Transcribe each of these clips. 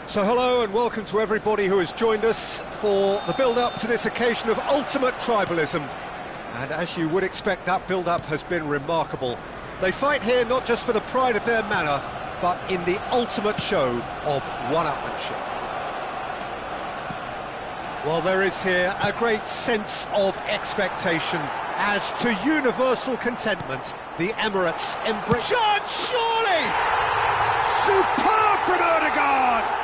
So hello and welcome to everybody who has joined us for the build-up to this occasion of ultimate tribalism. And as you would expect, that build-up has been remarkable. They fight here not just for the pride of their manor, but in the ultimate show of one-upmanship. Well, there is here a great sense of expectation as to universal contentment. The Emirates embrace... Shot, surely! Superb from Ødegaard!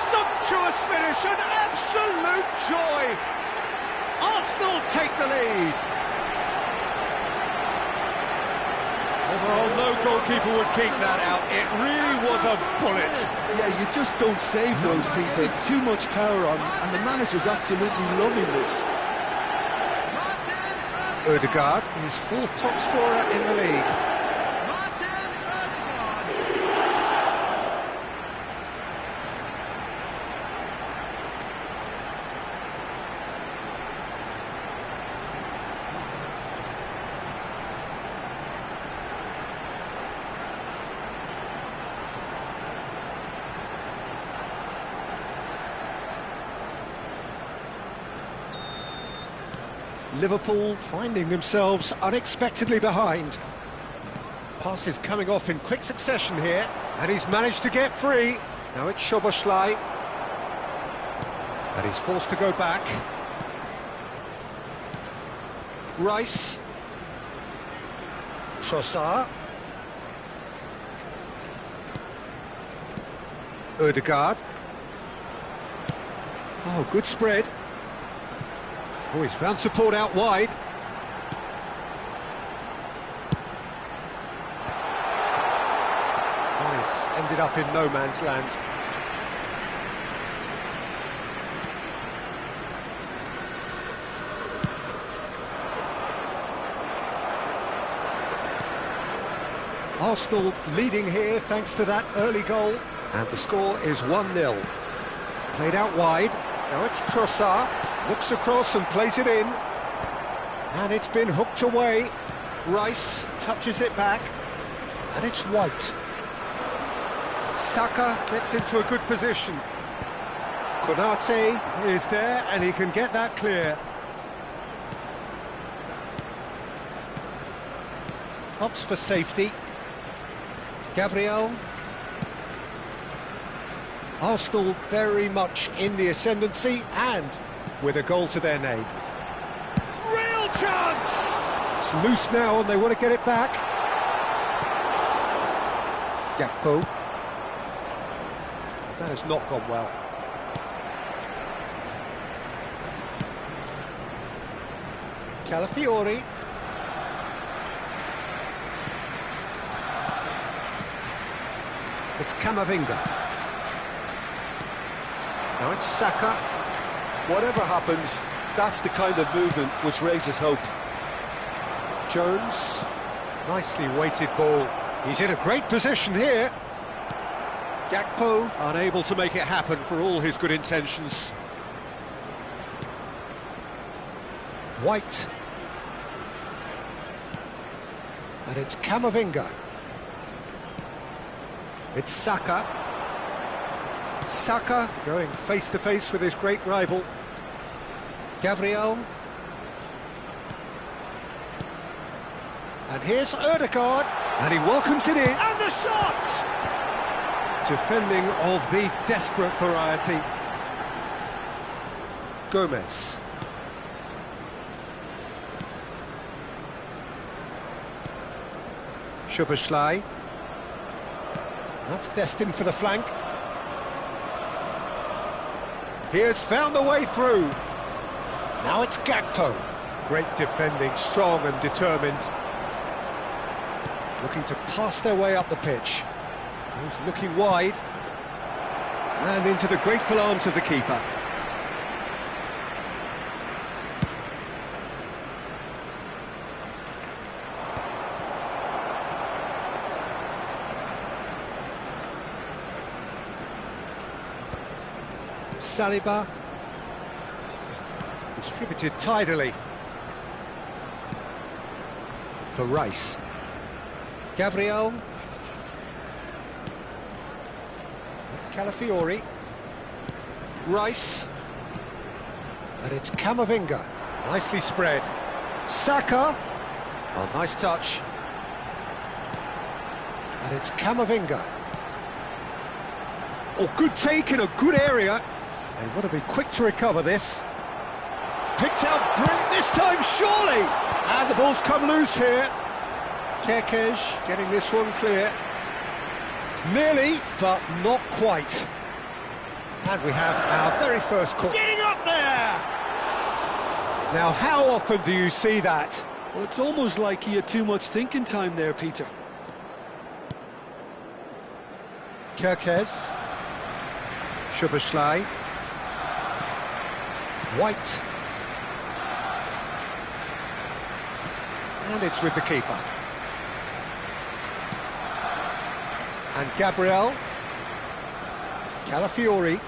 Sumptuous finish, an absolute joy! Arsenal take the lead! Overall, no goalkeeper would keep that out. It really was a bullet. Yeah, you just don't save those, Peter. Too much power on, and the manager's absolutely loving this. Ødegaard, his fourth top scorer in the league. Liverpool finding themselves unexpectedly behind. Passes coming off in quick succession here, and he's managed to get free. Now it's Szoboszlai, and he's forced to go back. Rice. Trossard. Ødegaard. Oh, good spread. Oh, he's found support out wide. Oh, he's ended up in no man's land. Arsenal leading here thanks to that early goal. And the score is 1-0. Played out wide. Now it's Trossard. Looks across and plays it in. And it's been hooked away. Rice touches it back. And it's White. Saka gets into a good position. Konate is there and he can get that clear. Opts for safety. Gabriel. Arsenal very much in the ascendancy and with a goal to their name. Real chance! It's loose now and they want to get it back. Gakpo. That has not gone well. Calafiori. It's Camavinga. Now it's Saka. Whatever happens, that's the kind of movement which raises hope. Jones. Nicely weighted ball. He's in a great position here. Gakpo unable to make it happen for all his good intentions. White. And it's Camavinga. It's Saka. Saka going face-to-face with his great rival. Gabriel. And here's Ødegaard. And he welcomes it in. And the shot! Defending of the desperate variety. Gomez. Szoboszlai. That's destined for the flank. He has found the way through. Now it's Gakpo. Great defending, strong and determined. Looking to pass their way up the pitch. He's looking wide. And into the grateful arms of the keeper. Saliba. Distributed tidily. For Rice. Gabriel. Calafiori. Rice. And it's Camavinga. Nicely spread. Saka. Oh, nice touch. And it's Camavinga. Oh, good take in a good area. They want to be quick to recover this. Picked out brilliant this time, surely! And the ball's come loose here. Kerkez getting this one clear. Nearly, but not quite. And we have our very first call. Getting up there! Now, how often do you see that? Well, it's almost like he had too much thinking time there, Peter. Kerkez. Szoboszlai. White. And it's with the keeper. And Gabriel. Calafiori.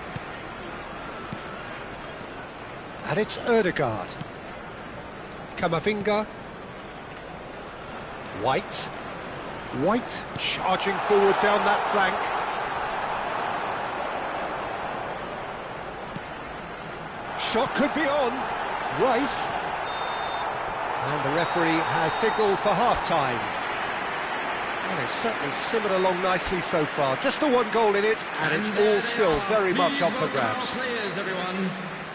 And it's Ødegaard. Camavinga. White. White charging forward down that flank. Shot could be on. Rice. And the referee has signalled for half-time. And it's certainly simmered along nicely so far. Just the one goal in it, and it's all still very much up for grabs.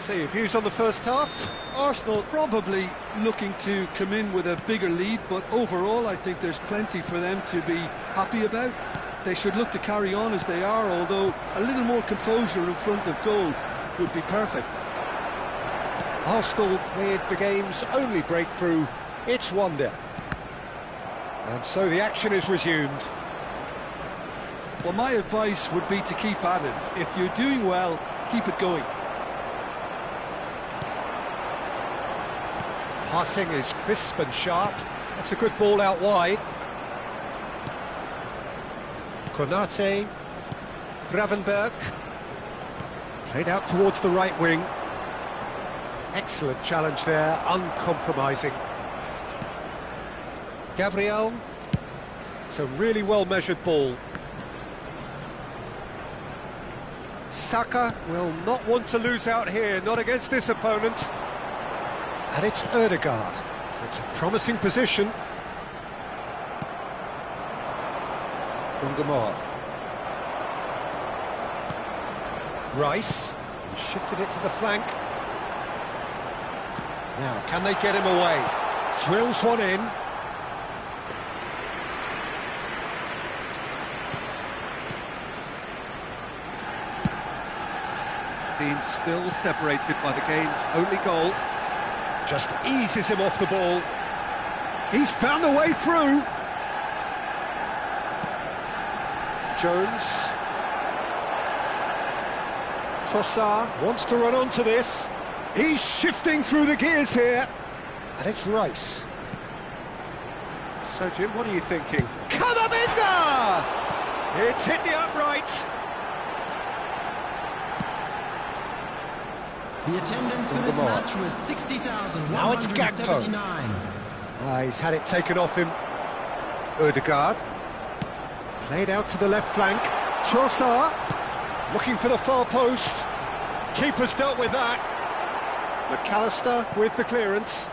So your views on the first half? Arsenal probably looking to come in with a bigger lead, but overall I think there's plenty for them to be happy about. They should look to carry on as they are, although a little more composure in front of goal would be perfect. Arsenal with the game's only breakthrough, it's 1-0. And so the action is resumed. Well, my advice would be to keep at it. If you're doing well, keep it going. Passing is crisp and sharp. That's a good ball out wide. Konate. Gravenberch. Played out towards the right wing. Excellent challenge there, uncompromising. Gabriel. It's a really well-measured ball. Saka will not want to lose out here, not against this opponent. And it's Ødegaard. It's a promising position. Ungamor. Rice. He shifted it to the flank. Now, can they get him away? Drills one in. Team still separated by the game's only goal. Just eases him off the ball. He's found a way through. Jones. Trossard wants to run onto this. He's shifting through the gears here. And it's Rice. So, Jim, what are you thinking? Camavinga! It's hit the upright. The attendance for this match was 60,179. Now it's Gakpo. He's had it taken off him. Ødegaard. Played out to the left flank. Trossard. Looking for the far post. Keeper's dealt with that. McAllister with the clearance.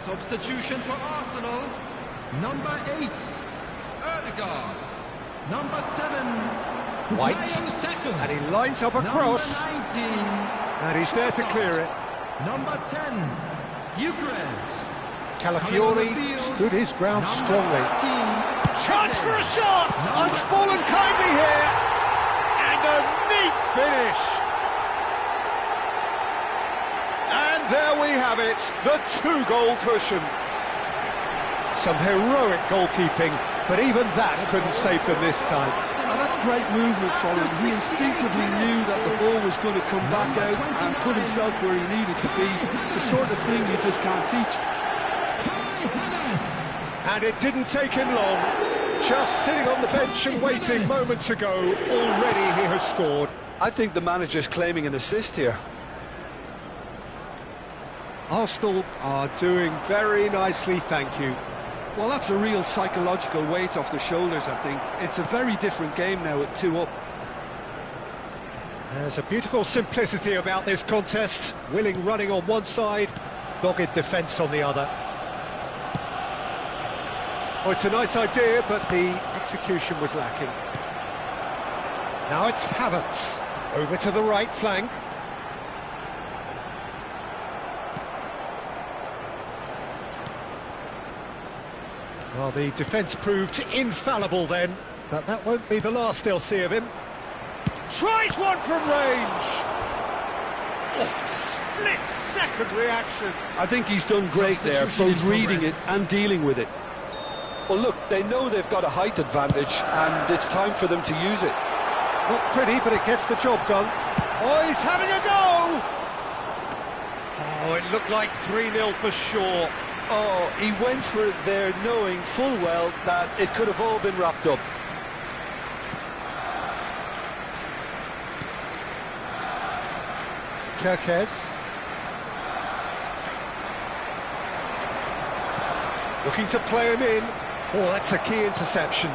Substitution for Arsenal. Number 8, Ødegaard. Number 7, White. And he lines up a cross. Number 19, And he's there to clear it. Number 10, Gyökeres. Calafiori stood his ground strongly. 13, Chance for a shot! Has fallen kindly here. And a neat finish. And there we have it, the 2-goal cushion. Some heroic goalkeeping, but even that couldn't save them this time. And that's great movement from him. He instinctively knew that the ball was going to come back out and put himself where he needed to be. The sort of thing you just can't teach. And it didn't take him long. Just sitting on the bench and waiting moments ago, already he has scored. I think the manager's claiming an assist here. Arsenal are doing very nicely, thank you. Well, that's a real psychological weight off the shoulders, I think. It's a very different game now at 2 up. There's a beautiful simplicity about this contest. Willing running on one side, dogged defence on the other. Oh, it's a nice idea, but the execution was lacking. Now it's Havertz, over to the right flank. Well, the defence proved infallible then, but that won't be the last they'll see of him. Tries one from range! Oh, split-second reaction. I think he's done great there, both reading it and dealing with it. Well, look, they know they've got a height advantage, and it's time for them to use it. Not pretty, but it gets the job done. Oh, he's having a go! Oh, it looked like 3-0 for sure. Oh, he went for it there knowing full well that it could have all been wrapped up. Gyökeres. Looking to play him in. Oh, that's a key interception.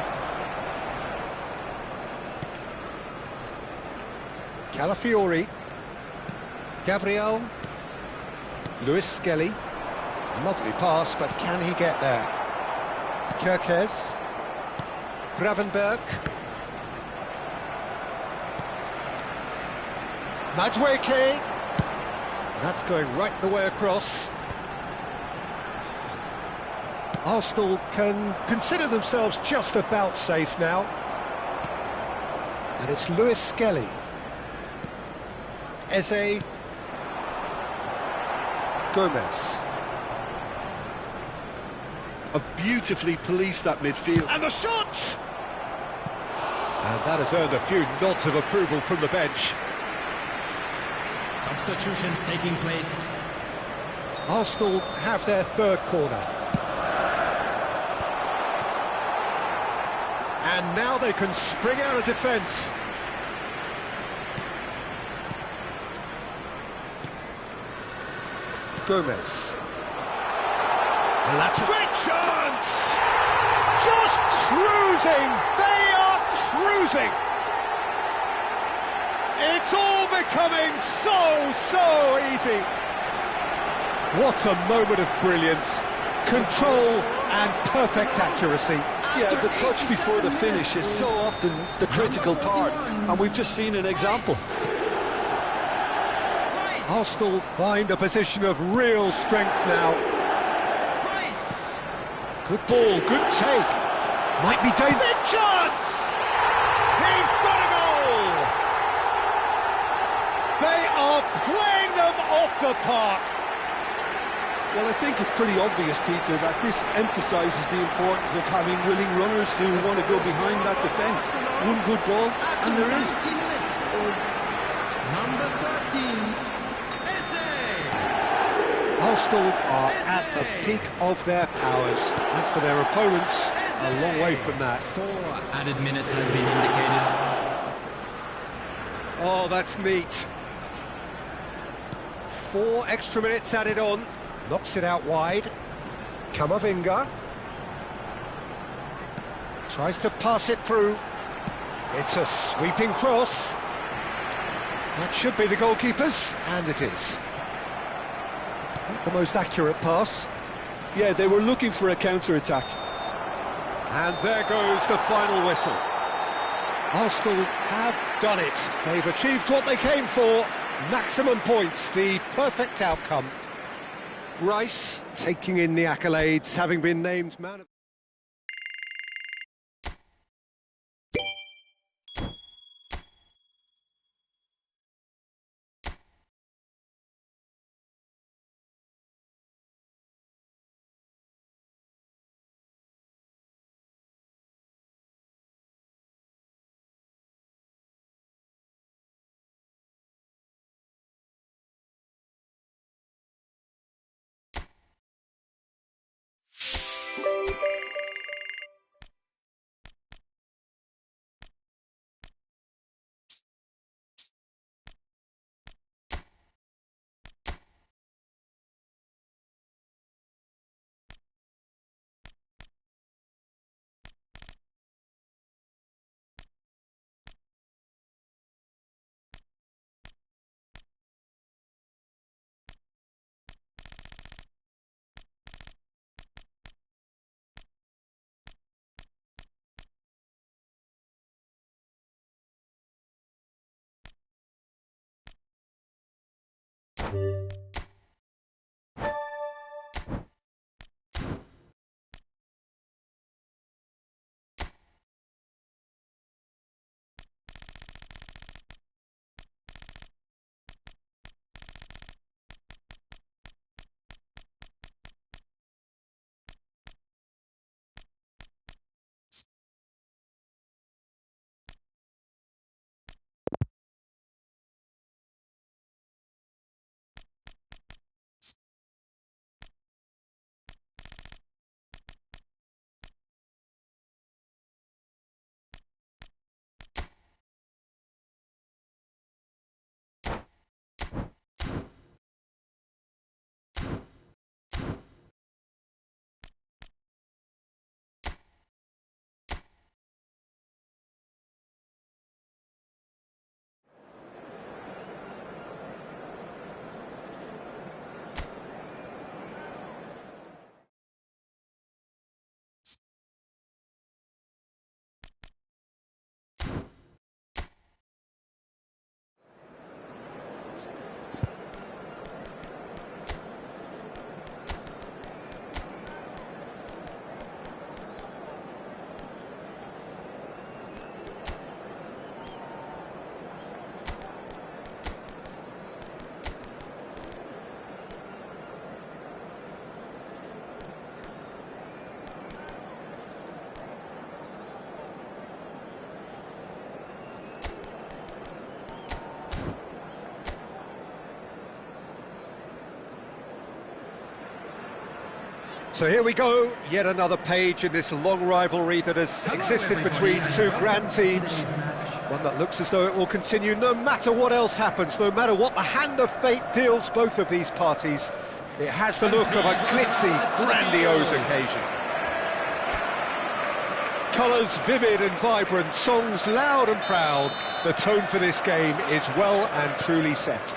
Calafiori. Gabriel. Lewis Skelly. Lovely pass, but can he get there? Gyökeres. Gravenberg. Madueke. That's going right the way across. Arsenal can consider themselves just about safe now. And it's Lewis Skelly. Eze. Gomez. have beautifully policed that midfield. And the shot! And that has earned a few nods of approval from the bench. Substitutions taking place. Arsenal have their third corner. And now they can spring out of defence. Gomez. And that's a great chance! Just cruising! They are cruising! It's all becoming so easy. What a moment of brilliance. Control and perfect accuracy. Yeah, the touch before the finish is so often the critical part, and we've just seen an example. Arsenal find a position of real strength now. Good ball, good take. Might be David. Chance! He's got a goal! They are playing them off the park. Well, I think it's pretty obvious, Peter, that this emphasises the importance of having willing runners who want to go behind that defence. One good ball, and they're in. Number 13. Arsenal are at the peak of their powers. As for their opponents, a long way from that. 4 added minutes has been indicated. Oh, that's neat. 4 extra minutes added on. Knocks it out wide. Camavinga. Tries to pass it through. It's a sweeping cross. That should be the goalkeeper's, and it is. Not the most accurate pass. Yeah, they were looking for a counter-attack. And there goes the final whistle. Arsenal have done it. They've achieved what they came for. Maximum points, the perfect outcome. Rice taking in the accolades, having been named man of... So here we go, yet another page in this long rivalry that has existed between two grand teams. One that looks as though it will continue no matter what else happens, no matter what the hand of fate deals both of these parties. It has the look of a glitzy, grandiose occasion. Colours vivid and vibrant, songs loud and proud. The tone for this game is well and truly set.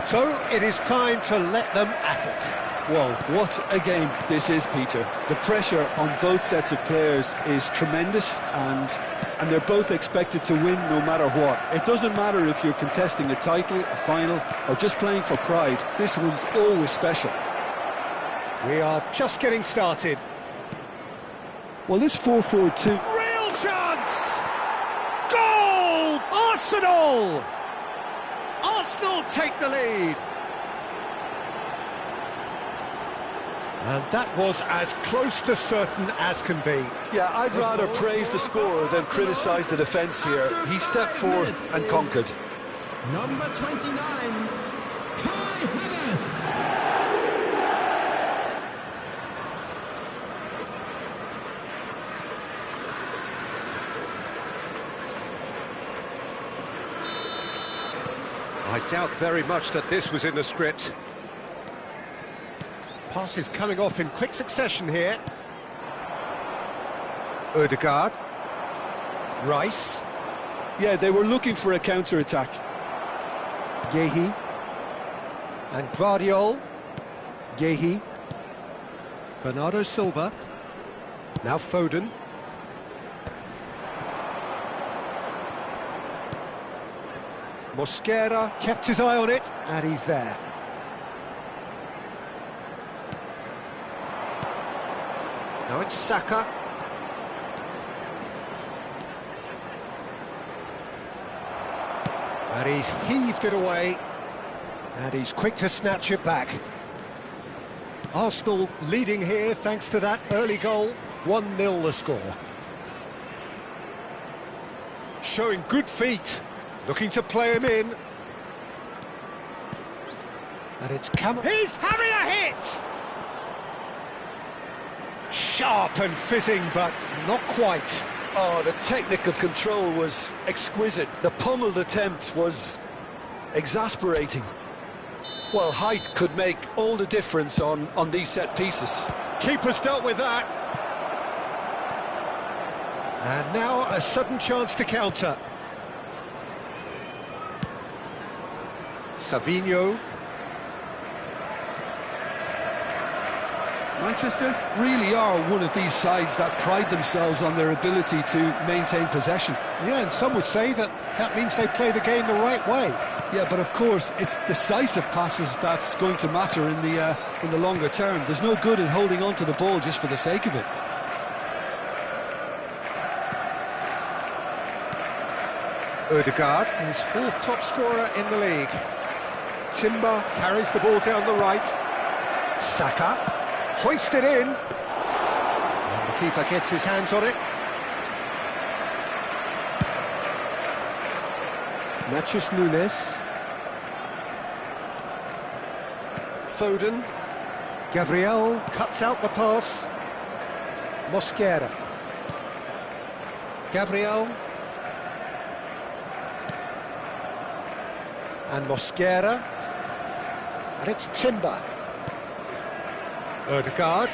So it is time to let them at it. Well, what a game this is, Peter. The pressure on both sets of players is tremendous, and they're both expected to win no matter what. It doesn't matter if you're contesting a title, a final, or just playing for pride. This one's always special. We are just getting started. Well, this 4-4-2... Real chance! Goal! Arsenal! Arsenal take the lead. And that was as close to certain as can be. Yeah, I'd rather praise the scorer than criticise the defence here. He stepped forth and conquered. Number 29, Kai Havertz. I doubt very much that this was in the script. Passes coming off in quick succession here. Ødegaard. Rice. Yeah, they were looking for a counter-attack. Guéhi. And Gvardiol. Guéhi. Bernardo Silva. Now Foden. Mosquera kept his eye on it, and he's there. Now it's Saka. And he's heaved it away, and he's quick to snatch it back. Arsenal leading here thanks to that early goal, 1-0 the score. Showing good feet, looking to play him in. And it's he's having a hit! Sharp and fizzing, but not quite. Oh, the technical control was exquisite. The pummeled attempt was exasperating. Well, height could make all the difference on these set pieces. Keeper's dealt with that. And now a sudden chance to counter. Savinho. Manchester really are one of these sides that pride themselves on their ability to maintain possession. Yeah, and some would say that means they play the game the right way. Yeah, but of course, it's decisive passes that's going to matter in the longer term. There's no good in holding on to the ball just for the sake of it. Ødegaard, his fourth top scorer in the league. Timber carries the ball down the right. Saka. Hoisted in, and the keeper gets his hands on it. Matheus Nunes. Foden. Gabriel cuts out the pass. Mosquera. Gabriel. And Mosquera. And it's Timber. Ødegaard,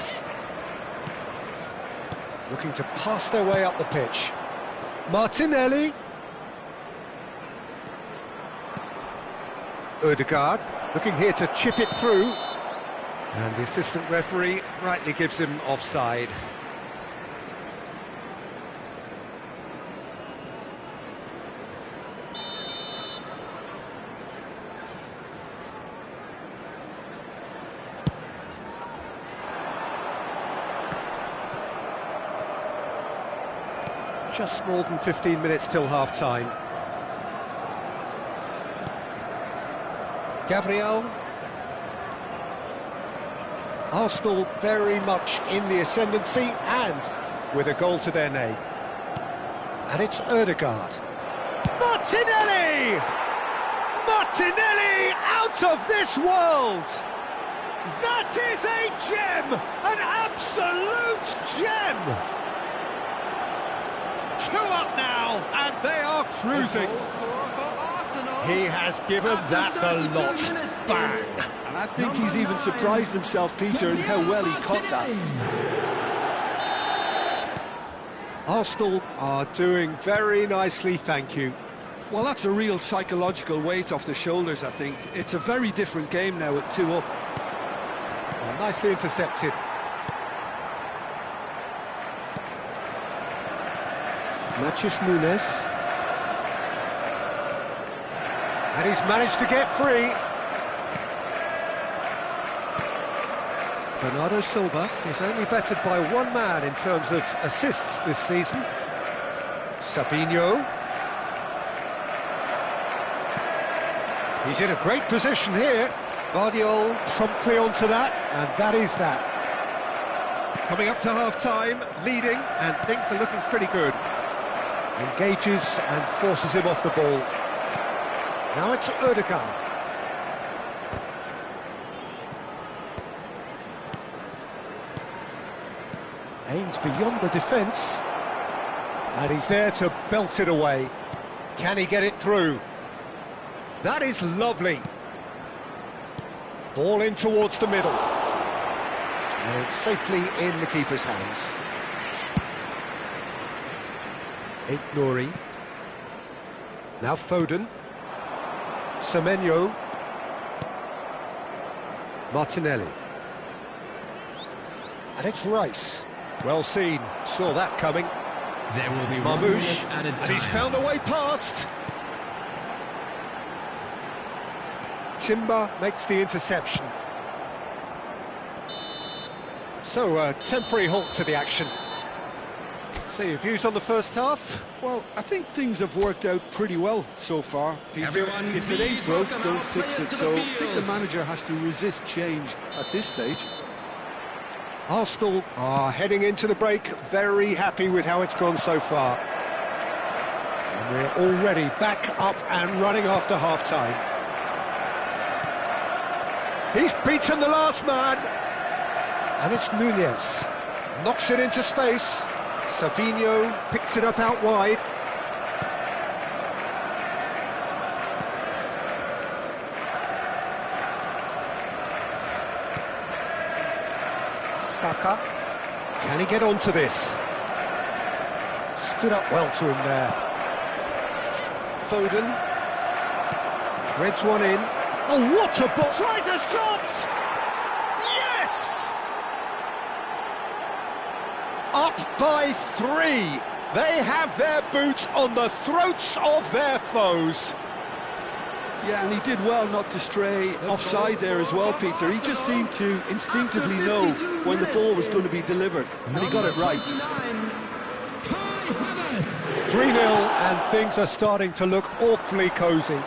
looking to pass their way up the pitch. Martinelli. Ødegaard, looking here to chip it through. And the assistant referee rightly gives him offside. Just more than 15 minutes till half-time. Gabriel. Arsenal very much in the ascendancy and with a goal to their name. And it's Ødegaard. Martinelli! Martinelli out of this world! That is a gem! An absolute gem! 2 up now, and they are cruising. Goal scorer for Arsenal. He has given that the 32 lot. minutes Bang! is And I think he's number even 9, surprised himself, Peter, in how well he caught that. Arsenal are doing very nicely, thank you. Well, that's a real psychological weight off the shoulders, I think. It's a very different game now at 2 up. Well, nicely intercepted. Matheus Nunes. And he's managed to get free. Bernardo Silva is only bettered by 1 man in terms of assists this season. Savinho. He's in a great position here. Guardiola promptly onto that, and that is that. Coming up to half-time, leading, and things are looking pretty good. Engages and forces him off the ball. Now it's Ødegaard. Aims beyond the defence. And he's there to belt it away. Can he get it through? That is lovely. Ball in towards the middle. And it's safely in the keeper's hands. Nouri. Now Foden. Semenyo. Martinelli. And it's Rice. Well seen. Saw that coming. There will be Marmoush. added And he's time. found a way past. Timber makes the interception. So, a temporary halt to the action. So, your views on the first half? Well, I think things have worked out pretty well so far, Peter. Everyone, If it ain't please broke, welcome don't our fix players it. to the So I think the field. manager has to resist change at this stage. Arsenal are heading into the break very happy with how it's gone so far. And we're already back up and running after half-time. He's beaten the last man. And it's Nunez. Knocks it into space. Savinho picks it up out wide. Saka. Can he get onto this? Stood up well to him there. Foden. Threads one in. Oh, what a ball! Tries a shot! Yes! Up by 3. They have their boots on the throats of their foes. Yeah, and he did well not to stray offside there as well, Peter. He just seemed to instinctively know when the ball was going to be delivered, and he got it right. 3-0, and things are starting to look awfully cosy.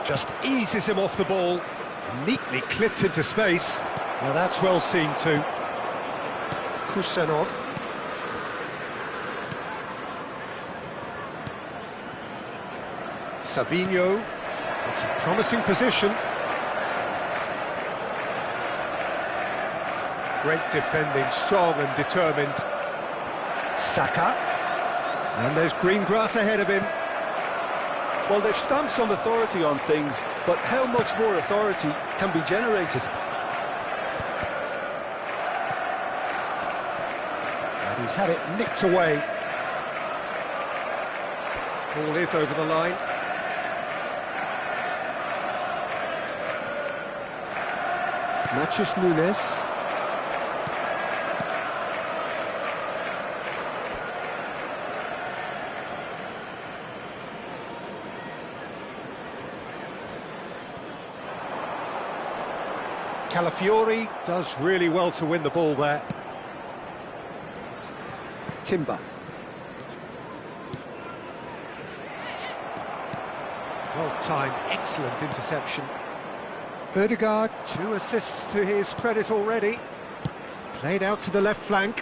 Just eases him off the ball, neatly clipped into space. Now that's well seen too. Kusanov. Savinho. It's a promising position. Great defending, strong and determined. Saka. And there's green grass ahead of him. Well, they've stamped some authority on things, but how much more authority can be generated? And he's had it nicked away. Ball is over the line. Matheus Nunes. Calafiori does really well to win the ball there. Timber. Well-timed, excellent interception. Ødegaard, 2 assists to his credit already. Played out to the left flank.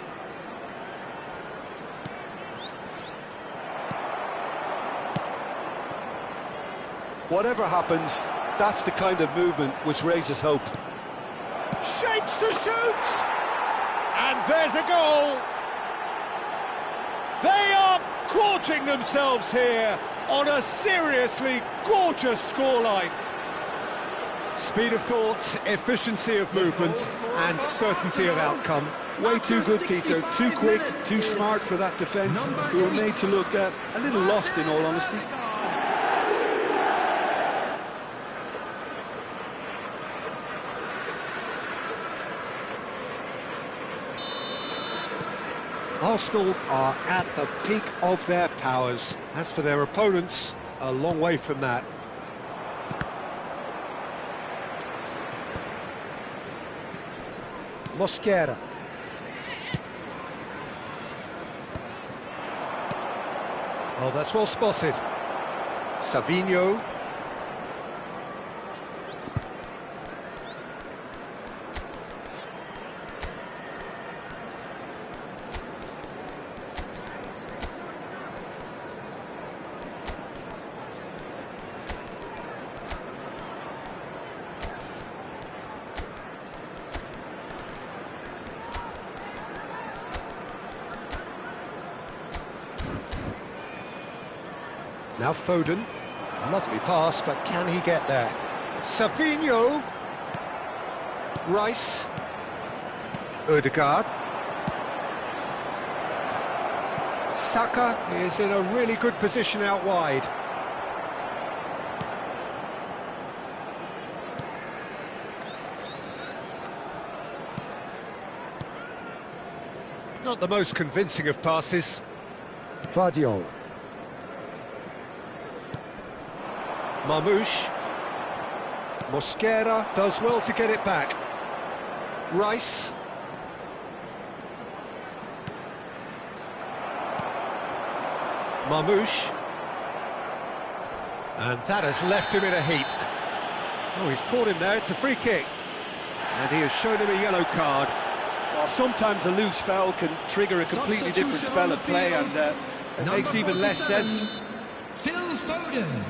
Whatever happens, that's the kind of movement which raises hope. Shapes to shoot! And there's a goal! They are gorging themselves here on a seriously gorgeous scoreline. Speed of thought, efficiency of movement, and certainty of outcome. Way too good, Peter. Too quick, too smart for that defence, who were made to look a little lost, in all honesty. Arsenal are at the peak of their powers. As for their opponents, a long way from that. Mosquera. Oh, that's well spotted. Savinho. Now Foden, lovely pass, but can he get there? Savinho, Rice, Ødegaard. Saka is in a really good position out wide. Not the most convincing of passes. Vardiol. Marmoush. Mosquera does well to get it back. Rice. Marmoush. And that has left him in a heap. Oh, he's caught him there, it's a free kick. And he has shown him a yellow card. Well, sometimes a loose foul can trigger a completely different spell of play, and it makes even less sense. Phil Foden.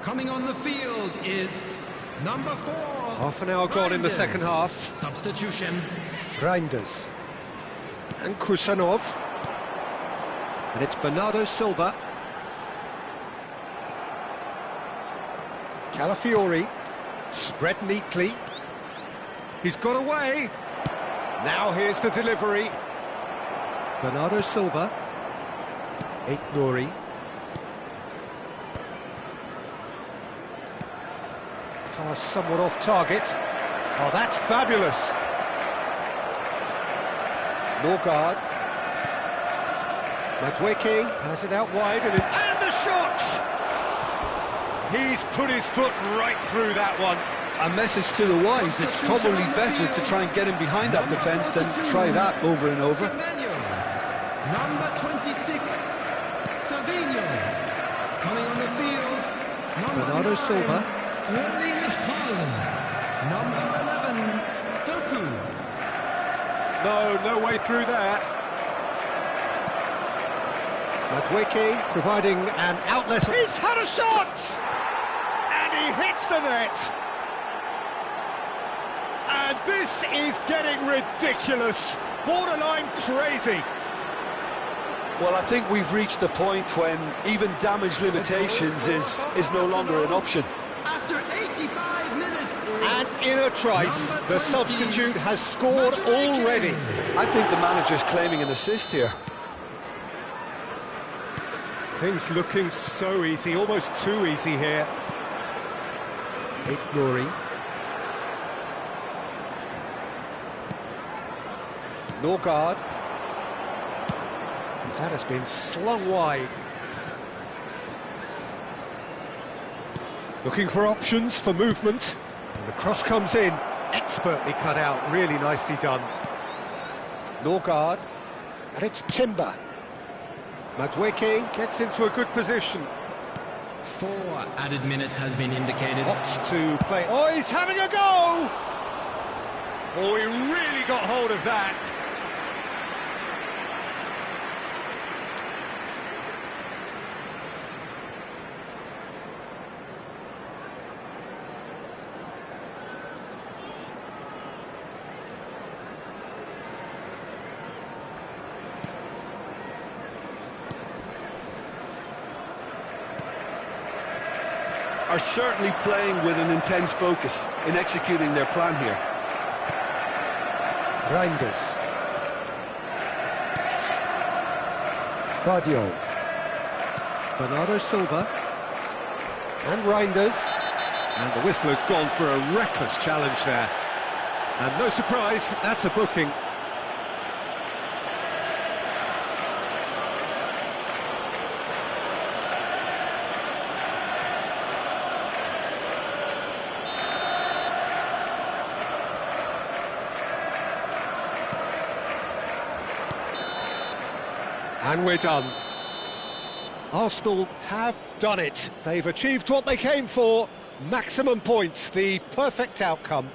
Coming on the field is number 4. Half an hour gone in the second half. Substitution. Reinders. And Kusanov. And it's Bernardo Silva. Calafiori. Spread neatly. He's got away. Now here's the delivery. Bernardo Silva. Aït-Nouri. Pass somewhat off target. Oh, that's fabulous. Norgard. Madueke has it out wide and the shot! He's put his foot right through that one. A message to the wise, it's probably better to try and get him behind that defence than try that over and over. Number 26, Savinho. Coming on the field, Bernardo Silva. Erling Haaland. Number 11, Doku. No way through there. Madueke providing an outlet. He's had a shot! And he hits the net. And this is getting ridiculous. Borderline crazy. Well, I think we've reached the point when even damage limitations is no longer an option. After 85 minutes... And in a trice, the substitute has scored already. I think the manager's claiming an assist here. Things looking so easy, almost too easy here. Aït-Nouri. Norgard. That has been slung wide. Looking for options for movement. And the cross comes in. Expertly cut out, really nicely done. Norgard. And it's Timber. Madueke gets into a good position. 4 added minutes has been indicated. Opts to play. Oh, he's having a go! Oh, he really got hold of that. are certainly playing with an intense focus in executing their plan here. Reinders. Vardiol. Bernardo Silva. And Reinders. And the whistler's gone for a reckless challenge there. And no surprise, that's a booking. And we're done. Arsenal have done it. They've achieved what they came for. Maximum points, the perfect outcome.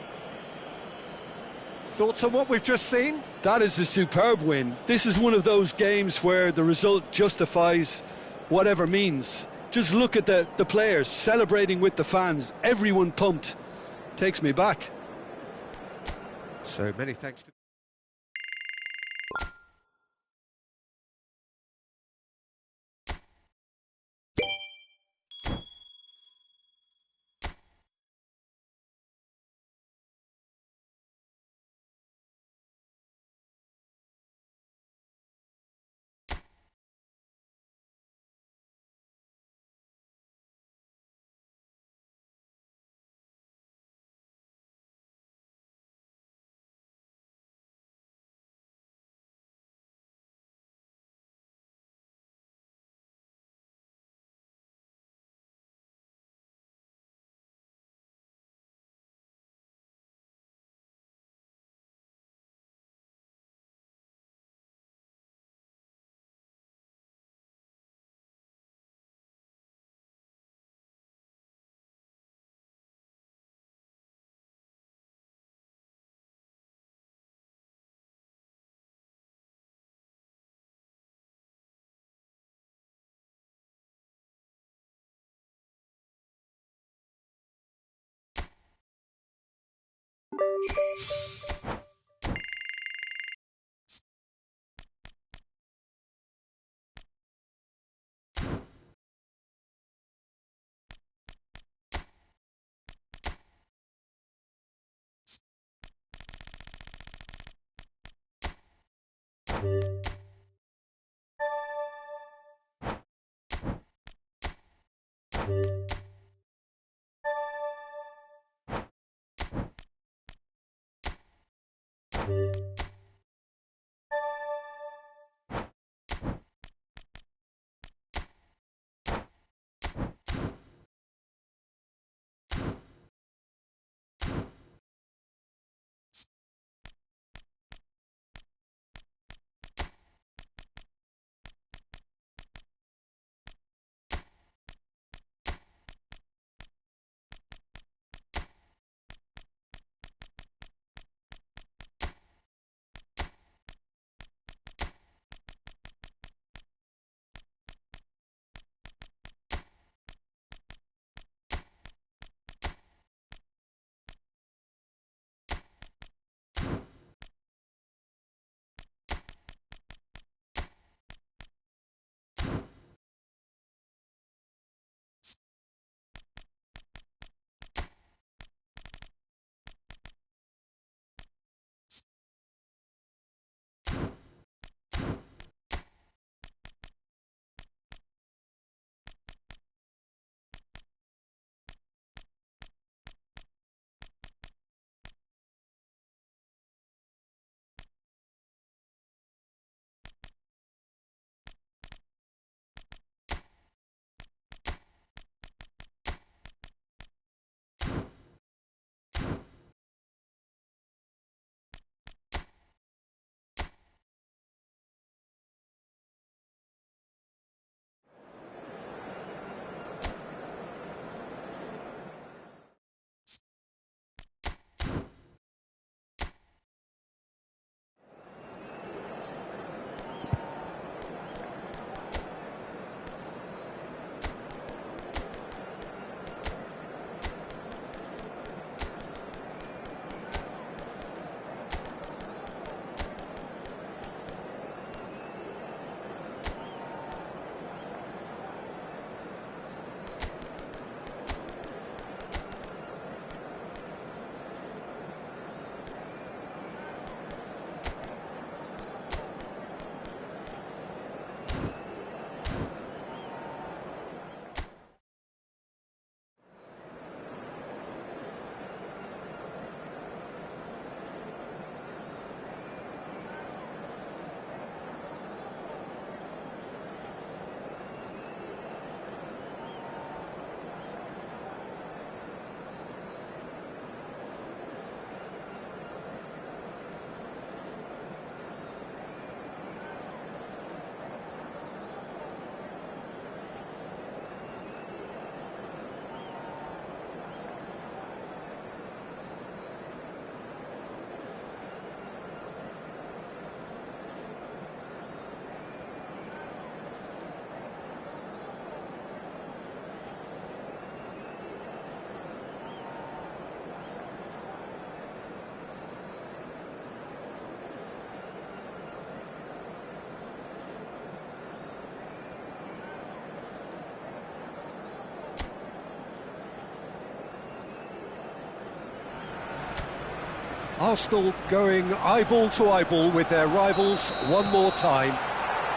Thoughts on what we've just seen? That is a superb win. This is one of those games where the result justifies whatever means. Just look at the players celebrating with the fans. Everyone pumped. Takes me back. So many thanks to... Arsenal going eyeball to eyeball with their rivals one more time.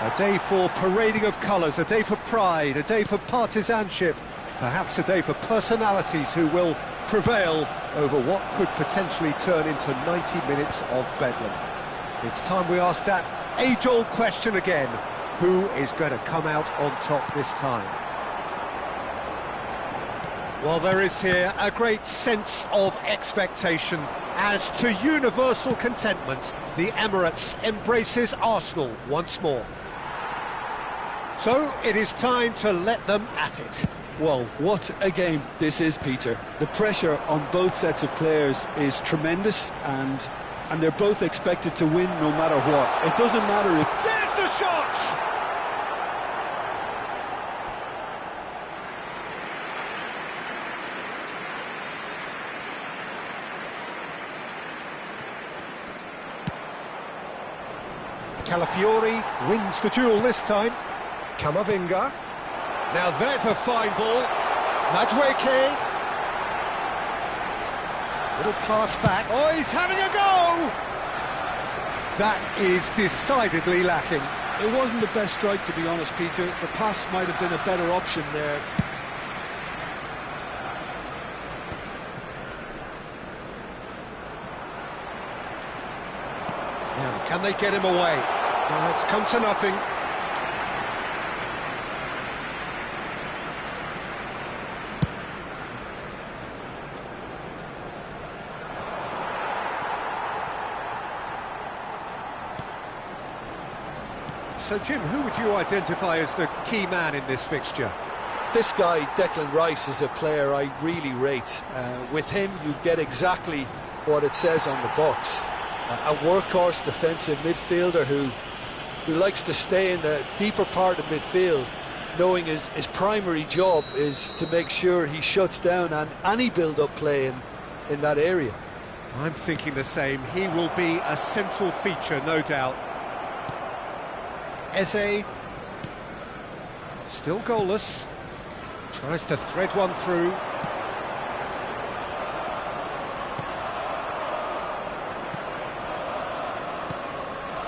A day for parading of colours, a day for pride, a day for partisanship, perhaps a day for personalities who will prevail over what could potentially turn into 90 minutes of bedlam. It's time we ask that age-old question again: who is going to come out on top this time? Well, there is here a great sense of expectation as, to universal contentment, the Emirates embraces Arsenal once more. So it is time to let them at it. Well, what a game this is, Peter. The pressure on both sets of players is tremendous, and they're both expected to win no matter what. It doesn't matter if... There's the shot! Calafiori wins the duel this time. Camavinga. Now there's a fine ball. Madueke. Little pass back. Oh, he's having a go! That is decidedly lacking. It wasn't the best strike, to be honest, Peter. The pass might have been a better option there. Now, can they get him away? No, it's come to nothing. So, Jim, who would you identify as the key man in this fixture? This guy, Declan Rice, is a player I really rate. With him, you get exactly what it says on the box. A workhorse defensive midfielder who likes to stay in the deeper part of midfield, knowing his primary job is to make sure he shuts down any build-up play in that area. I'm thinking the same. He will be a central feature, no doubt. Eze, still goalless, tries to thread one through.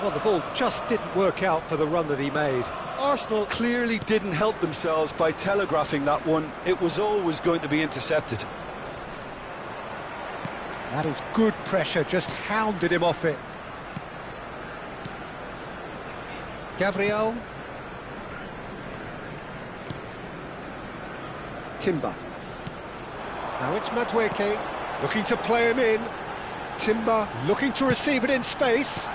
Well, the ball just didn't work out for the run that he made. Arsenal clearly didn't help themselves by telegraphing that one. It was always going to be intercepted. That is good pressure, just hounded him off it. Gabriel. Timber. Now it's Madueke, looking to play him in. Timber looking to receive it in space.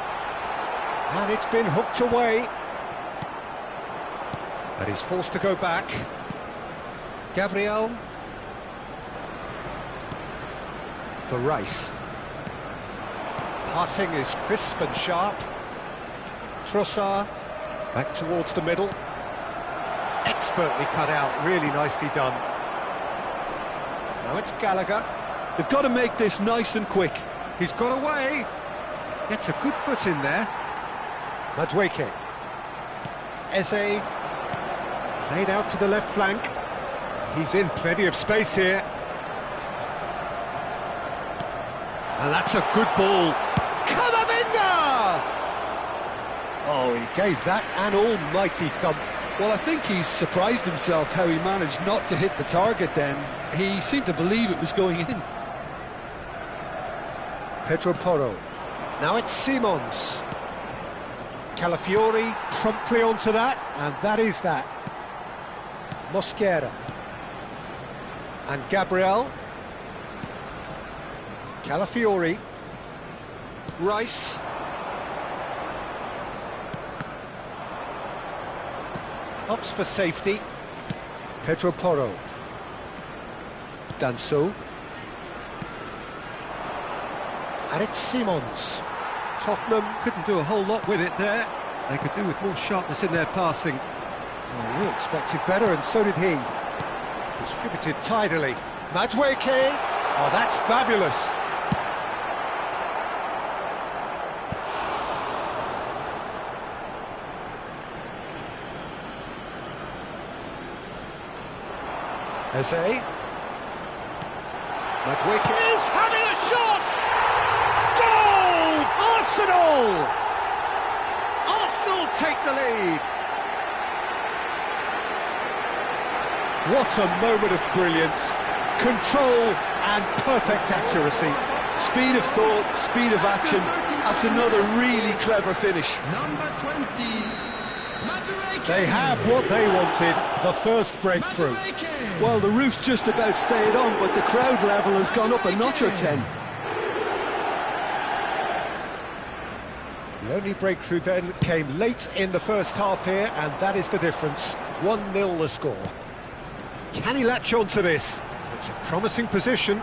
And it's been hooked away. And he's forced to go back. Gabriel. For Rice. Passing is crisp and sharp. Trossard. Back towards the middle. Expertly cut out, really nicely done. Now it's Gallagher. They've got to make this nice and quick. He's got away. Gets a good foot in there. Madueke. Eze. Played out to the left flank. He's in plenty of space here. And that's a good ball. Camavinga! Oh, he gave that an almighty thump. Well, I think he's surprised himself how he managed not to hit the target then. He seemed to believe it was going in. Pedro Porro. Now it's Simons. Calafiori promptly onto that, and that is that. Mosquera. And Gabriel. Calafiori. Rice. Ups for safety. Pedro Porro. Danso. And it's Simons. Tottenham couldn't do a whole lot with it there. They could do with more sharpness in their passing. Well, we expected better, and so did he. Distributed tidily. Madueke. Oh, that's fabulous. Eze. Madueke is having a shot! Goal! Arsenal! Arsenal take the lead. What a moment of brilliance. Control and perfect accuracy. Speed of thought, speed of action. That's another really clever finish. Number 20, Madueke. They have what they wanted, the first breakthrough. Madueke. Well, the roof's just about stayed on, but the crowd level has gone up a notch or 10. The only breakthrough then came late in the first half here, and that is the difference. 1-0 the score. Can he latch on to this? It's a promising position.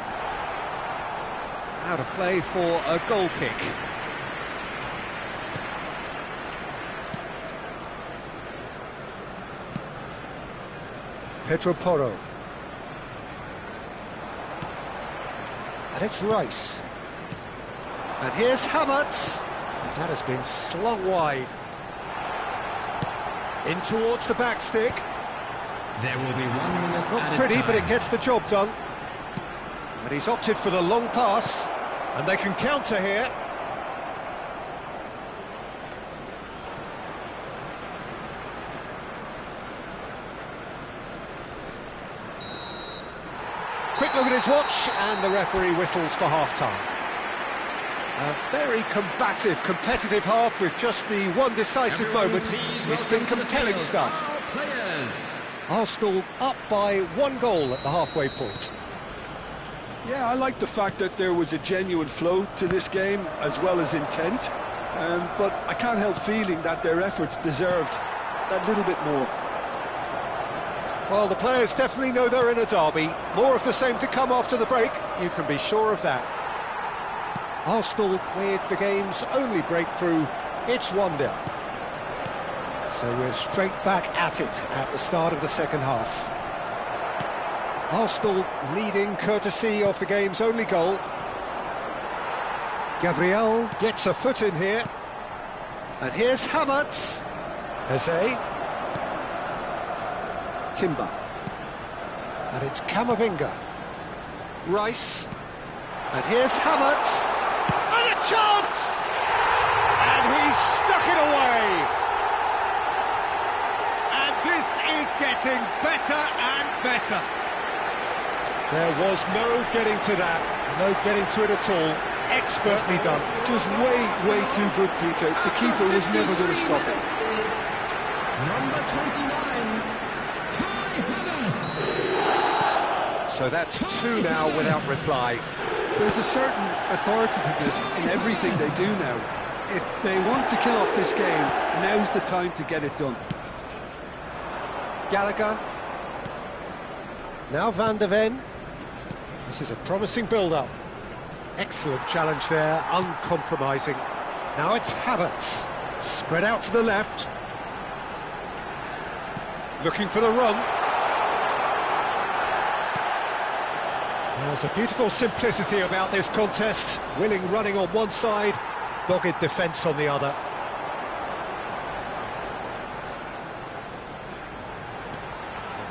Out of play for a goal kick. Pedro Porro. And it's Rice. And here's Havertz. That has been slung wide. In towards the back stick. There will be 1 minute Not added pretty, time. but it gets the job done. And he's opted for the long pass. And they can counter here. Quick look at his watch, and the referee whistles for half-time. A very combative, competitive half with just the one decisive moment. It's been compelling stuff. Our players. Arsenal up by 1 goal at the halfway point. Yeah, I like the fact that there was a genuine flow to this game, as well as intent. But I can't help feeling that their efforts deserved that little bit more. Well, the players definitely know they're in a derby. More of the same to come after the break, you can be sure of that. Arsenal with the game's only breakthrough, it's 1-0. So we're straight back at it at the start of the second half. Arsenal leading courtesy of the game's only goal. Gabriel gets a foot in here. And here's Havertz. Eze. Timber. And it's Camavinga. Rice. And here's Havertz. And a chance! And he's stuck it away. And this is getting better and better. There was no getting to that, no getting to it at all. Expertly done. Just way too good, Peter. The keeper was never going to stop it. Number 29, Kai Havertz. So that's 2 now without reply. There's a certain authoritativeness in everything they do now. If they want to kill off this game, now's the time to get it done. Gallagher. Now Van de Ven. This is a promising build-up. Excellent challenge there, uncompromising. Now it's Havertz. Spread out to the left. Looking for the run. There's a beautiful simplicity about this contest. Willing running on one side, dogged defence on the other.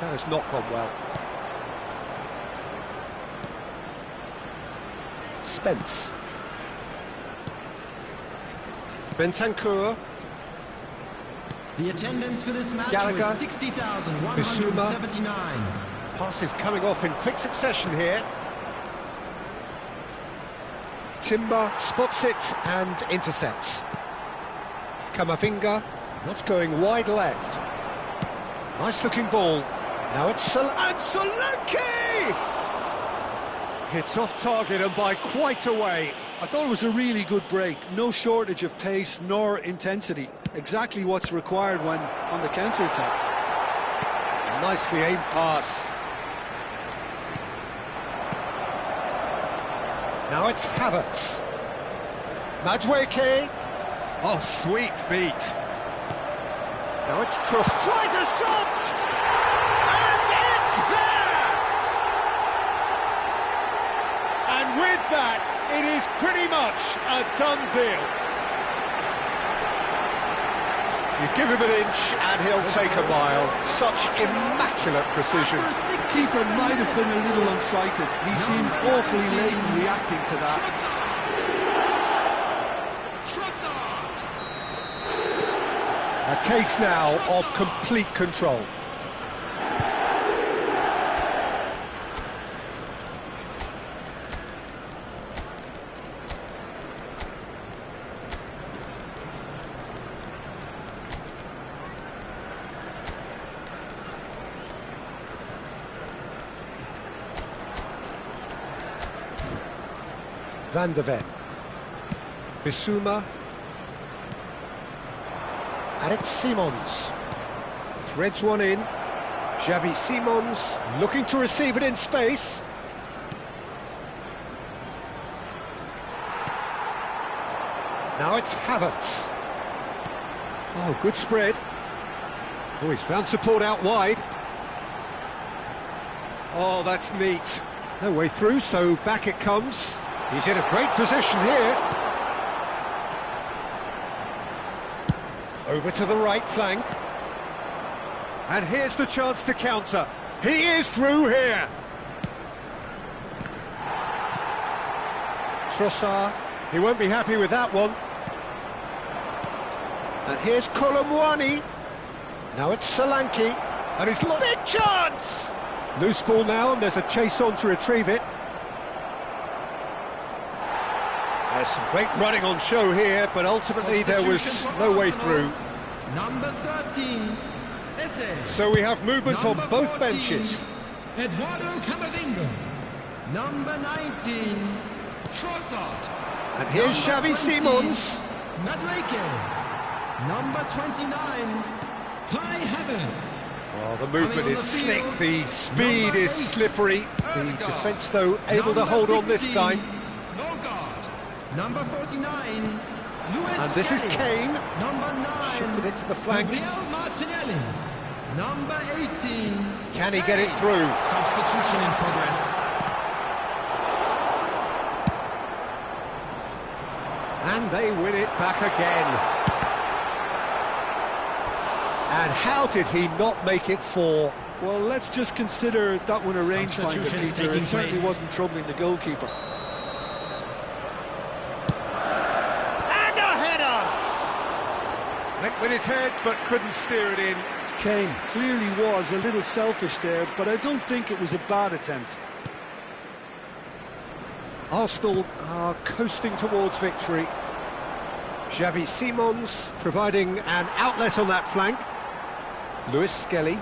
That has not gone well. Spence. Bentancur. The attendance for this match Gallagher. was 60,179. Passes coming off in quick succession here. Timber spots it and intercepts. Camavinga, that's going wide left. Nice looking ball. Now it's and Solanke! Hits off target and by quite a way. I thought it was a really good break. No shortage of pace nor intensity. Exactly what's required when on the counter-attack. Nicely aimed pass. Now it's Havertz. Madueke. Oh, sweet feet. Now it's Trust. Tries a shot! And it's there! And with that, it is pretty much a done deal. You give him an inch and he'll take a mile. Such immaculate precision. The keeper might have been a little unsighted. He seemed awfully late in reacting to that. case now of complete control. Van de Ven. Bissouma. And it's Simons. Threads one in. Xavi Simons looking to receive it in space. Now it's Havertz. Oh, good spread. Oh, he's found support out wide. Oh, that's neat. No way through, so back it comes. He's in a great position here. Over to the right flank. And here's the chance to counter. He is through here. Trossard, he won't be happy with that one. And here's Kolomwani. Now it's Solanke. And he's lost big chance! Loose ball now, and there's a chase on to retrieve it. There's some great running on show here, but ultimately there was no way through. Number 13, Eze. So we have movement on both 14, benches. Eduardo Camavinga. Number 19, Trossard. And here's Number Xavi 20, Simons. Madueke. Number 29, Kai Havertz. Oh, the movement Coming is on the slick, field, the speed number is 8, slippery. The Ødegaard. defence, though, able to hold on this 16, time. Norgard. Number 49, Luis And this is Kelly. Kane. Number 9, Shifted it to the flank. Gabriel Martinelli. Number 18, Can he get it through? substitution in progress. And they win it back again. And how did he not make it 4? Well, let's just consider that one a rangefinder, Substitutions Peter. It taking certainly place. wasn't troubling the goalkeeper. And a header! Went with his head, but couldn't steer it in. Kane clearly was a little selfish there, but I don't think it was a bad attempt. Arsenal are coasting towards victory. Xavi Simons providing an outlet on that flank. Luis Skelly.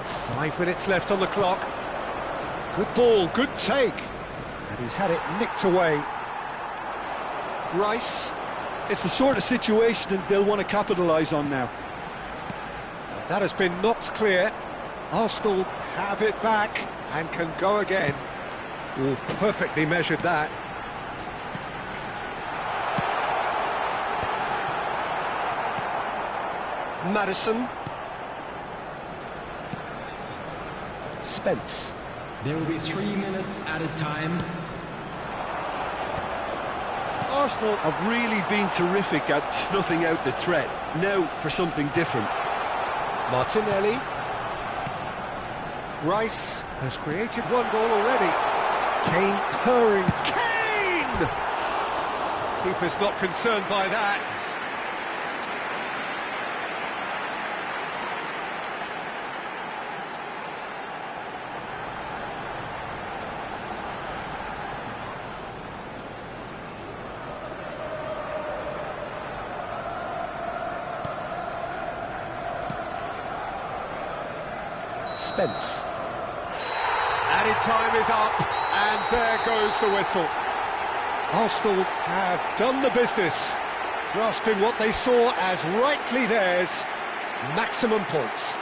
5 minutes left on the clock. Good ball, good take. And he's had it nicked away. Rice. It's the sort of situation that they'll want to capitalise on now. And that has been knocked clear. Arsenal have it back and can go again. Oh, perfectly measured that. Maddison. Spence. There will be 3 minutes at a time. Arsenal have really been terrific at snuffing out the threat. Now for something different. Martinelli. Rice has created 1 goal already. Kane purring. Kane! Keeper's not concerned by that. Spence. Added time is up, and there goes the whistle. Arsenal have done the business, grasping what they saw as rightly theirs, maximum points.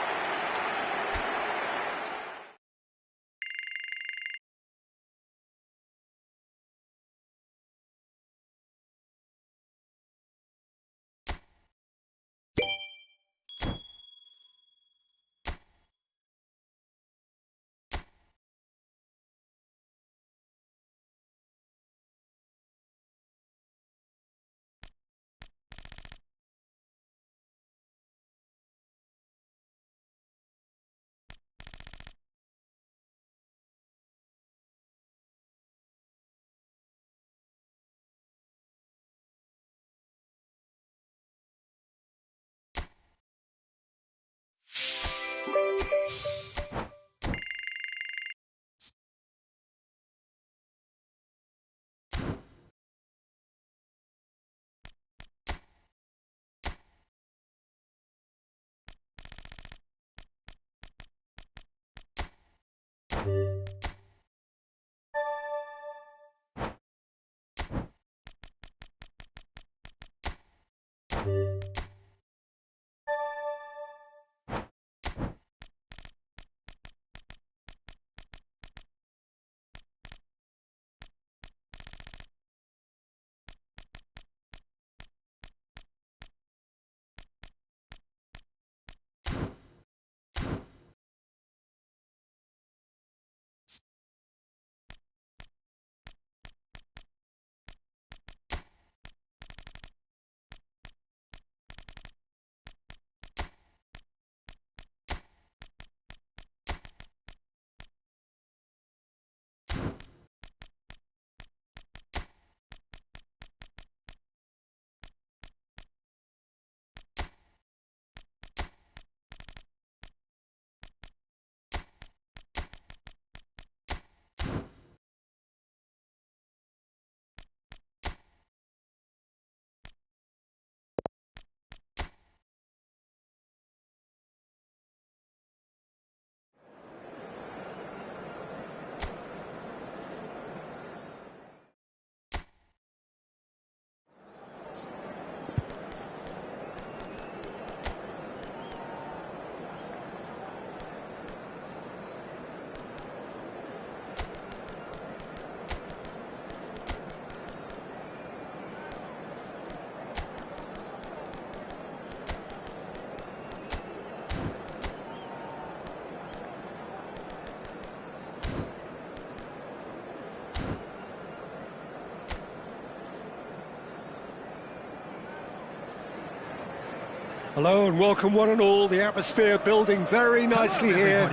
Hello and welcome one and all. The atmosphere building very nicely here.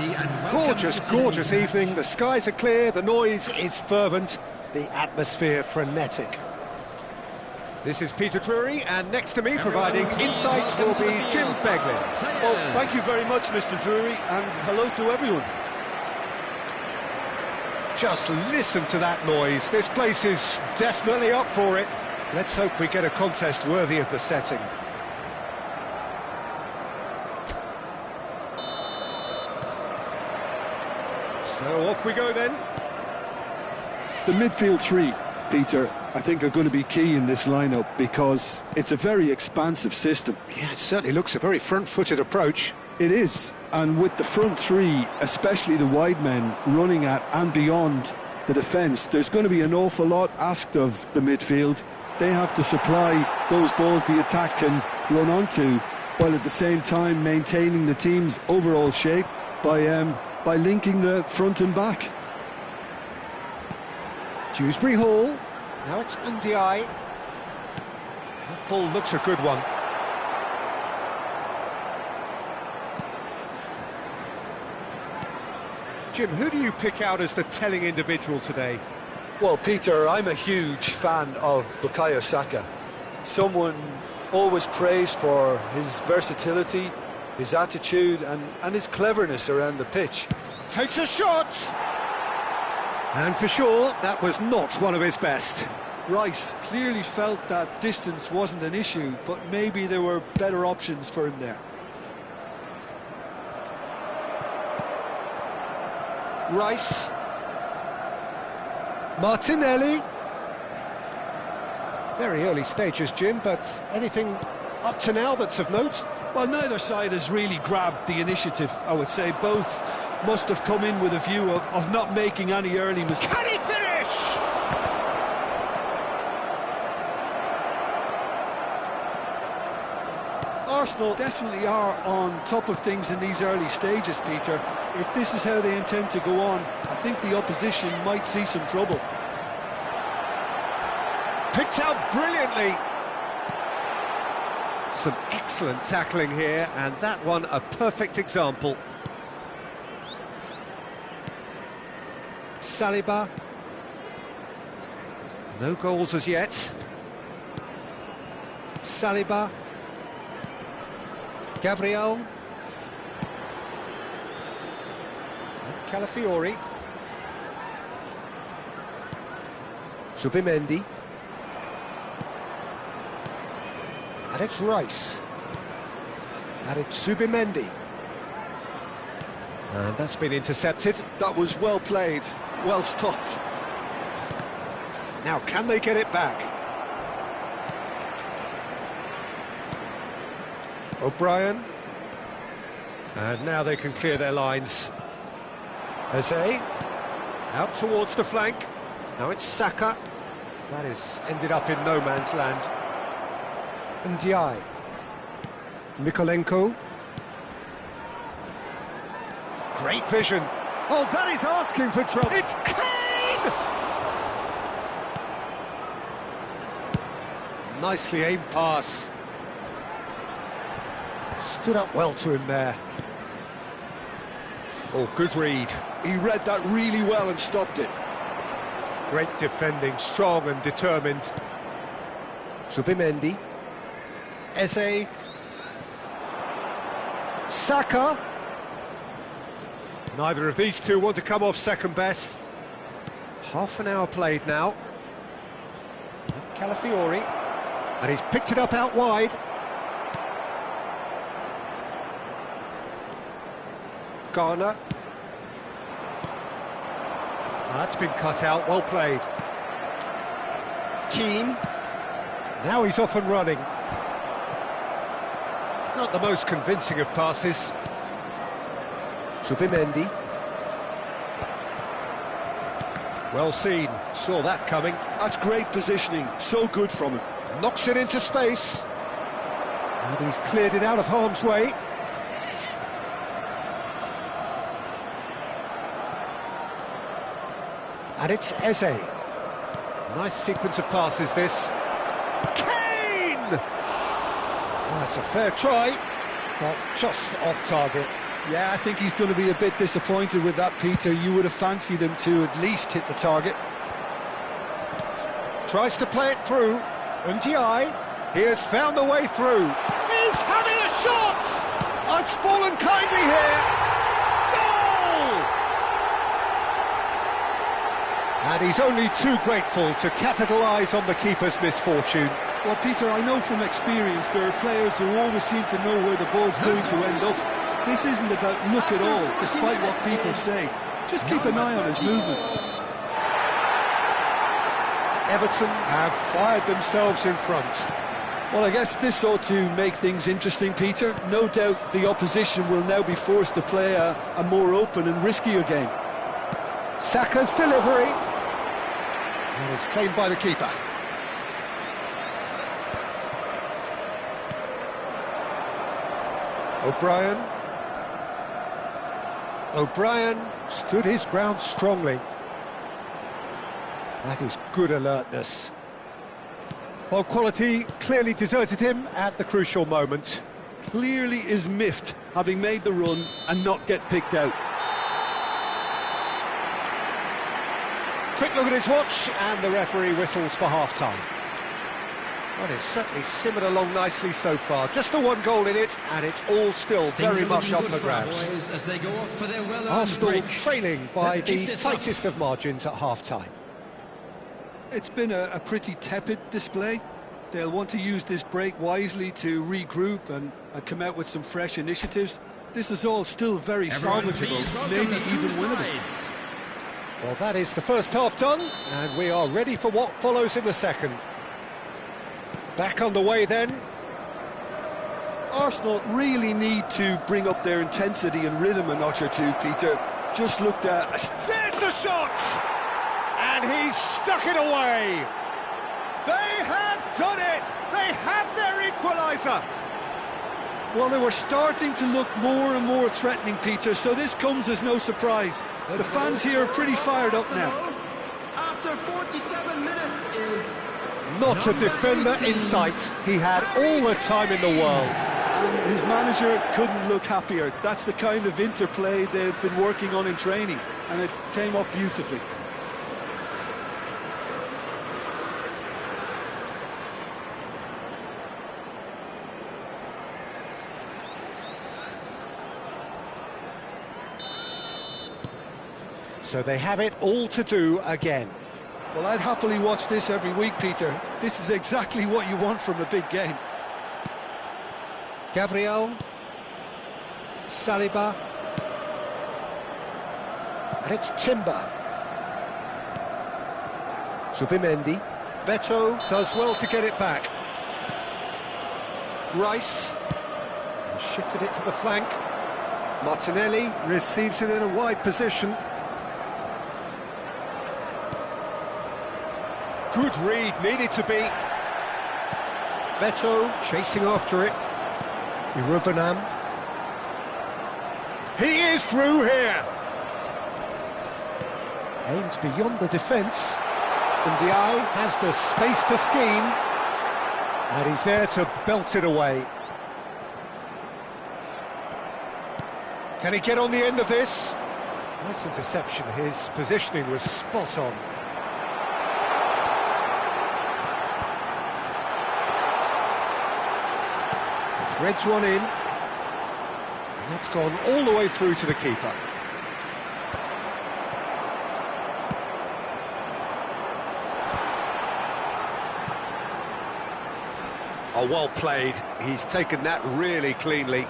Gorgeous, gorgeous evening. The skies are clear, the noise is fervent, the atmosphere frenetic. This is Peter Drury, and next to me providing insights will be Jim Beglin. Well, thank you very much, Mr. Drury, and hello to everyone. Just listen to that noise. This place is definitely up for it. Let's hope we get a contest worthy of the setting. So off we go then. The midfield three, Peter, I think are going to be key in this lineup because it's a very expansive system. Yeah, it certainly looks a very front-footed approach. It is, and with the front three, especially the wide men, running at and beyond the defence, there's going to be an awful lot asked of the midfield. They have to supply those balls the attack can run onto, while at the same time maintaining the team's overall shape by linking the front and back. Dewsbury Hall, now it's Ndiaye. That ball looks a good one. Jim, who do you pick out as the telling individual today? Well, Peter, I'm a huge fan of Bukayo Saka. Someone always praised for his versatility, his attitude and his cleverness around the pitch. Takes a shot! And for sure, that was not one of his best. Rice clearly felt that distance wasn't an issue, but maybe there were better options for him there. Rice. Martinelli. Very early stages, Jim, but anything up to now that's of note? Well, neither side has really grabbed the initiative, I would say. Both must have come in with a view of not making any early mistakes. Can he finish? Arsenal definitely are on top of things in these early stages, Peter. If this is how they intend to go on, I think the opposition might see some trouble. Picked out brilliantly. Some excellent tackling here, and that one a perfect example. Saliba. No goals as yet. Saliba. Gabriel. And Calafiori. Zubimendi. And it's Rice. And it's Zubimendi. And that's been intercepted. That was well played, well stopped. Now, can they get it back? O'Brien. And now they can clear their lines. Eze. Out towards the flank. Now it's Saka. That is ended up in no man's land. Ndiaye. Mykolenko. Great vision. Oh, that is asking for trouble. It's Kane! Nicely aimed pass. Stood up well to him there. Oh, good read. He read that really well and stopped it. Great defending, strong and determined. Zubimendi. Eze. Saka. Neither of these two want to come off second best. Half an hour played now. And Calafiori. And he's picked it up out wide. Garner. That's been cut out, well played. Keane. Now he's off and running. Not the most convincing of passes. Zubimendi. Well seen, saw that coming. That's great positioning, so good from him. Knocks it into space. And he's cleared it out of harm's way. And it's Eze. Nice sequence of passes, this. Kane! Well, that's a fair try, but just off target. Yeah, I think he's going to be a bit disappointed with that, Peter. You would have fancied him to at least hit the target. Tries to play it through. Ndiaye, he has found the way through. He's having a shot! Oh, it's fallen kindly here. Goal! And he's only too grateful to capitalise on the keeper's misfortune. Well, Peter, I know from experience there are players who always seem to know where the ball's going to end up. This isn't about luck at all, despite what people say. Just keep an eye on his movement. Everton have fired themselves in front. Well, I guess this ought to make things interesting, Peter. No doubt the opposition will now be forced to play a more open and riskier game. Saka's delivery. And it's claimed by the keeper. O'Brien. O'Brien stood his ground strongly. That is good alertness. Well, quality clearly deserted him at the crucial moment. Clearly is miffed, having made the run and not get picked out. Quick look at his watch, and the referee whistles for half-time. Well, it's certainly simmered along nicely so far. Just the one goal in it, and it's all still very much up for grabs. As they go off for their Arsenal trailing by the tightest of margins at half-time. It's been a pretty tepid display. They'll want to use this break wisely to regroup and come out with some fresh initiatives. This is all still very salvageable, maybe even winnable. Well, that is the first half done, and we are ready for what follows in the second. Back on the way then. Arsenal really need to bring up their intensity and rhythm a notch or two, Peter. Just looked at... There's the shot! And he's stuck it away! They have done it! They have their equaliser! Well, they were starting to look more and more threatening, Peter, so this comes as no surprise. The fans here are pretty fired up now. After 47 minutes is... Not a defender in sight. He had all the time in the world. And his manager couldn't look happier. That's the kind of interplay they've been working on in training, and it came off beautifully. So they have it all to do again. Well, I'd happily watch this every week, Peter. This is exactly what you want from a big game. Gabriel. Saliba. And it's Timber. Zubimendi. Beto does well to get it back. Rice. He shifted it to the flank. Martinelli receives it in a wide position. Good read, needed to be. Beto chasing after it. Irubenam. He is through here. Aimed beyond the defence. And the eye has the space to scheme. And he's there to belt it away. Can he get on the end of this? Nice interception. His positioning was spot on. Threads one in. And that's gone all the way through to the keeper. Oh, well played. He's taken that really cleanly.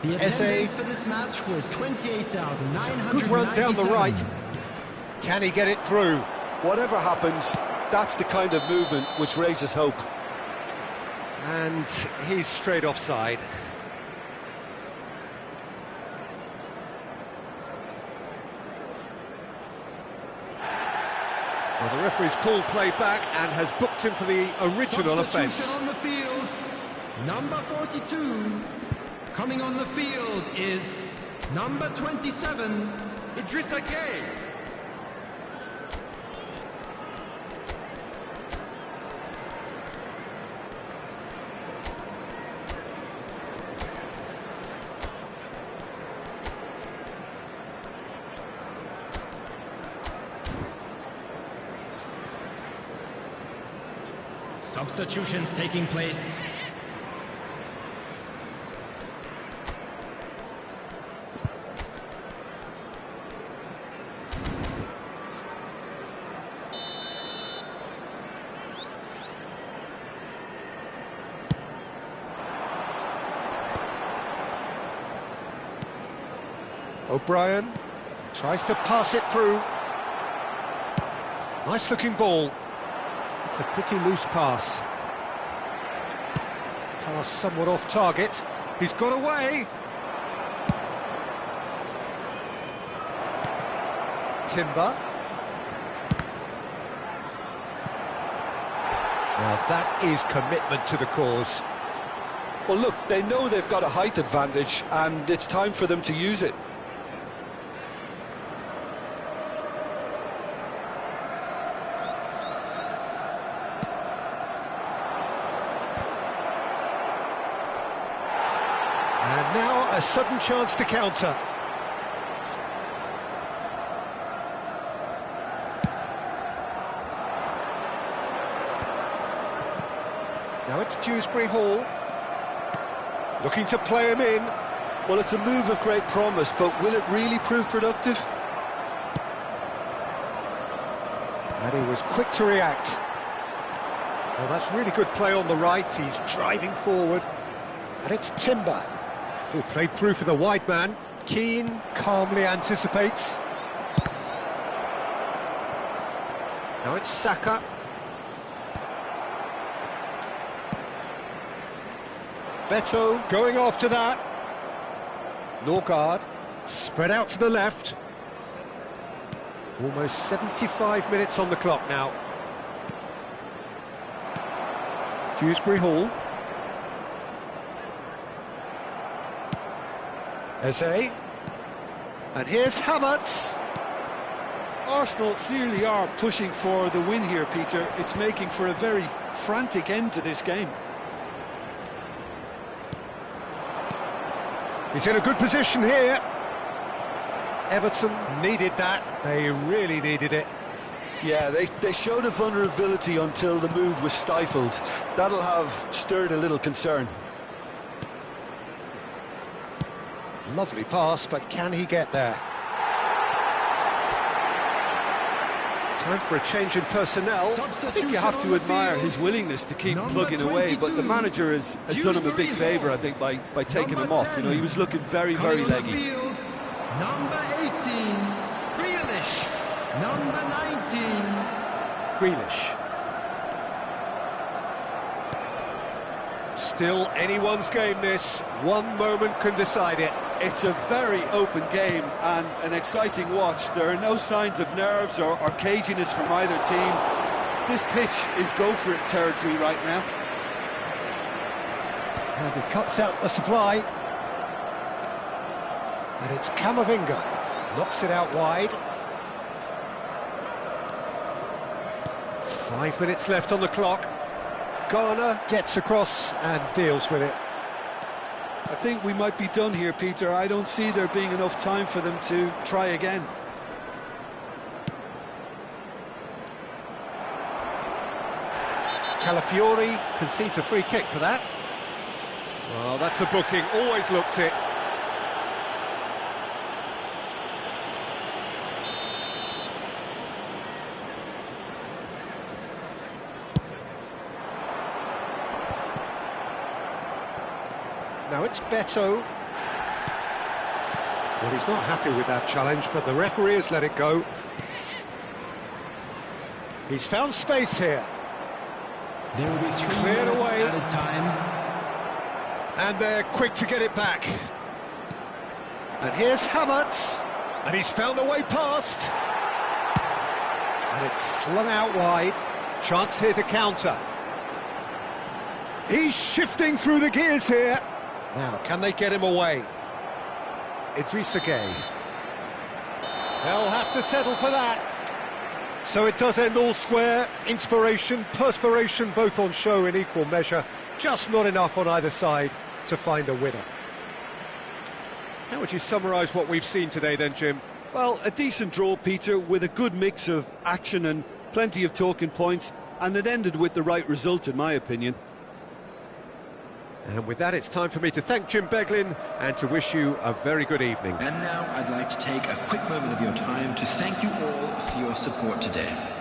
The attendance for this match was 28,997. Good run down the right. Can he get it through? Whatever happens, that's the kind of movement which raises hope. And he's straight offside. Well, the referee's pulled play back and has booked him for the original offence. On the field, number 42. Coming on the field is number 27, Idrissa Gueye. Substitutions taking place. O'Brien tries to pass it through. Nice looking ball. It's a pretty loose pass. Pass somewhat off target. He's got away. Timber. Now that is commitment to the cause. Well, look, they know they've got a height advantage, and it's time for them to use it. And now a sudden chance to counter. Now it's Dewsbury Hall. Looking to play him in. Well, it's a move of great promise, but will it really prove productive? And he was quick to react. Well, that's really good play on the right. He's driving forward. And it's Timber, who played through for the wide man. Keane calmly anticipates. Now it's Saka. Beto going after that. Norgard spread out to the left. Almost 75 minutes on the clock now. Dewsbury Hall. Eze. And here's Havertz. Arsenal clearly are pushing for the win here, Peter. It's making for a very frantic end to this game. He's in a good position here. Everton needed that. They really needed it. Yeah, they showed a vulnerability until the move was stifled. That'll have stirred a little concern. Lovely pass, but can he get there? Time for a change in personnel. I think you have to admire his willingness to keep plugging away, but the manager has done him a big favour, I think, by taking him off. You know, he was looking very, very leggy. Field, number 18, Grealish. Number 19. Grealish. Still anyone's game, this. One moment can decide it. It's a very open game and an exciting watch. There are no signs of nerves or caginess from either team. This pitch is go-for-it territory right now. And he cuts out the supply. And it's Camavinga. Knocks it out wide. 5 minutes left on the clock. Garner gets across and deals with it. I think we might be done here, Peter. I don't see there being enough time for them to try again. Calafiori concedes a free kick for that. Well, that's a booking, always looked it. Now it's Beto. Well, he's not happy with that challenge, but the referee has let it go. He's found space here. There will be 3 Cleared minutes away. added time. And they're quick to get it back. And here's Havertz. And he's found a way past. And it's slung out wide. Chance here to counter. He's shifting through the gears here. Now, can they get him away? Idrissa Gueye. They'll have to settle for that. So it does end all square. Inspiration, perspiration, both on show in equal measure. Just not enough on either side to find a winner. How would you summarise what we've seen today then, Jim? Well, a decent draw, Peter, with a good mix of action and plenty of talking points, and it ended with the right result, in my opinion. And with that, it's time for me to thank Jim Beglin and to wish you a very good evening. And now I'd like to take a quick moment of your time to thank you all for your support today.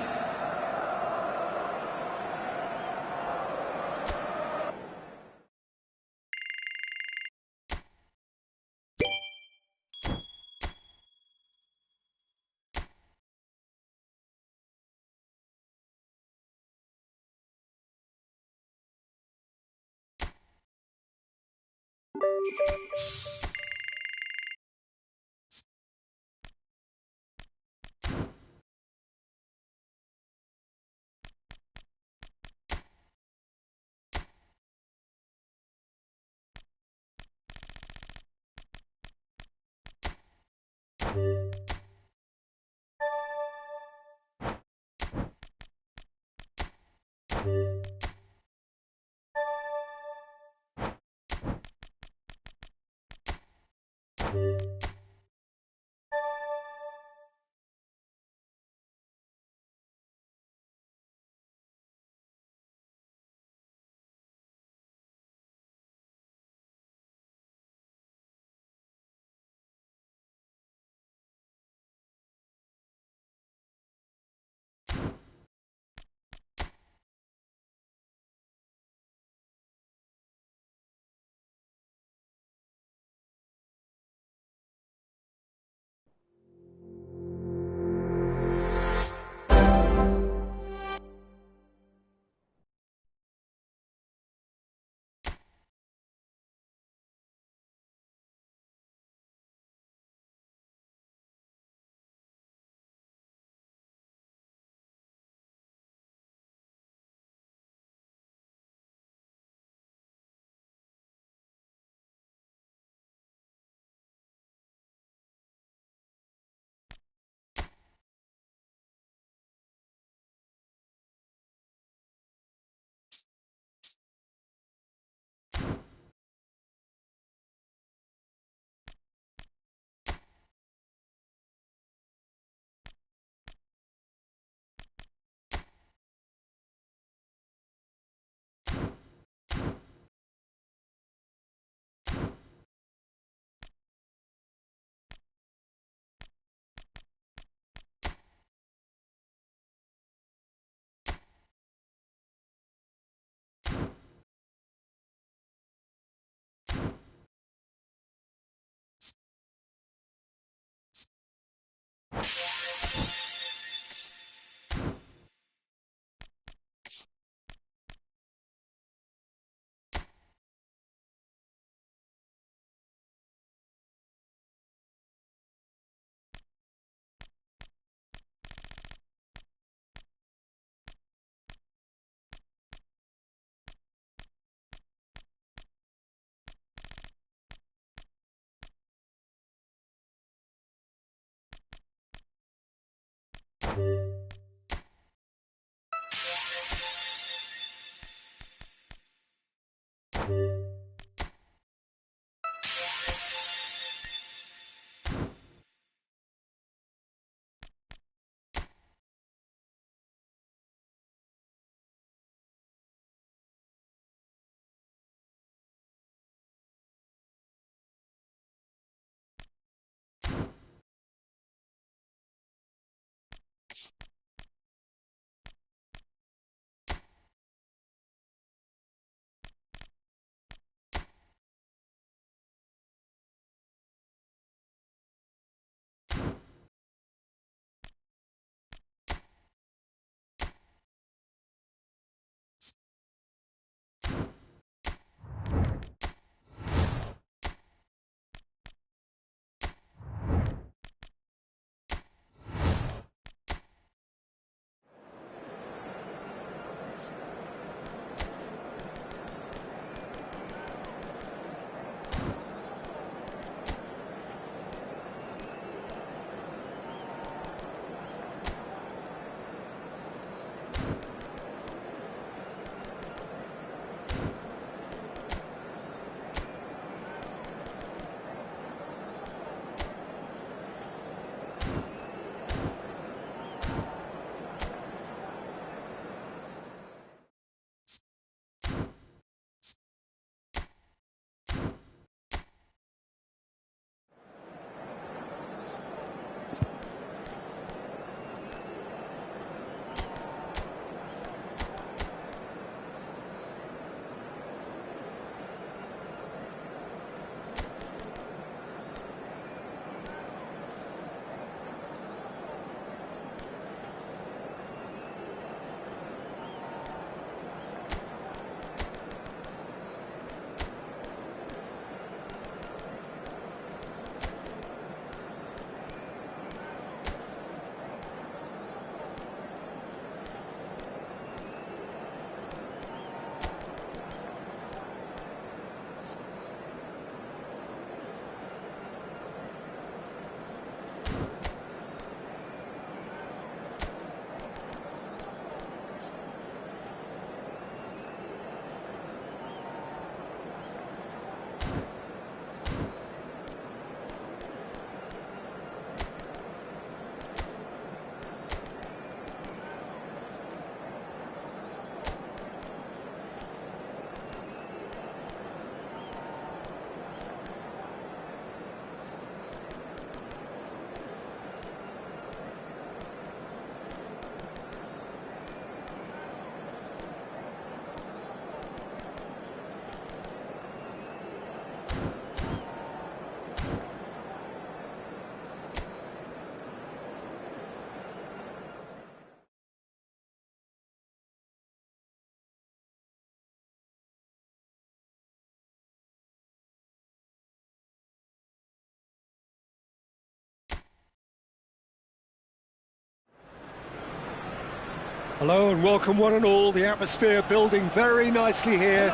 Hello and welcome one and all. The atmosphere building very nicely here.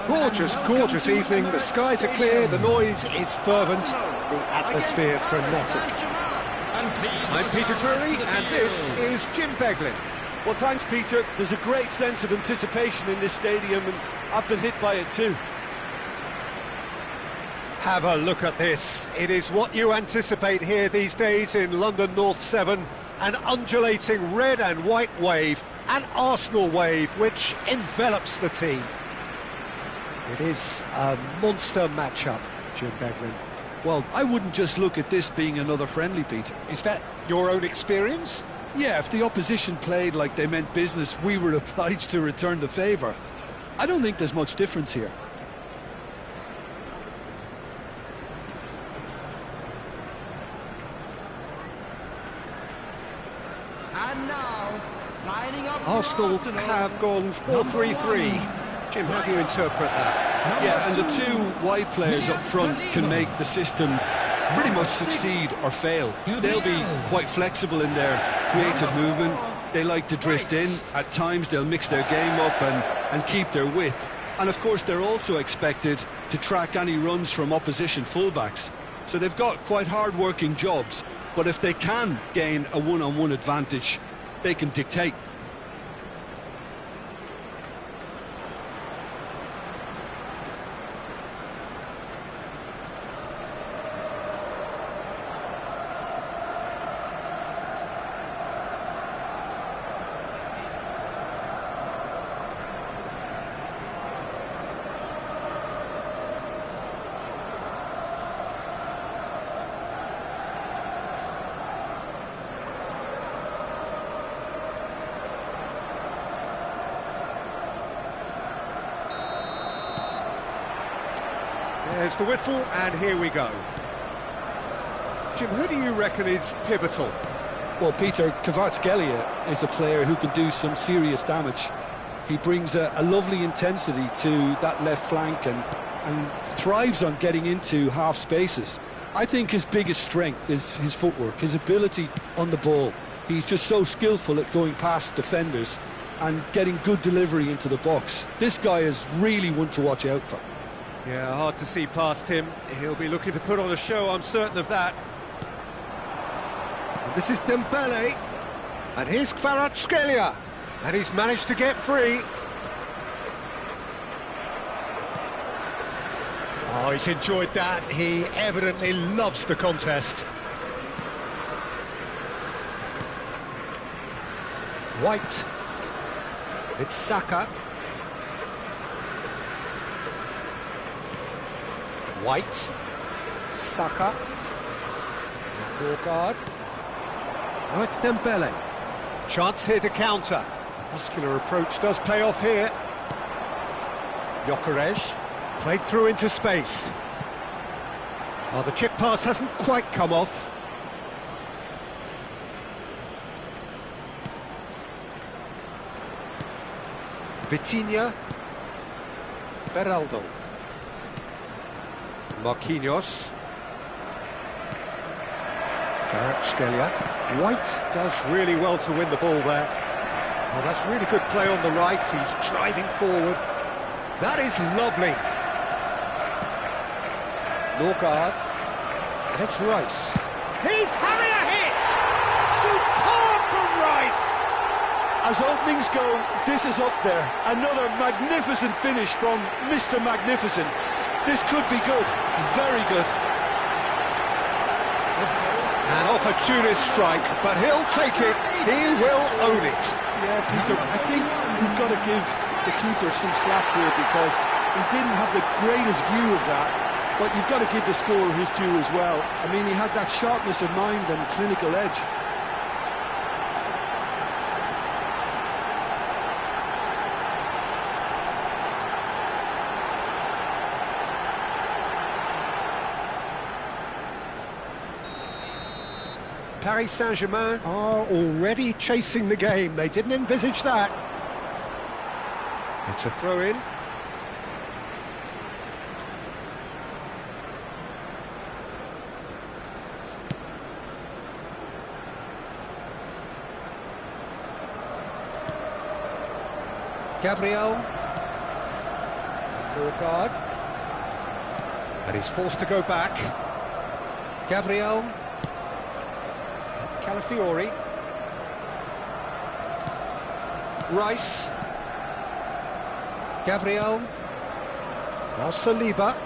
Gorgeous, gorgeous evening. The skies are clear, the noise is fervent, the atmosphere frenetic. I'm Peter Drury and this is Jim Beglin. Well, thanks, Peter. There's a great sense of anticipation in this stadium, and I've been hit by it too. Have a look at this. It is what you anticipate here these days in London North 7. An undulating red and white wave, an Arsenal wave which envelops the team. It is a monster matchup, Jim Beglin. Well, I wouldn't just look at this being another friendly, Peter. Is that your own experience? Yeah, if the opposition played like they meant business, we were obliged to return the favour. I don't think there's much difference here. And now, lining up Arsenal have gone 4-3-3. Jim, how do you interpret that? Yeah, and the two wide players up front can make the system pretty much succeed or fail. They'll be quite flexible in their creative movement. They like to drift in. At times they'll mix their game up and keep their width. And of course they're also expected to track any runs from opposition fullbacks. So they've got quite hard-working jobs. but if they can gain a one-on-one advantage, they can dictate. There's the whistle, and here we go. Jim, who do you reckon is pivotal? Well, Peter, Kvaratskhelia is a player who can do some serious damage. He brings a lovely intensity to that left flank and thrives on getting into half spaces. I think his biggest strength is his footwork, his ability on the ball. He's just so skillful at going past defenders and getting good delivery into the box. This guy is really one to watch out for. Yeah, hard to see past him. He'll be looking to put on a show, I'm certain of that. And this is Dembele, and here's Kvaratskhelia, and he's managed to get free. Oh, he's enjoyed that. He evidently loves the contest. White. It's Saka. White, Saka, Norgard. Oh, it's Dembele. Chance here to counter. Muscular approach does pay off here. Gyökeres played through into space. Oh, the chip pass hasn't quite come off. Vitinha, Beraldo. Marquinhos. Kvaratskhelia. White does really well to win the ball there. Oh, that's really good play on the right. He's driving forward. That is lovely. Norgard. And it's Rice. He's having a hit! Superb from Rice! As openings go, this is up there. Another magnificent finish from Mr. Magnificent. This could be good, very good. An opportunist strike, but he'll take it, he will own it. Yeah, Peter, I think we've got to give the keeper some slack here because he didn't have the greatest view of that, but you've got to give the scorer his due as well. I mean, he had that sharpness of mind and clinical edge. Paris Saint-Germain are already chasing the game. They didn't envisage that. It's a throw-in. Gabriel. Norgard. And he's forced to go back. Gabriel. Calafiori. Rice. Gabriel. Now Saliba.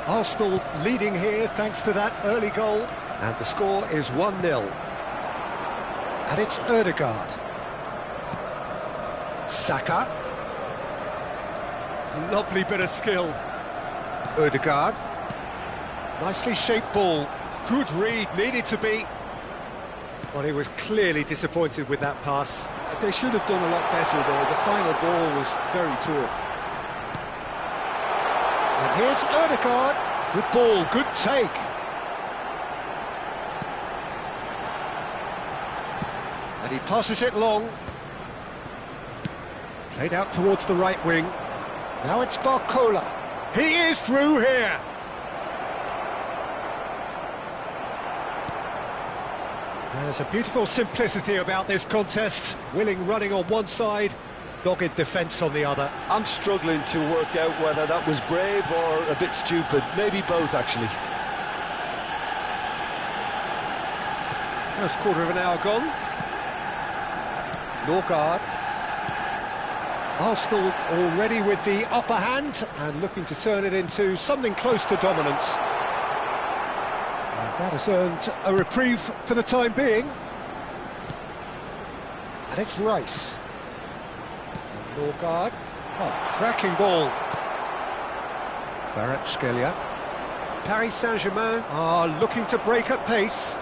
Arsenal leading here thanks to that early goal. And the score is 1-0. And it's Ødegaard. Saka. Lovely bit of skill. Ødegaard. Nicely shaped ball. Good read, needed to be. Well, he was clearly disappointed with that pass. They should have done a lot better there. The final ball was very poor. And here's Ødegaard. Good ball, good take. And he passes it long. Played out towards the right wing. Now it's Barcola. He is through here. There's a beautiful simplicity about this contest. Willing running on one side, dogged defence on the other. I'm struggling to work out whether that was brave or a bit stupid. Maybe both, actually. First quarter of an hour gone. Norgard. Arsenal already with the upper hand and looking to turn it into something close to dominance. And that has earned a reprieve for the time being. And it's Rice. And Norgard. Oh, cracking ball. Kvaratskhelia. Paris Saint-Germain are looking to break at pace.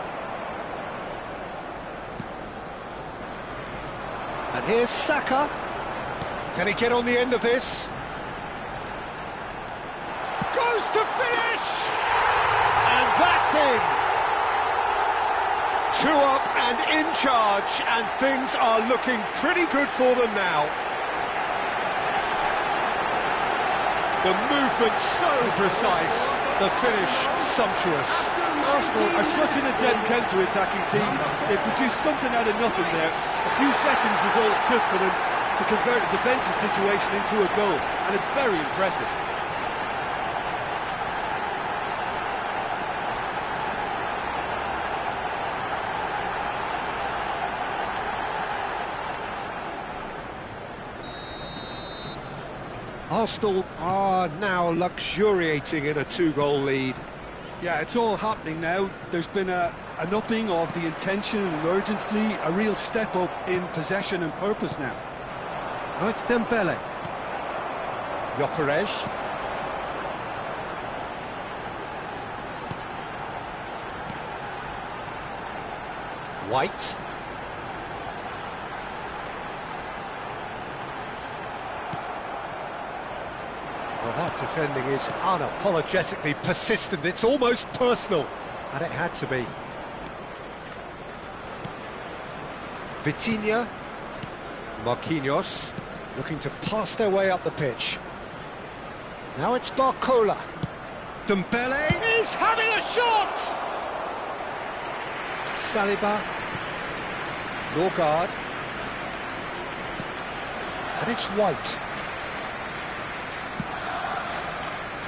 And here's Saka. Can he get on the end of this? Goes to finish! And that's in! 2 up and in charge, and things are looking pretty good for them now. The movement so precise, the finish sumptuous. Arsenal are such an adept counter-attacking team. They produced something out of nothing there. A few seconds was all it took for them to convert a defensive situation into a goal, and it's very impressive. Arsenal are now luxuriating in a 2-goal lead. Yeah, it's all happening now. There's been an upping of the intention and urgency, a real step up in possession and purpose now. Now it's Dembele. Gyökeres. White. Well, that defending is unapologetically persistent. It's almost personal, and it had to be. Vitinha. Marquinhos looking to pass their way up the pitch. Now it's Barcola. Dembele is having a shot! Saliba. Norgard. And it's White.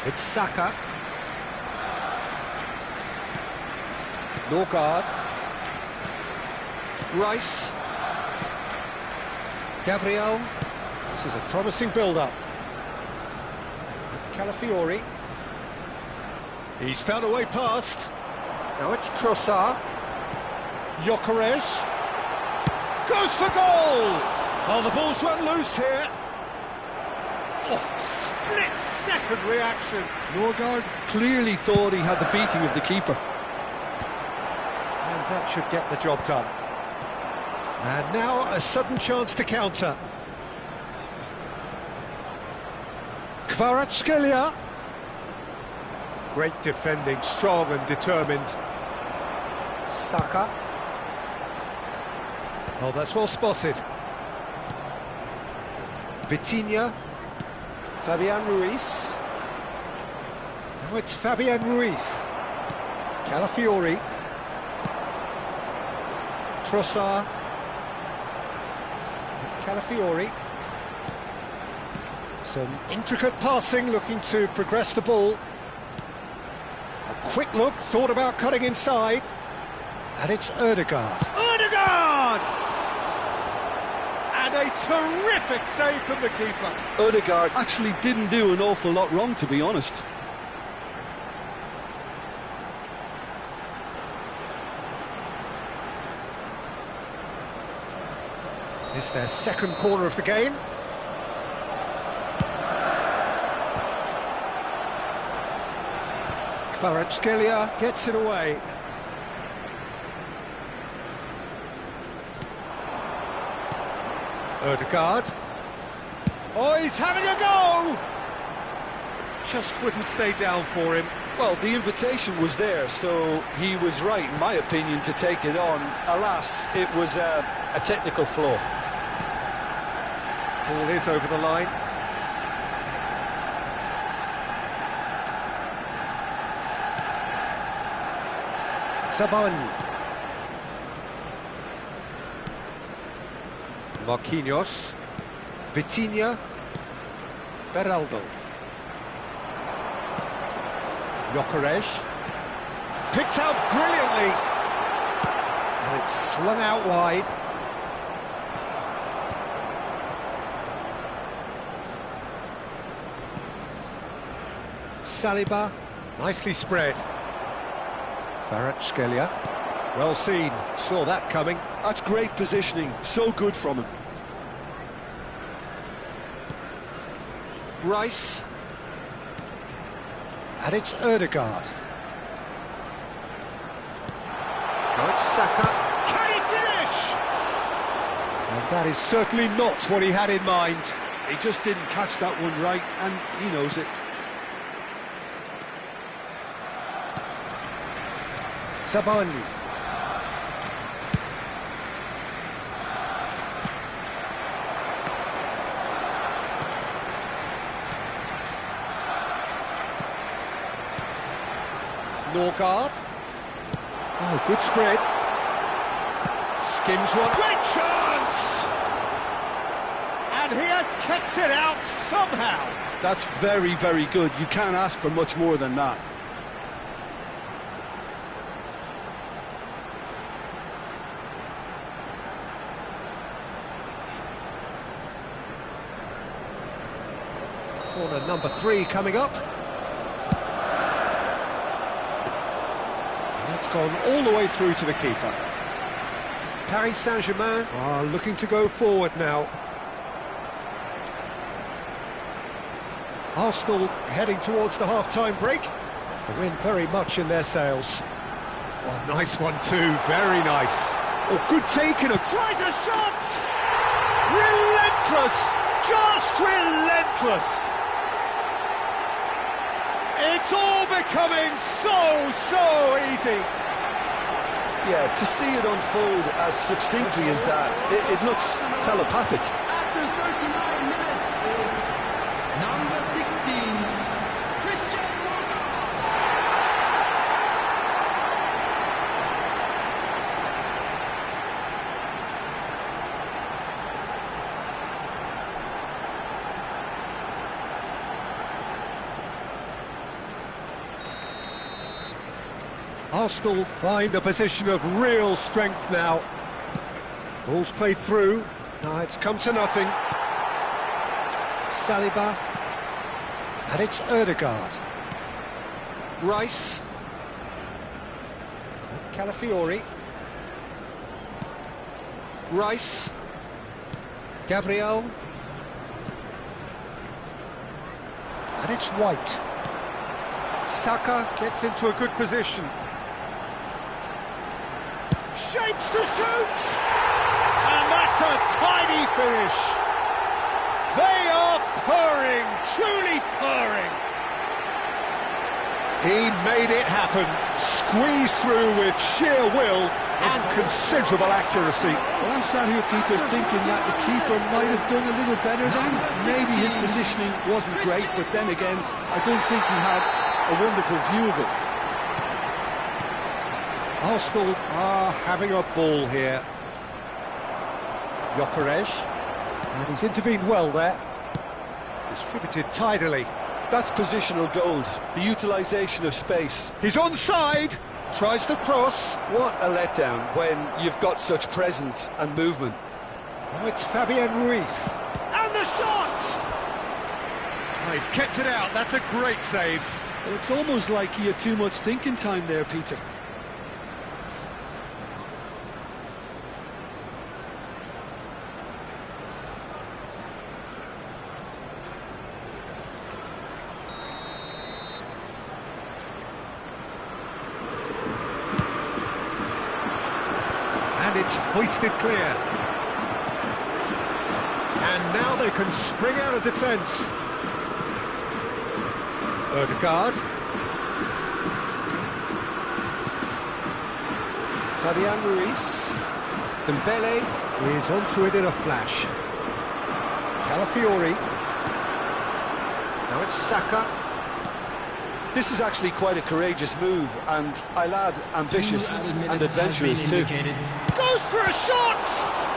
It's Saka. Norgard. Rice. Gabriel. This is a promising build-up. Calafiori. He's found a way past. Now it's Trossard. Gyökeres. Goes for goal! Oh, the ball's run loose here. Oh, split-second reaction. Norgard clearly thought he had the beating of the keeper. And that should get the job done. And now a sudden chance to counter. Kvaratskhelia. Great defending, strong and determined. Saka. Oh, that's well spotted. Vitinha. Fabian Ruiz. Now it's Fabian Ruiz. Calafiori. Trossard. Calafiori. Some intricate passing, looking to progress the ball. A quick look, thought about cutting inside. And it's Ødegaard. Ødegaard! And a terrific save from the keeper. Ødegaard actually didn't do an awful lot wrong, to be honest. It's their second corner of the game. Kvaratskhelia gets it away. Ødegaard. Oh, he's having a go! Just wouldn't stay down for him. Well, the invitation was there, so he was right, in my opinion, to take it on. Alas, it was a technical flaw. Ball is over the line. Zabarnyi. Marquinhos. Vitinha. Beraldo. Gyökeres. Picked out brilliantly. And it's slung out wide. Saliba, nicely spread. Kvaratskhelia, well seen, saw that coming. That's great positioning, so good from him. Rice. And it's Ødegaard. Now it's Saka. Can he finish? And that is certainly not what he had in mind. He just didn't catch that one right, and he knows it. Sabani. Norgard. Oh, good spread. Skims one. Great chance! And he has kept it out somehow. That's very, very good. You can't ask for much more than that. Corner number 3 coming up. That's gone all the way through to the keeper. Paris Saint-Germain are looking to go forward now. Arsenal heading towards the half-time break. The wind very much in their sails. Oh, nice one too, very nice. Oh, good taking him. Tries a shot! Relentless! Just relentless! It's all becoming so easy. Yeah, to see it unfold as succinctly as that, it looks telepathic. After 39 minutes is number 16, Christian Morgan. Arsenal find a position of real strength now. Ball's played through. Now it's come to nothing. Saliba. And it's Ødegaard. Rice. And Calafiori. Rice. Gabriel. And it's White. Saka gets into a good position. Shapes to shoot! And that's a tiny finish. They are purring, truly purring. He made it happen, squeezed through with sheer will and considerable accuracy. Well, I'm sat here, Peter, thinking that the keeper might have done a little better then. Maybe his positioning wasn't great, but then again, I don't think he had a wonderful view of it. Arsenal are having a ball here. Gyökeres, and he's intervened well there. Distributed tidily. That's positional gold, the utilisation of space. He's onside, tries to cross. What a letdown when you've got such presence and movement. Now it's Fabian Ruiz. And the shot! Oh, he's kept it out, that's a great save. Well, it's almost like he had too much thinking time there, Peter. And it's hoisted clear. And now they can spring out of defence. Ødegaard. Fabian Ruiz. Dembele is onto it in a flash. Calafiori. Now it's Saka. This is actually quite a courageous move, and I'll add ambitious and adventurous too. Goes for a shot!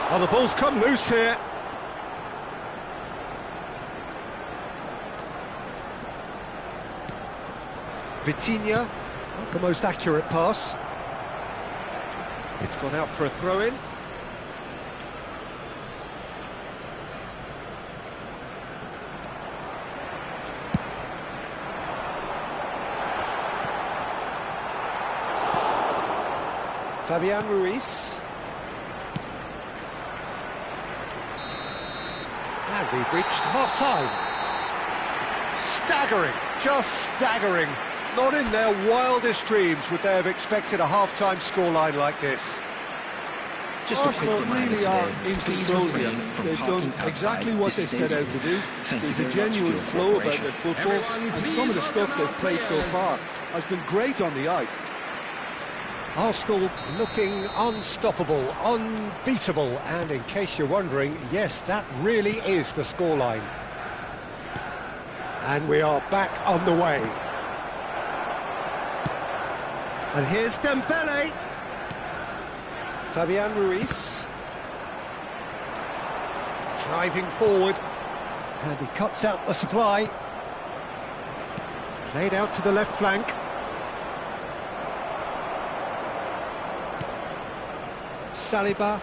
Oh, the ball's come loose here. Vitinha, not the most accurate pass. It's gone out for a throw-in. Fabian Ruiz. And we've reached half-time. Staggering, just staggering. Not in their wildest dreams would they have expected a half-time scoreline like this. Arsenal really are in control here. They've done exactly what they set out to do. There's a genuine flow about their football, and some of the stuff they've played so far has been great on the eye. Arsenal looking unstoppable, unbeatable, and in case you're wondering, yes, that really is the scoreline. And we are back on the way. And here's Dembele. Fabian Ruiz. Driving forward. And he cuts out the supply. Played out to the left flank. Saliba.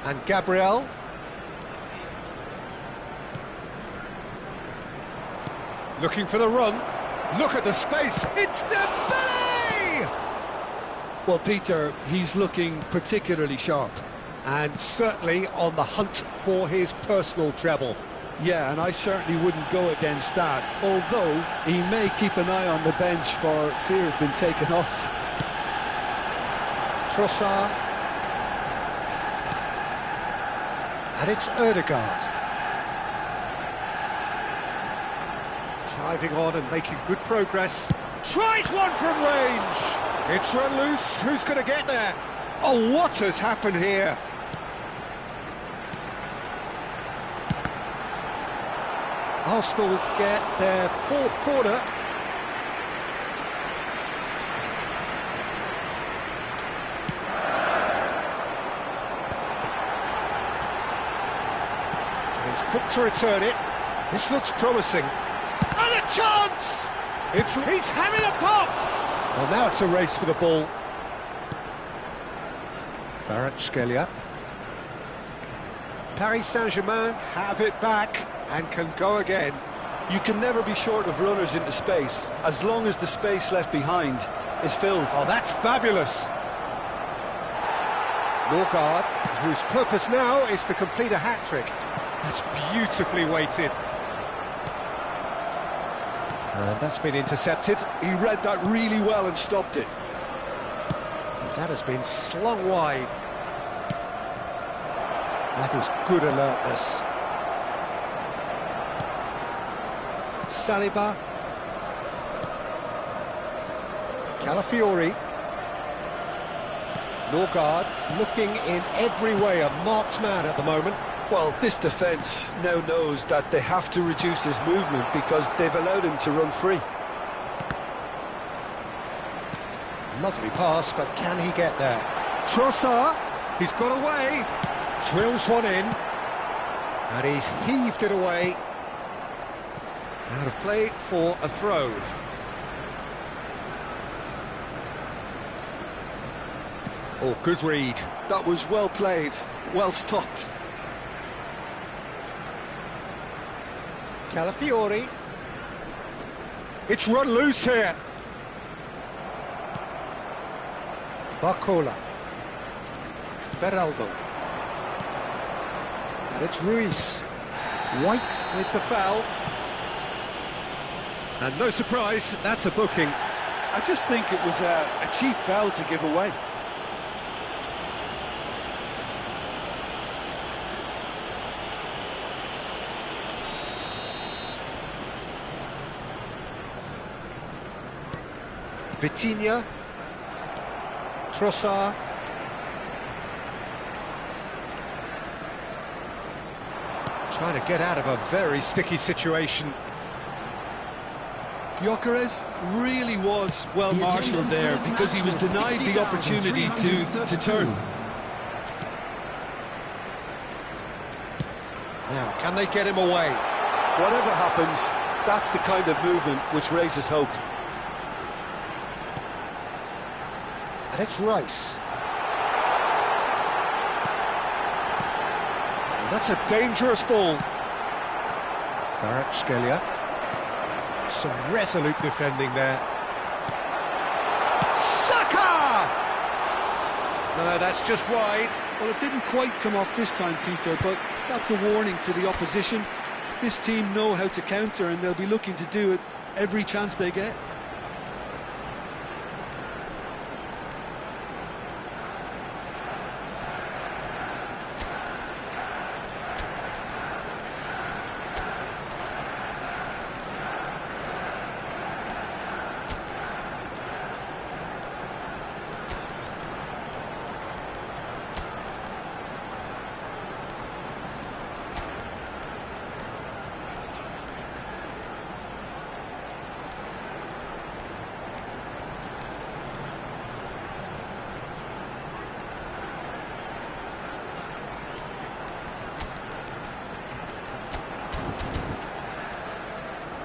And Gabriel. Looking for the run. Look at the space. It's Dembele! Well, Peter, he's looking particularly sharp. And certainly on the hunt for his personal treble. Yeah, and I certainly wouldn't go against that, although he may keep an eye on the bench for fear of being taken off. Trossard. And it's Ødegaard. Driving on and making good progress. Tries one from range. It's run loose. Who's going to get there? Oh, what has happened here? Arsenal get their fourth corner. And he's quick to return it. This looks promising. And a chance! He's having a pop! Well, now it's a race for the ball. Kvaratskhelia. Paris Saint-Germain have it back and can go again. You can never be short of runners into space, as long as the space left behind is filled. Oh, that's fabulous. Norgard, whose purpose now is to complete a hat-trick. That's beautifully weighted. And that's been intercepted. He read that really well and stopped it. That has been slung wide. That is good alertness. Saliba. Calafiori. Norgard looking in every way a marked man at the moment. Well, this defence now knows that they have to reduce his movement because they've allowed him to run free. Lovely pass, but can he get there? Trossard, he's got away, drills one in, and he's heaved it away. Out of play for a throw. Oh, good read. That was well played, well stopped. Calafiori. It's run loose here. Barcola. Beraldo. And it's Ruiz. White with the foul. And no surprise, that's a booking. I just think it was a cheap foul to give away. Vitinha. Trossard. Trying to get out of a very sticky situation. Gyökeres really was well marshalled there because he was denied the opportunity to turn. Now, can they get him away? Whatever happens, that's the kind of movement which raises hope. And it's Rice. That's a dangerous ball. Kvaratskhelia. Some resolute defending there. Saka! No, that's just wide. Well, it didn't quite come off this time, Peter, but that's a warning to the opposition. This team know how to counter, and they'll be looking to do it every chance they get.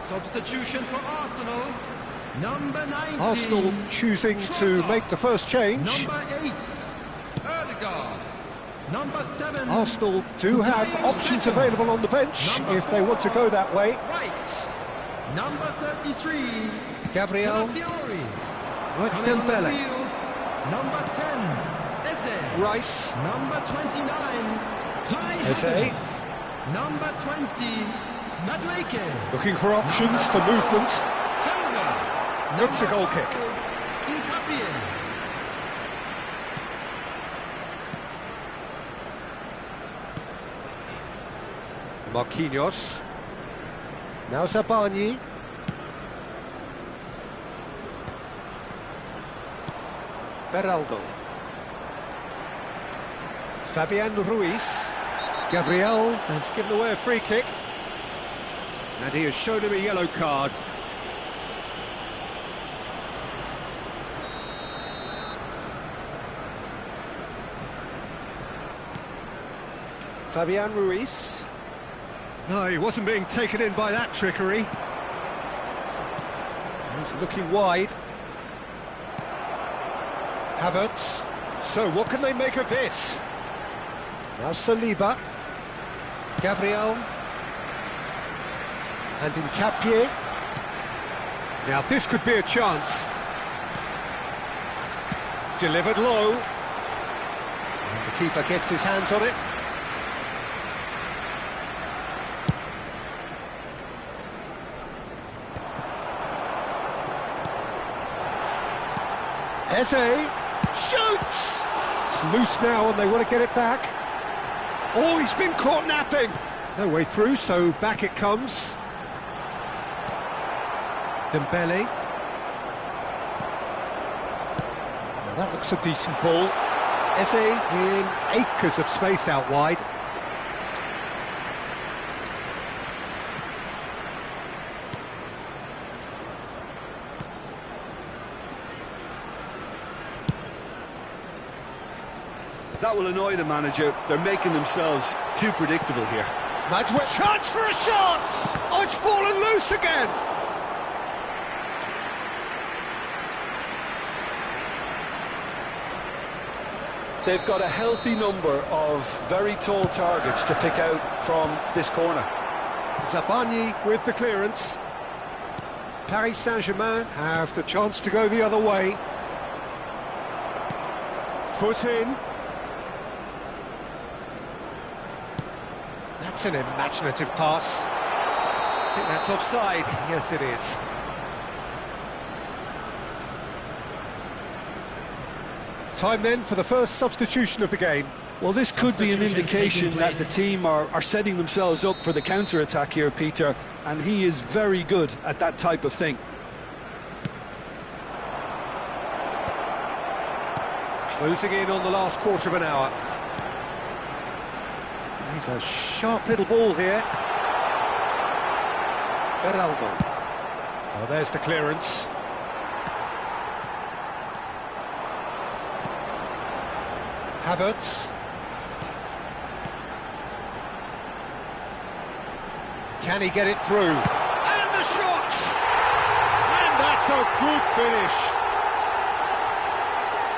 Substitution for Arsenal, number 19. Arsenal choosing to make the first change. Number 8, Ødegaard. Number 7. Arsenal do have options available on the bench if they want to go that way. Right. Number 33, Gabriel. Fiori. Oh, it's Coming on the Dembele. field, number 10, Eze. Rice. Number 29, Kai Eze. Havertz. Number 20, Madueke. Looking for options for movement. Toga. It's a goal kick. Nkapie. Marquinhos. Now Zabarnyi. Beraldo. Fabian Ruiz. Gabriel has given away a free kick. And he has shown him a yellow card. Fabian Ruiz. No, he wasn't being taken in by that trickery. He's looking wide. Havertz. So, what can they make of this? Now Saliba. Gabriel. And Nkapie. Now, this could be a chance. Delivered low. And the keeper gets his hands on it. Eze shoots! It's loose now and they want to get it back. Oh, he's been caught napping! No way through, so back it comes. Dembele. Now that looks a decent ball. Eze in acres of space out wide. That will annoy the manager. They're making themselves too predictable here. Madwell, chance for a shot! Oh, it's fallen loose again! They've got a healthy number of very tall targets to pick out from this corner. Zabarnyi with the clearance. Paris Saint-Germain have the chance to go the other way. Foot in. That's an imaginative pass. I think that's offside. Yes, it is. Time then for the first substitution of the game. Well, this could be an indication that the team are setting themselves up for the counter-attack here, Peter, and he is very good at that type of thing. Closing in on the last quarter of an hour. He's a sharp little ball here. Beraldo. Oh, there's the clearance. Havertz. Can he get it through? And the shot! And that's a good finish.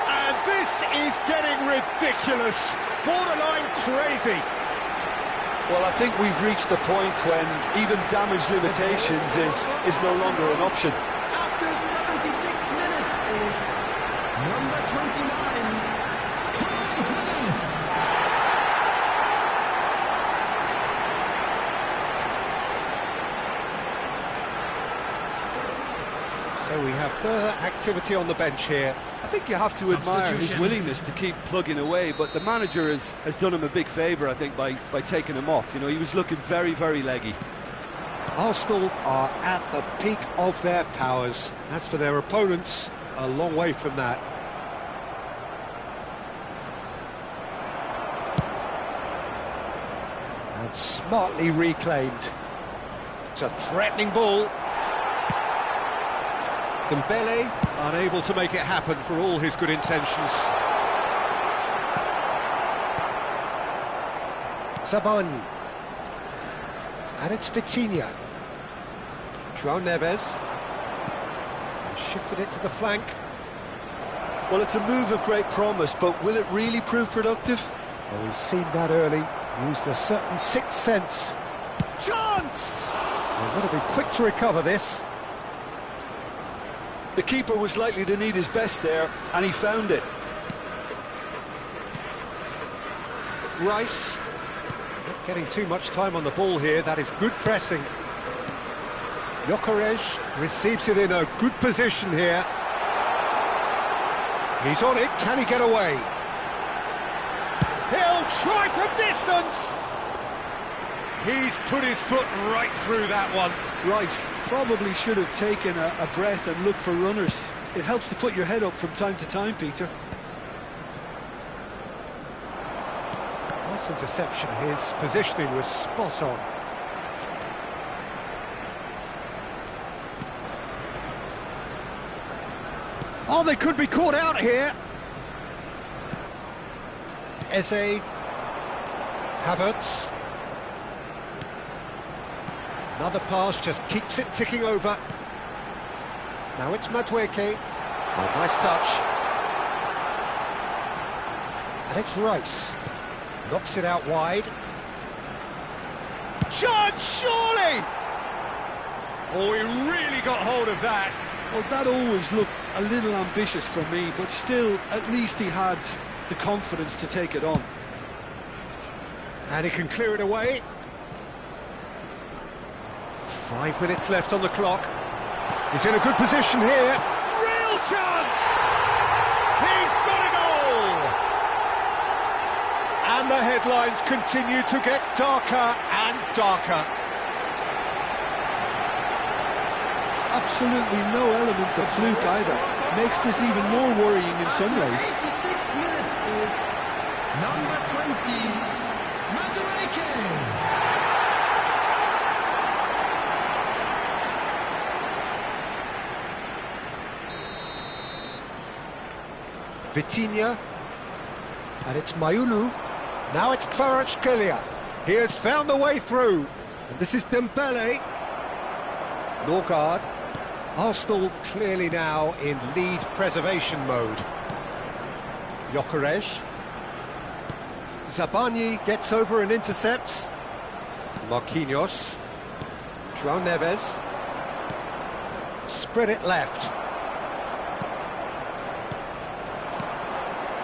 And this is getting ridiculous. Borderline crazy. Well, I think we've reached the point when even damage limitations is no longer an option. After 76 minutes is number 29, Kai Havertz. So we have further activity on the bench here. I think you have to admire his willingness to keep plugging away, but the manager has done him a big favour, I think, by taking him off. You know, he was looking very, very leggy. Arsenal are at the peak of their powers. As for their opponents, a long way from that. And smartly reclaimed. It's a threatening ball. Dembele unable to make it happen for all his good intentions. Zabarnyi. And it's Vitinha. João Neves. Shifted it to the flank. Well, it's a move of great promise, but will it really prove productive? Well, we've seen that early. Used a certain sixth sense. Chance! They've got to be quick to recover this. The keeper was likely to need his best there, and he found it. Rice. Not getting too much time on the ball here. That is good pressing. Gyökeres receives it in a good position here. He's on it. Can he get away? He'll try from distance. He's put his foot right through that one. Rice probably should have taken a breath and looked for runners. It helps to put your head up from time to time, Peter. Nice interception. His positioning was spot on. Oh, they could be caught out here. Eze. Havertz. Another pass, just keeps it ticking over. Now it's Madueke. Oh, nice touch. And it's Rice. Knocks it out wide. Chance, surely! Oh, he really got hold of that. Well, that always looked a little ambitious for me, but still, at least he had the confidence to take it on. And he can clear it away. 5 minutes left on the clock. He's in a good position here. Real chance! He's got a goal! And the headlines continue to get darker and darker. Absolutely no element of fluke either. Makes this even more worrying in some ways. 86 minutes is number 20, Madueke. Vitinha, and it's Mayulu. Now it's Kvaratskhelia. He has found the way through, and this is Dembele. Norgard. Arsenal clearly now in lead preservation mode. Gyökeres. Zabarnyi gets over and intercepts. Marquinhos. João Neves. Spread it left.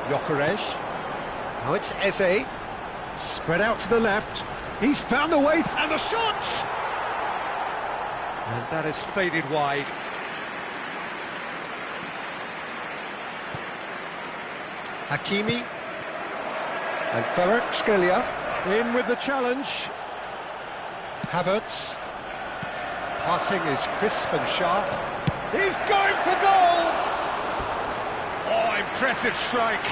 Gyökeres. Now it's Eze. Spread out to the left. He's found a way, and the shot! And that has faded wide. Hakimi. And Kvaratskhelia in with the challenge. Havertz. Passing is crisp and sharp. He's going for goal! Oh, impressive strike.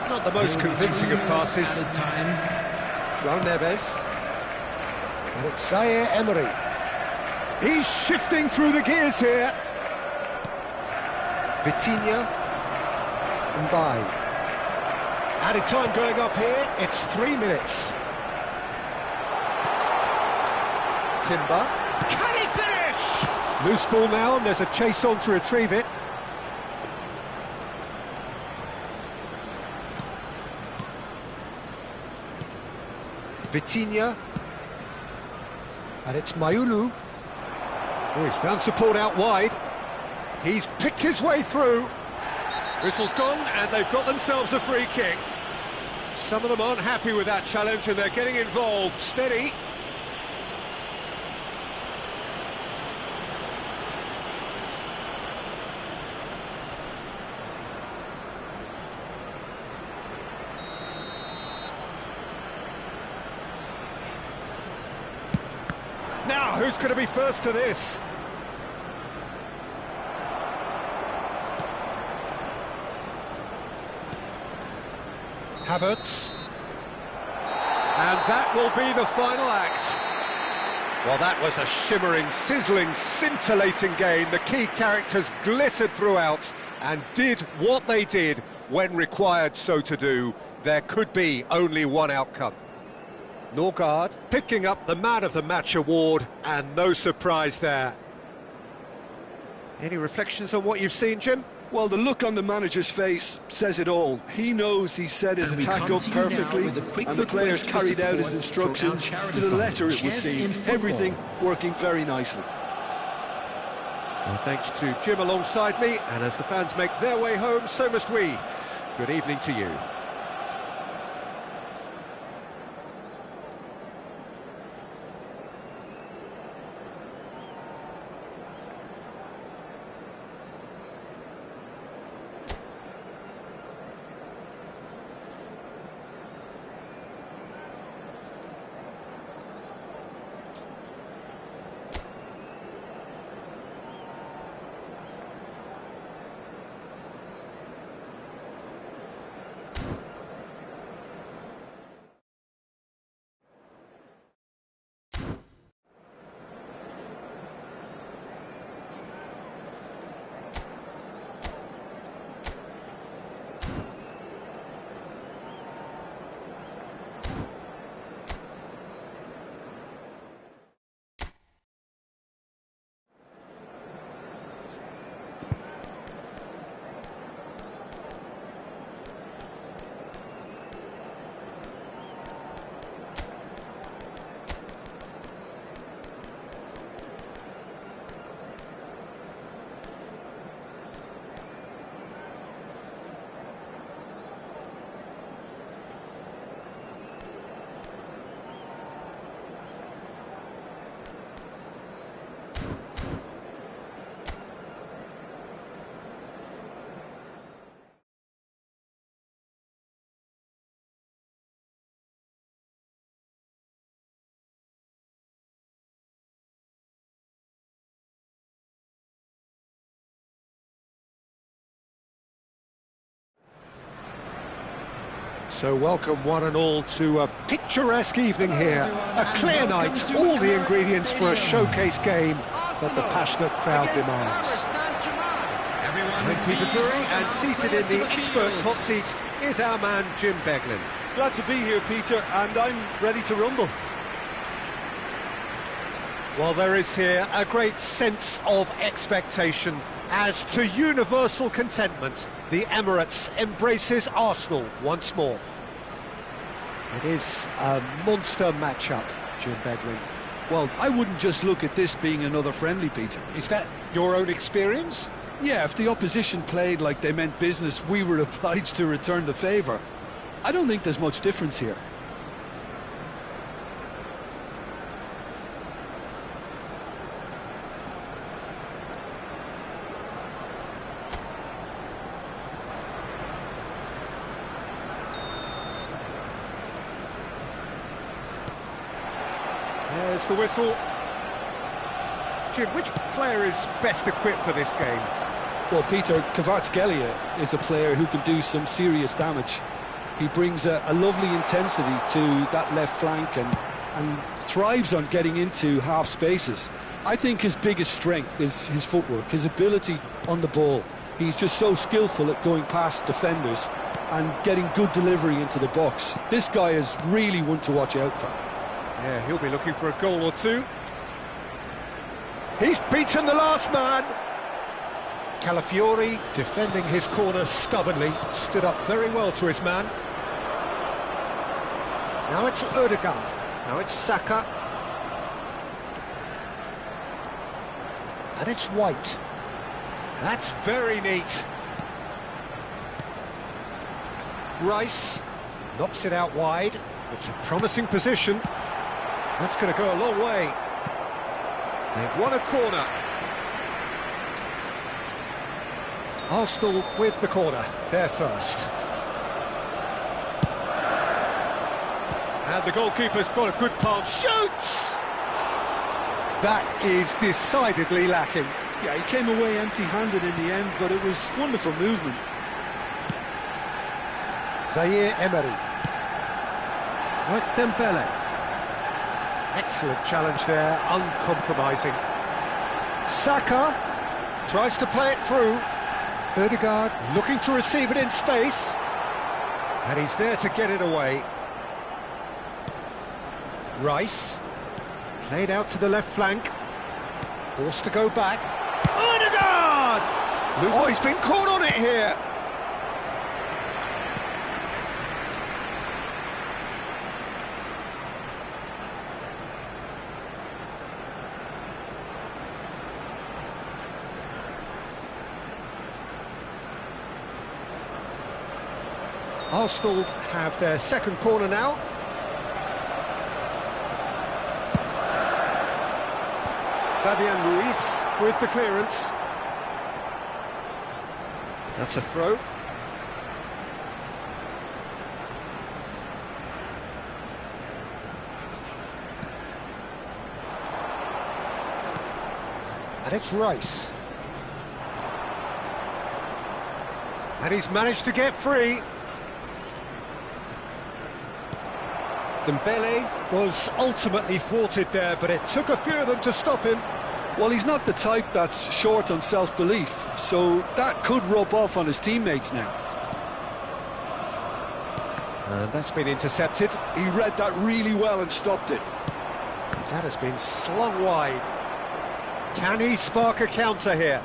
Not the most convincing of passes. João Neves. And it's Zaire Emery. He's shifting through the gears here. Vitinha. Mbaye. Added time going up here. It's 3 minutes. Timber. Can he finish? Loose ball now, and there's a chase on to retrieve it. Vitinha. And it's Mayulu. Oh, he's found support out wide. He's picked his way through. Whistle's gone, and they've got themselves a free kick. Some of them aren't happy with that challenge, and they're getting involved. Steady. Now, who's going to be first to this? Havertz. And that will be the final act. Well, that was a shimmering, sizzling, scintillating game. The key characters glittered throughout and did what they did when required so to do. There could be only one outcome. Norgard picking up the Man of the Match award, and no surprise there. Any reflections on what you've seen, Jim? Well, the look on the manager's face says it all. He knows he set his attack up perfectly, and the players carried out his instructions to the letter, it would seem. Everything working very nicely. Well, thanks to Jim alongside me, and as the fans make their way home, so must we. Good evening to you. So welcome one and all to a picturesque evening here, a clear night, all the ingredients for a showcase game that the passionate crowd demands. I'm Peter Drury, and seated in the experts' hot seat is our man Jim Beglin. Glad to be here, Peter, and I'm ready to rumble. Well, there is here a great sense of expectation as, to universal contentment, the Emirates embraces Arsenal once more. It is a monster matchup, Jim Beglin. Well, I wouldn't just look at this being another friendly, Peter. Is that your own experience? Yeah, if the opposition played like they meant business, we were obliged to return the favour. I don't think there's much difference here. There's the whistle. Jim, which player is best equipped for this game? Well, Peter, Kvaratskhelia is a player who can do some serious damage. He brings a lovely intensity to that left flank and thrives on getting into half spaces. I think his biggest strength is his footwork, his ability on the ball. He's just so skillful at going past defenders and getting good delivery into the box. This guy is really one to watch out for. Yeah, he'll be looking for a goal or two. He's beaten the last man. Calafiori, defending his corner stubbornly, stood up very well to his man. Now it's Ødegaard. Now it's Saka. And it's White. That's very neat. Rice knocks it out wide. It's a promising position. That's going to go a long way. They've won a corner. Arsenal with the corner, they're first. And the goalkeeper's got a good pass. Shoots! That is decidedly lacking. Yeah, he came away empty-handed in the end, but it was wonderful movement. Zaire Emery. Oh, it's Dembele. Excellent challenge there, uncompromising. Saka tries to play it through. Ødegaard looking to receive it in space. And he's there to get it away. Rice. Played out to the left flank. Forced to go back. Ødegaard! Oh, he's been caught on it here. Arsenal have their second corner now. Fabian Ruiz with the clearance. That's a throw. And it's Rice. And he's managed to get free. Dembele was ultimately thwarted there, but it took a few of them to stop him. Well, he's not the type that's short on self-belief, so that could rub off on his teammates now. And that's been intercepted. He read that really well and stopped it. That has been slung wide. Can he spark a counter here?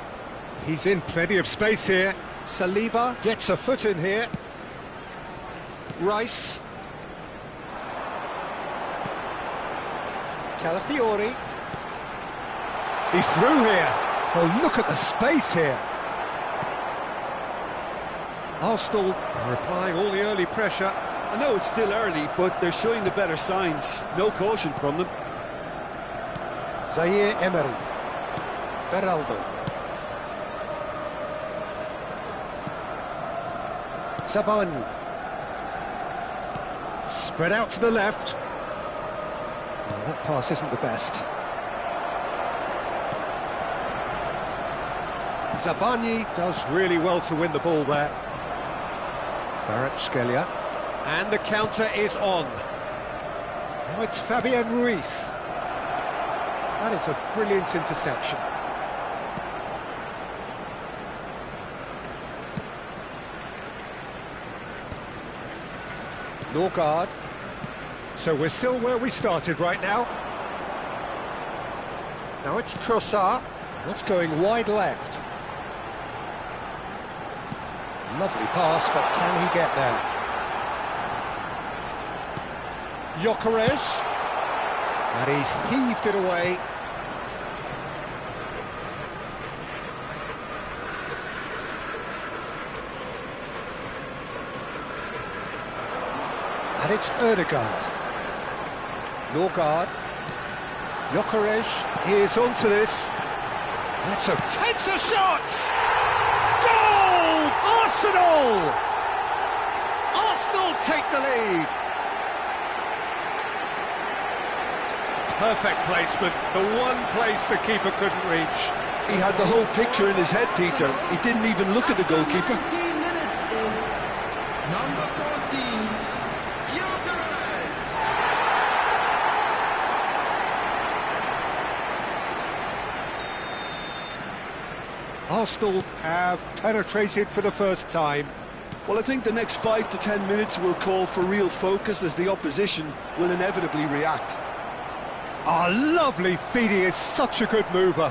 He's in plenty of space here. Saliba gets a foot in here. Rice. Calafiori. He's through here. Oh, look at the space here. Arsenal are applying all the early pressure. I know it's still early, but they're showing the better signs. No caution from them. Zaire Emery. Beraldo. Zabani. Spread out to the left. Well, that pass isn't the best. Zabani does really well to win the ball there. Kvaratskhelia. And the counter is on. Now it's Fabian Ruiz. That is a brilliant interception. Norgard. So we're still where we started right now. Now it's Trossard. That's going wide left. Lovely pass, but can he get there? Gyökeres. And he's heaved it away. And it's Ødegaard. Norgard. Gyökeres is onto this. That's a... takes a shot! Goal! Arsenal! Arsenal take the lead. Perfect placement, the one place the keeper couldn't reach. He had the whole picture in his head, Peter. He didn't even look at the goalkeeper. 15 minutes is number 14, Gyökeres. Arsenal have penetrated for the first time. Well, I think the next 5 to 10 minutes will call for real focus as the opposition will inevitably react. Ah, lovely feed, he is such a good mover.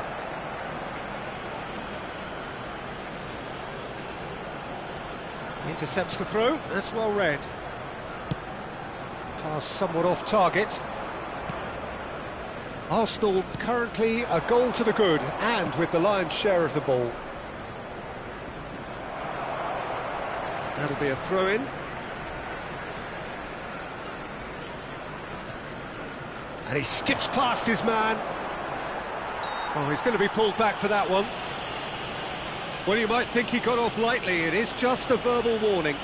Intercepts the throw, that's well read. Pass somewhat off target. Arsenal currently a goal to the good and with the lion's share of the ball. That'll be a throw-in. And he skips past his man. Oh, he's going to be pulled back for that one. Well, you might think he got off lightly. It is just a verbal warning.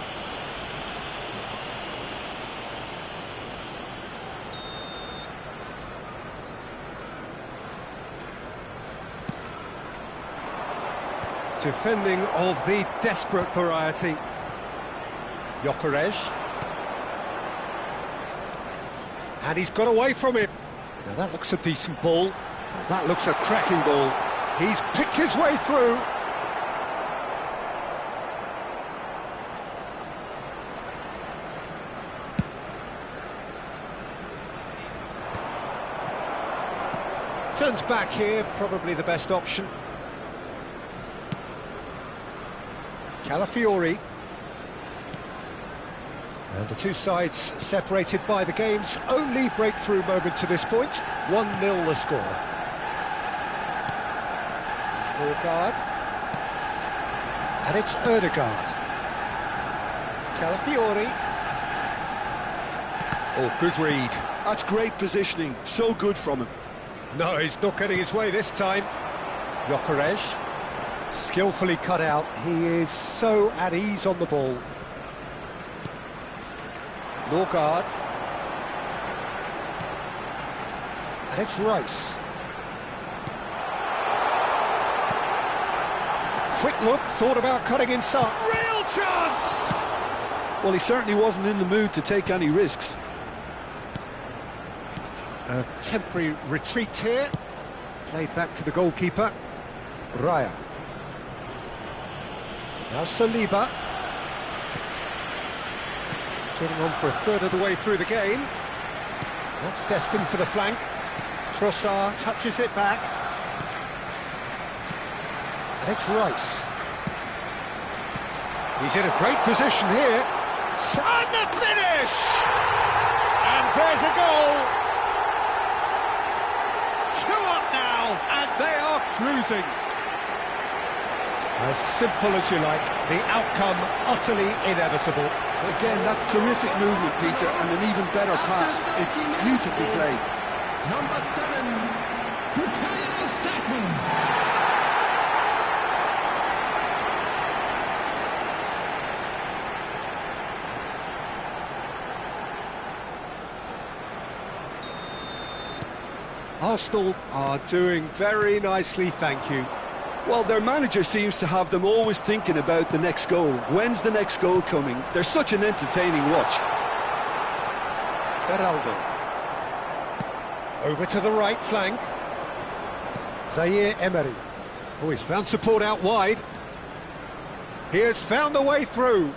Defending of the desperate variety. Gyökeres. And he's got away from it. Now that looks a decent ball. That looks a cracking ball. He's picked his way through. Turns back here, probably the best option. Calafiori. And the two sides separated by the game's only breakthrough moment to this point. 1-0 the score. Norgard. And it's Ødegaard. Calafiori. Oh, good read. That's great positioning, so good from him. No, he's not getting his way this time. Gyökeres. Skillfully cut out. He is so at ease on the ball. Norgard. And it's Rice. Quick look, thought about cutting inside. Real chance! Well, he certainly wasn't in the mood to take any risks. A temporary retreat here. Played back to the goalkeeper. Raya. Now Saliba. Getting on for a third of the way through the game. That's destined for the flank. Trossard touches it back. And it's Rice. He's in a great position here. And the finish! And there's a goal! 2 up now, and they are cruising. As simple as you like, the outcome utterly inevitable. Again, that's terrific movement, Peter, and an even better pass. It's beautifully played. Number 7, Bukayo Saka. Arsenal are doing very nicely, thank you. Well, their manager seems to have them always thinking about the next goal. When's the next goal coming? They're such an entertaining watch. Beraldo. Over to the right flank. Zaire Emery. Oh, he's found support out wide. He has found the way through.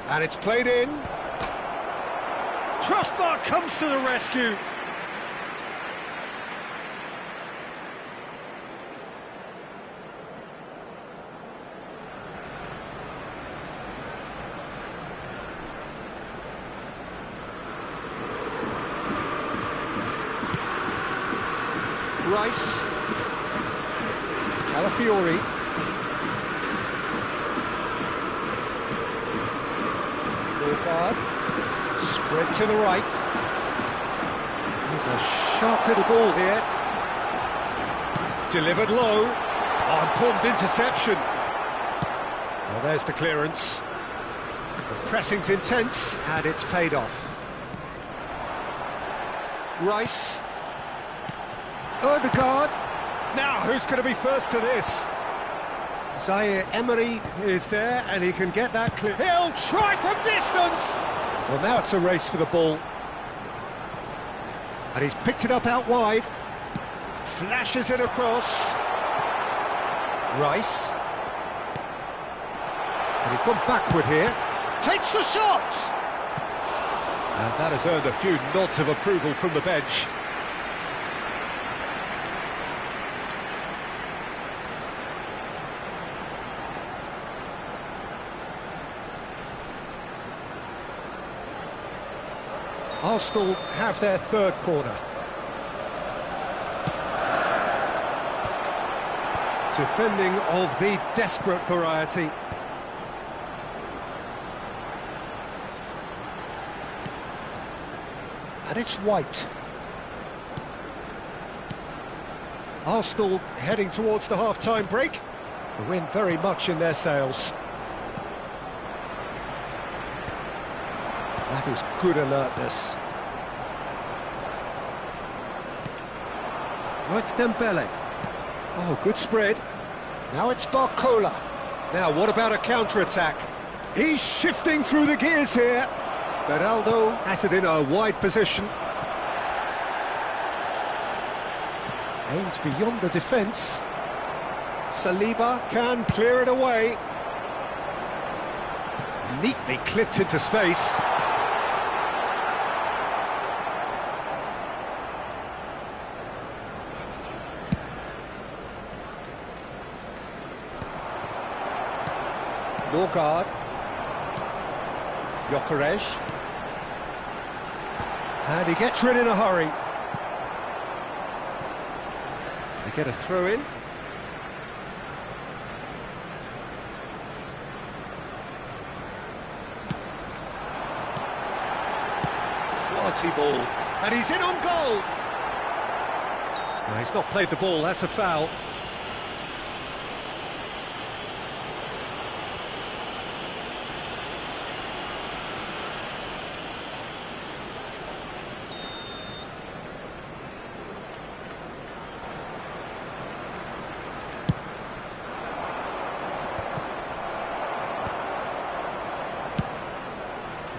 And it's played in. Crossbar comes to the rescue. Rice. Calafiori. Norgard. Spread to the right. There's a sharp little ball here. Delivered low. Oh, important interception. Well, there's the clearance. The pressing's intense, and it's paid off. Rice. Ødegaard. Now, who's going to be first to this? Zaire Emery is there, and he can get that clear. He'll try from distance! Well, now it's a race for the ball. And he's picked it up out wide. Flashes it across. Rice. And he's gone backward here. Takes the shot! And that has earned a few nods of approval from the bench. Arsenal have their third corner. Defending of the desperate variety. And it's White. Arsenal heading towards the half-time break. The wind very much in their sails. That is good alertness. Oh, it's Dembele. Oh, good spread. Now it's Barcola. Now, what about a counter-attack? He's shifting through the gears here. Beraldo has it in a wide position. Aims beyond the defence. Saliba can clear it away. Neatly clipped into space. Norgard. Gyökeres. And he gets rid in a hurry. They get a throw in. Quality ball. And he's in on goal. No, he's not played the ball, that's a foul.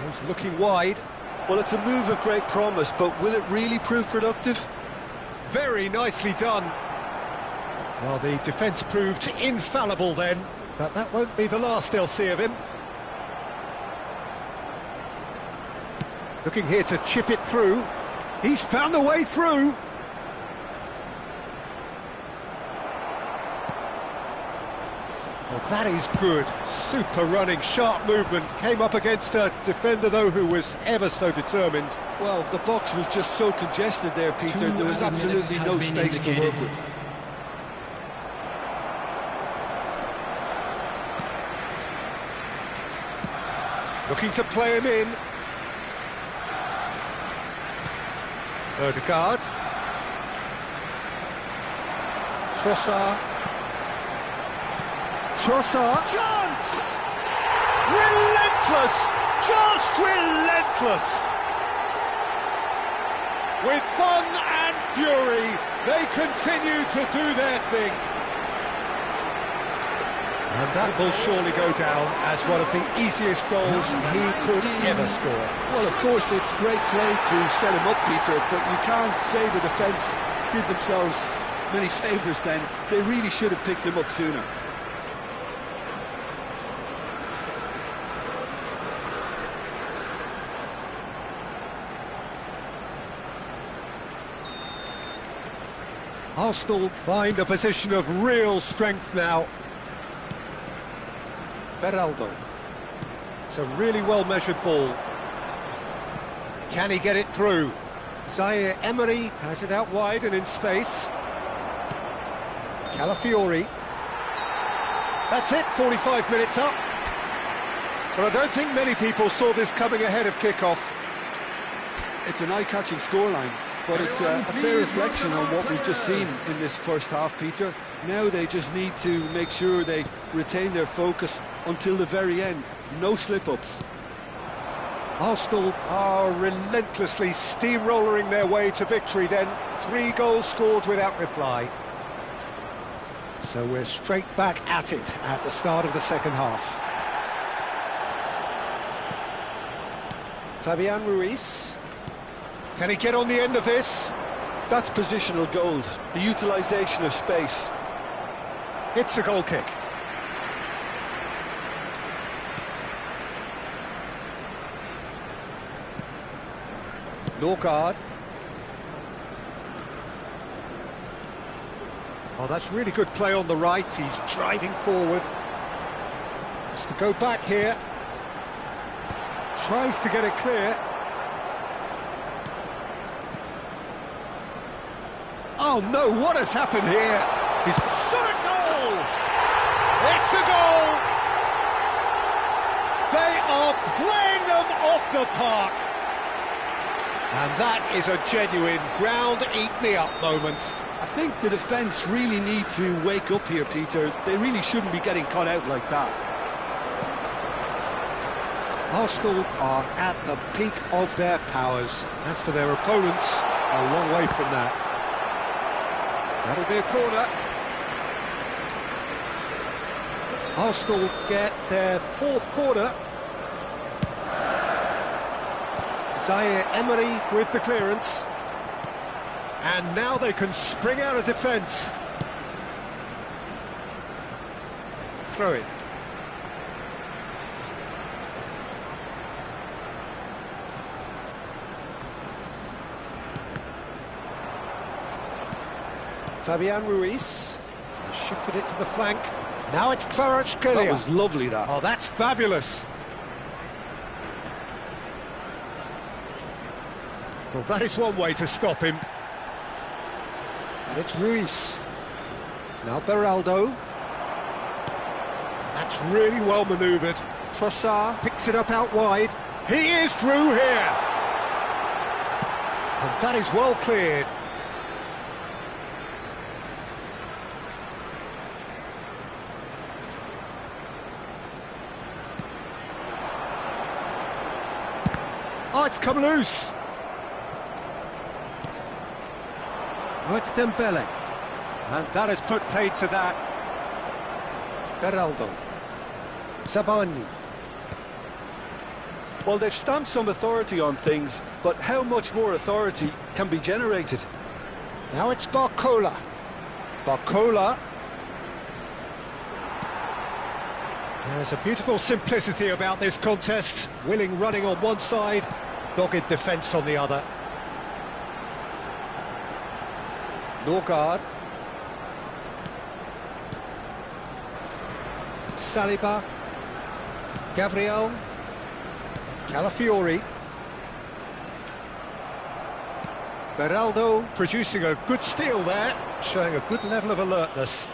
He's looking wide. Well, it's a move of great promise, but will it really prove productive? Very nicely done. Well, the defence proved infallible then, but that won't be the last they'll see of him. Looking here to chip it through. He's found a way through. Well, that is good. Super running, sharp movement. Came up against a defender, though, who was ever so determined. Well, the box was just so congested there, Peter. There was absolutely no space to work with. Looking to play him in. Odegaard. Trossard. Trossard. Chance! Relentless! Just relentless! With fun and fury, they continue to do their thing. And that will surely go down as one of the easiest goals he could ever score. Well, of course, it's great play to set him up, Peter, but you can't say the defence did themselves many favours then. They really should have picked him up sooner. Arsenal find a position of real strength now. Beraldo. It's a really well-measured ball. Can he get it through? Zaire Emery has it out wide and in space. Calafiori. That's it, 45 minutes up. But I don't think many people saw this coming ahead of kick-off. It's an eye-catching scoreline, but it's a fair reflection on what we've just seen in this first half, Peter. Now they just need to make sure they retain their focus until the very end. No slip-ups. Arsenal are relentlessly steamrolling their way to victory then. 3 goals scored without reply. So we're straight back at it at the start of the second half. Fabian Ruiz. Can he get on the end of this? That's positional gold, the utilisation of space. It's a goal kick. Norgard. Oh, that's really good play on the right. He's driving forward. Has to go back here. Tries to get it clear. Oh no, what has happened here? He's shot a goal! It's a goal! They are playing them off the park. And that is a genuine ground-eat-me-up moment. I think the defence really need to wake up here, Peter. They really shouldn't be getting caught out like that. Arsenal are at the peak of their powers. As for their opponents, a long way from that. That'll be a corner. Arsenal get their fourth corner. Zaire Emery with the clearance. And now they can spring out of defence. Throw it. Fabian Ruiz shifted it to the flank. Now it's Kvaratskhelia. That was lovely, that. Oh, that's fabulous. Well, that is one way to stop him. And it's Ruiz. Now Beraldo. That's really well manoeuvred. Trossard picks it up out wide. He is through here. And that is well cleared. Oh, it's come loose. Oh, it's Dembele. And that has put paid to that. Beraldo. Zabarnyi. Well, they've stamped some authority on things, but how much more authority can be generated? Now it's Barcola. Barcola. There's a beautiful simplicity about this contest. Willing running on one side, dogged defence on the other. Norgard. Saliba. Gabriel. Calafiori. Beraldo producing a good steal there, showing a good level of alertness.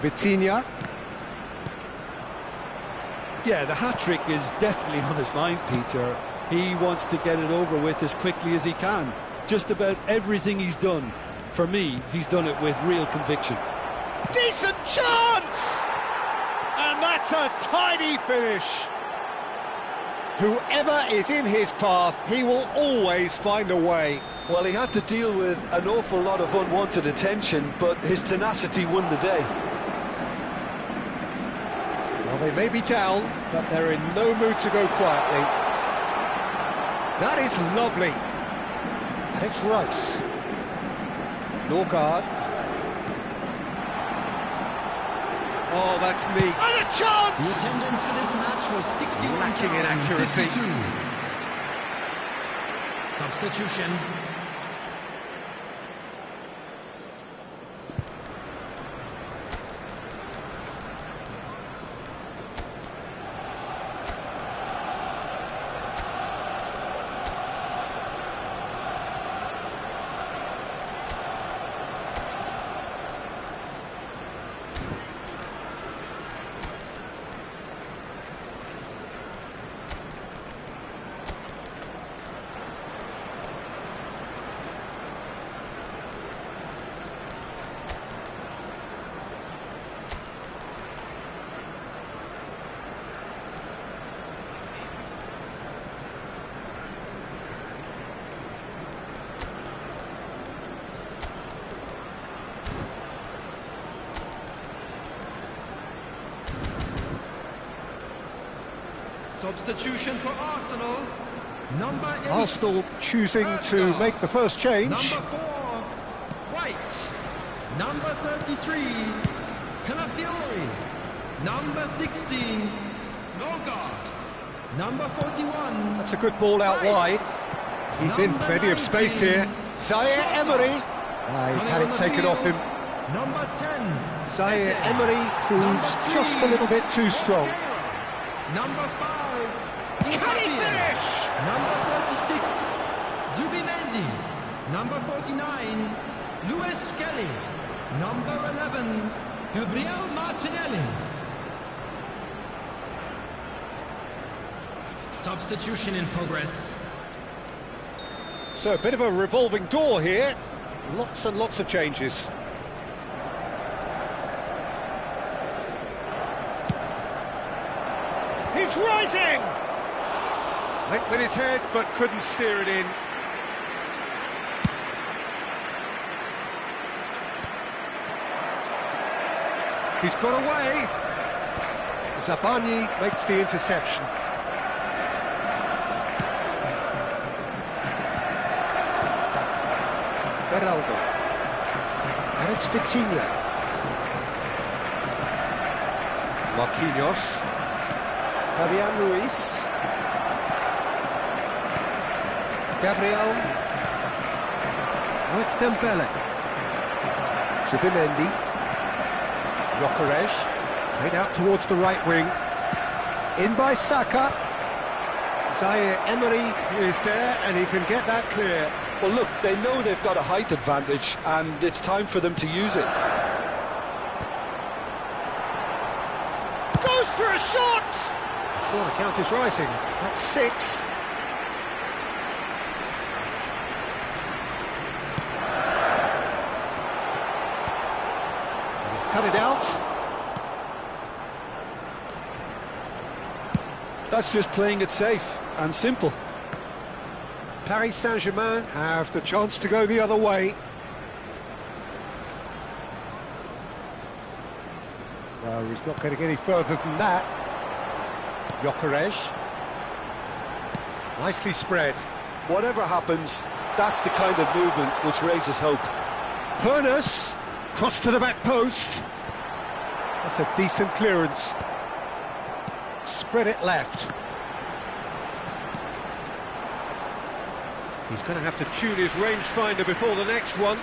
Vitinha. Yeah, the hat-trick is definitely on his mind, Peter. He wants to get it over with as quickly as he can. Just about everything he's done, for me, he's done it with real conviction. Decent chance! And that's a tidy finish. Whoever is in his path, he will always find a way. Well, he had to deal with an awful lot of unwanted attention, but his tenacity won the day. Well, they may be down, but they're in no mood to go quietly. That is lovely. And it's Rice. Norgard. Oh, that's neat. And a chance! The attendance for this match was 61. Lacking in accuracy. 52. Substitution. Substitution for Arsenal. Number 8. Arsenal choosing to make the first change. Number 4, White. Number 33, Calafiori. Number 16, Norgard. Number 41. That's a good ball out wide. He's in plenty of space here. Zaire Emery. He's had it taken off him. Number 10. Zaire Emery proves just a little bit too strong. Number 5, Can he finish? Number 36, Zubimendi. Number 49, Luis Skelly. Number 11, Gabriel Martinelli. Substitution in progress. So a bit of a revolving door here. Lots and lots of changes. He's rising! Went with his head, but couldn't steer it in. He's got away. Zabani makes the interception. Beraldo. Alex Vitinha. Marquinhos. Fabian Ruiz. Gabriel. Oh, it's Dembele. Zubimendi. Gyökeres. Played out towards the right wing. In by Saka. Zaire Emery is there and he can get that clear. Well, look, they know they've got a height advantage, and it's time for them to use it. Goes for a shot! Well, the count is rising. That's 6. And he's cut it out. That's just playing it safe and simple. Paris Saint-Germain have the chance to go the other way. Well, he's not going to get any further than that. Gyökeres. Nicely spread. Whatever happens, that's the kind of movement which raises hope. Hoeneß, cross to the back post. That's a decent clearance. Spread it left. He's going to have to tune his rangefinder before the next one.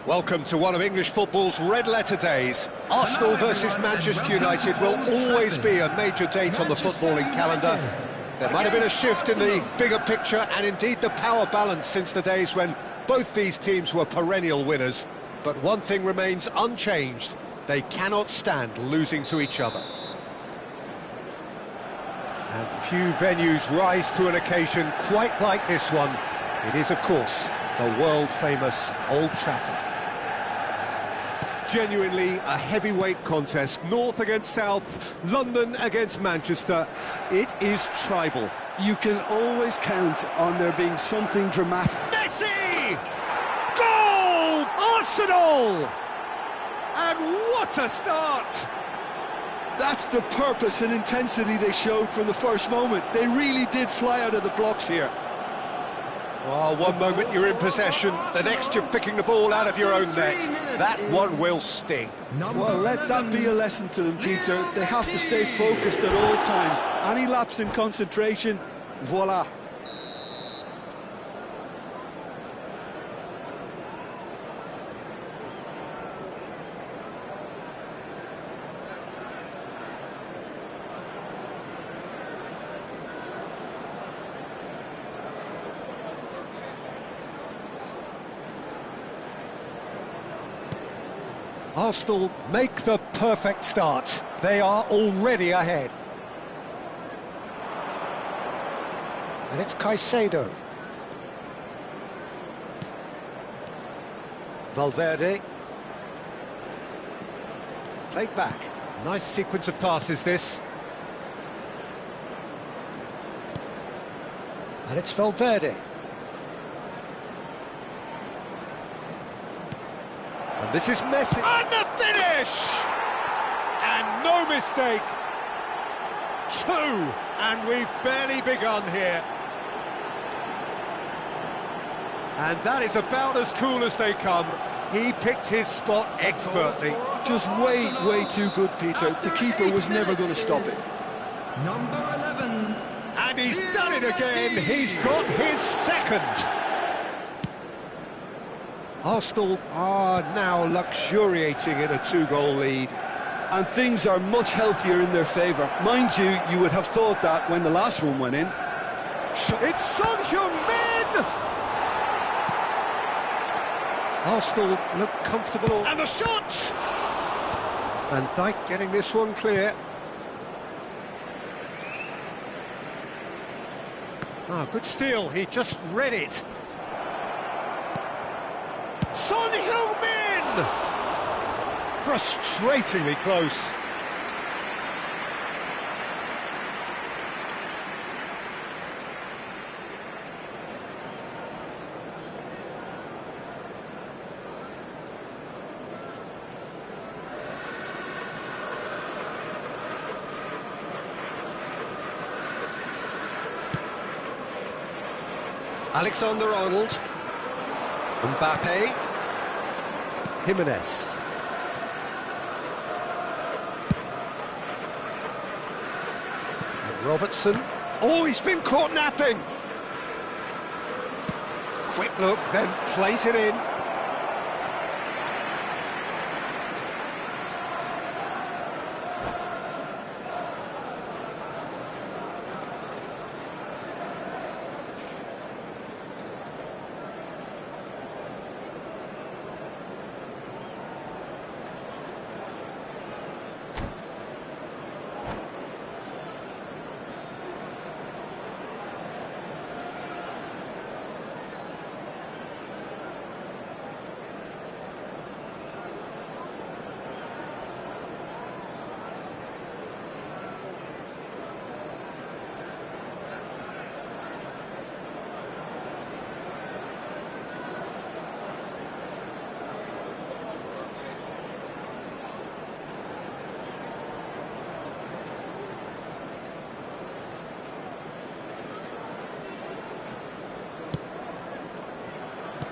Welcome to one of English football's red-letter days. Arsenal versus Manchester United will always be a major date on the footballing calendar. There might have been a shift in the bigger picture and indeed the power balance since the days when both these teams were perennial winners. But one thing remains unchanged: they cannot stand losing to each other. And few venues rise to an occasion quite like this one. It is, of course, the world-famous Old Trafford. Genuinely a heavyweight contest, North against South, London against Manchester. It is tribal. You can always count on there being something dramatic. Messi! Goal! Arsenal! And what a start! That's the purpose and intensity they showed from the first moment. They really did fly out of the blocks here. Well, one moment you're in possession, the next you're picking the ball out of your own net. That one will sting. Well, let that be a lesson to them, Peter. They have to stay focused at all times. Any lapse in concentration, voila. Arsenal make the perfect start. They are already ahead. And it's Caicedo. Valverde. Played back. Nice sequence of passes, this. And it's Valverde. And this is Messi. And the finish! And no mistake. 2, and we've barely begun here. And that is about as cool as they come. He picked his spot expertly. Just way too good, Peter. The keeper was never going to stop it. Number 11. And he's done it again. He's got his second. Arsenal are now luxuriating in a 2-goal lead. And things are much healthier in their favour. Mind you, you would have thought that when the last one went in. It's Son Heung-min! Arsenal look comfortable. And the shot! Van Dijk getting this one clear. Ah, good steal. He just read it. Son Heung-min! Frustratingly close. Alexander-Arnold. Mbappe. Jimenez. And Robertson. Oh, he's been caught napping. Quick look, then plays it in.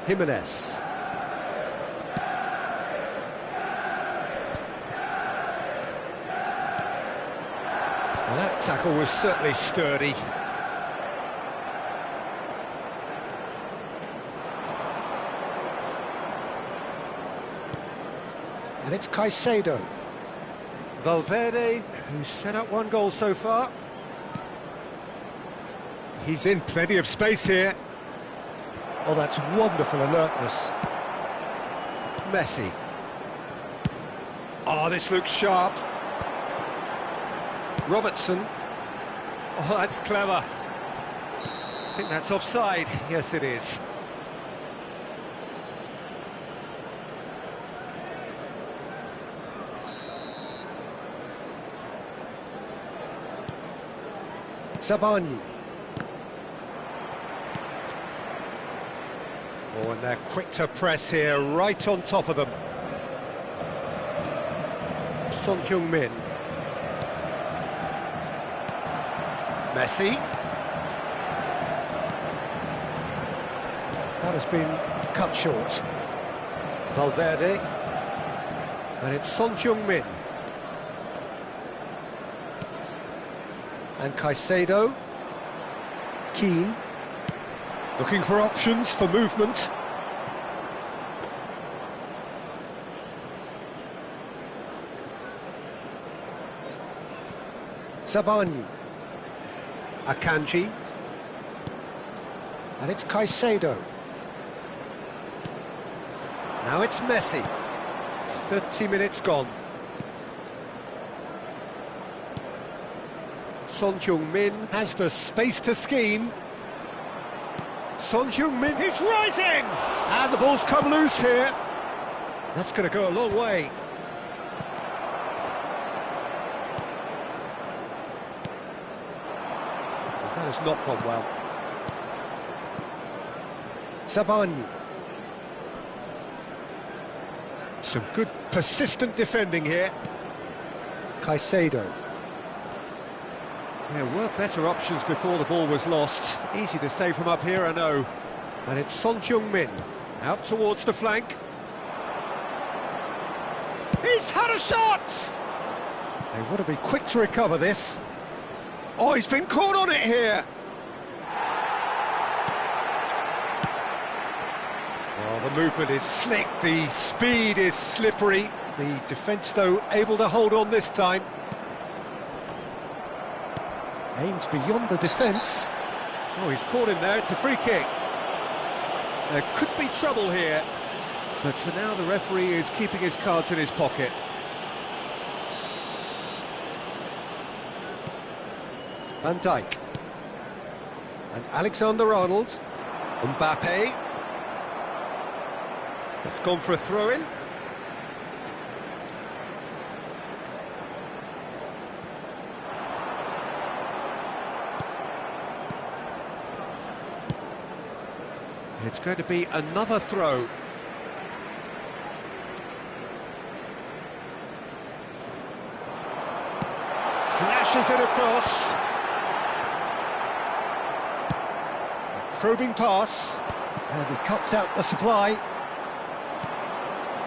Jimenez. Well, that tackle was certainly sturdy. And it's Caicedo. Valverde, who's set up one goal so far. He's in plenty of space here. Oh, that's wonderful alertness. Messi. Oh, this looks sharp. Robertson. Oh, that's clever. I think that's offside. Yes, it is. Sabani. Oh, and they're quick to press here, right on top of them. Son Heung-min. Messi. That has been cut short. Valverde. And it's Son Heung-min. And Caicedo. Keane. Looking for options for movement. Sabani. Akanji. And it's Caicedo. Now it's Messi. 30 minutes gone. Son Heung-min has the space to scheme. Son Heung-min is rising! And the ball's come loose here. That's going to go a long way. That has not gone well. Sabani. Some good persistent defending here. Caicedo. There were better options before the ball was lost. Easy to say from up here, I know. And it's Son Heung-min, out towards the flank. He's had a shot! They want to be quick to recover this. Oh, he's been caught on it here! Oh, the movement is slick, the speed is slippery. The defence, though, able to hold on this time. Aimed beyond the defence. Oh, he's caught him there, it's a free kick. There could be trouble here, but for now the referee is keeping his cards in his pocket. Van Dijk. And Alexander-Arnold. Mbappe. It's gone for a throw-in. It's going to be another throw. Flashes it across. A probing pass. And he cuts out the supply.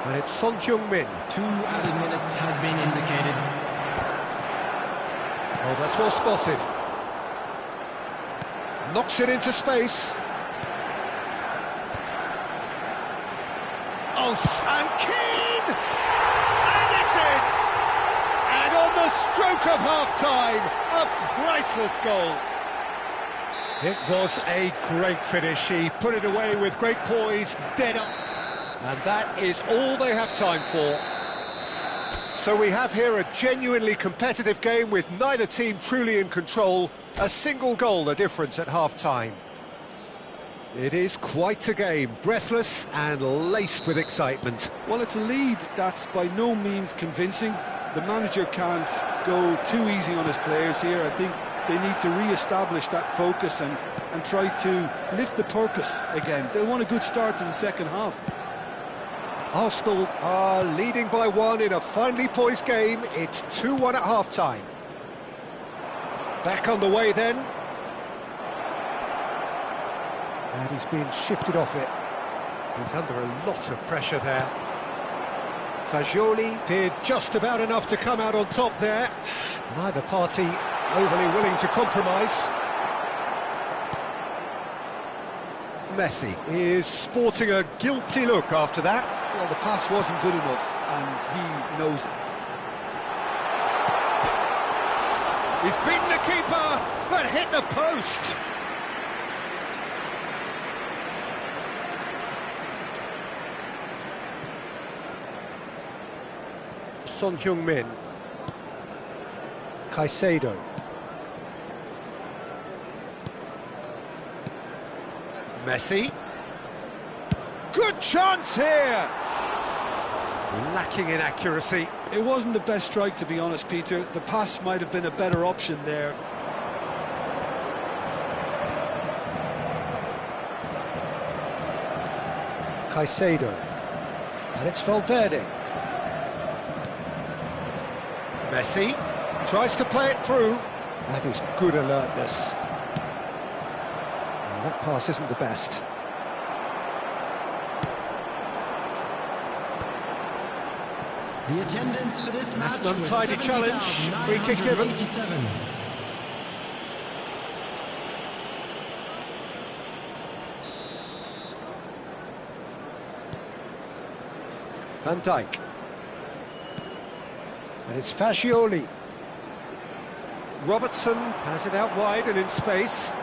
And it's Son Heung-min. 2 added minutes has been indicated. Oh, that's well spotted. Knocks it into space. Oh, and Keane! And it's in! And on the stroke of half-time, a priceless goal. It was a great finish. He put it away with great poise, dead up. And that is all they have time for. So we have here a genuinely competitive game with neither team truly in control. A single goal the difference at half-time. It is quite a game, breathless and laced with excitement. Well, it's a lead that's by no means convincing. The manager can't go too easy on his players here. I think they need to re-establish that focus and try to lift the purpose again. They want a good start to the second half. Arsenal are leading by 1 in a finely poised game. It's 2-1 at half-time. Back on the way then. And he's being shifted off it. He's under a lot of pressure there. Fagioli did just about enough to come out on top there. Neither party overly willing to compromise. Messi is sporting a guilty look after that. Well, the pass wasn't good enough. and he knows it. He's beaten the keeper, but hit the post. Son Heung-min. Caicedo. Messi. Good chance here! Lacking in accuracy. It wasn't the best strike, to be honest, Peter. The pass might have been a better option there. Caicedo. And it's Valverde. Messi tries to play it through. That is good alertness. Well, that pass isn't the best. The attendance for this match That's an untidy was challenge. Free kick given. 70,987. Van Dijk. And it's Fascioli. Robertson has it out wide and in space.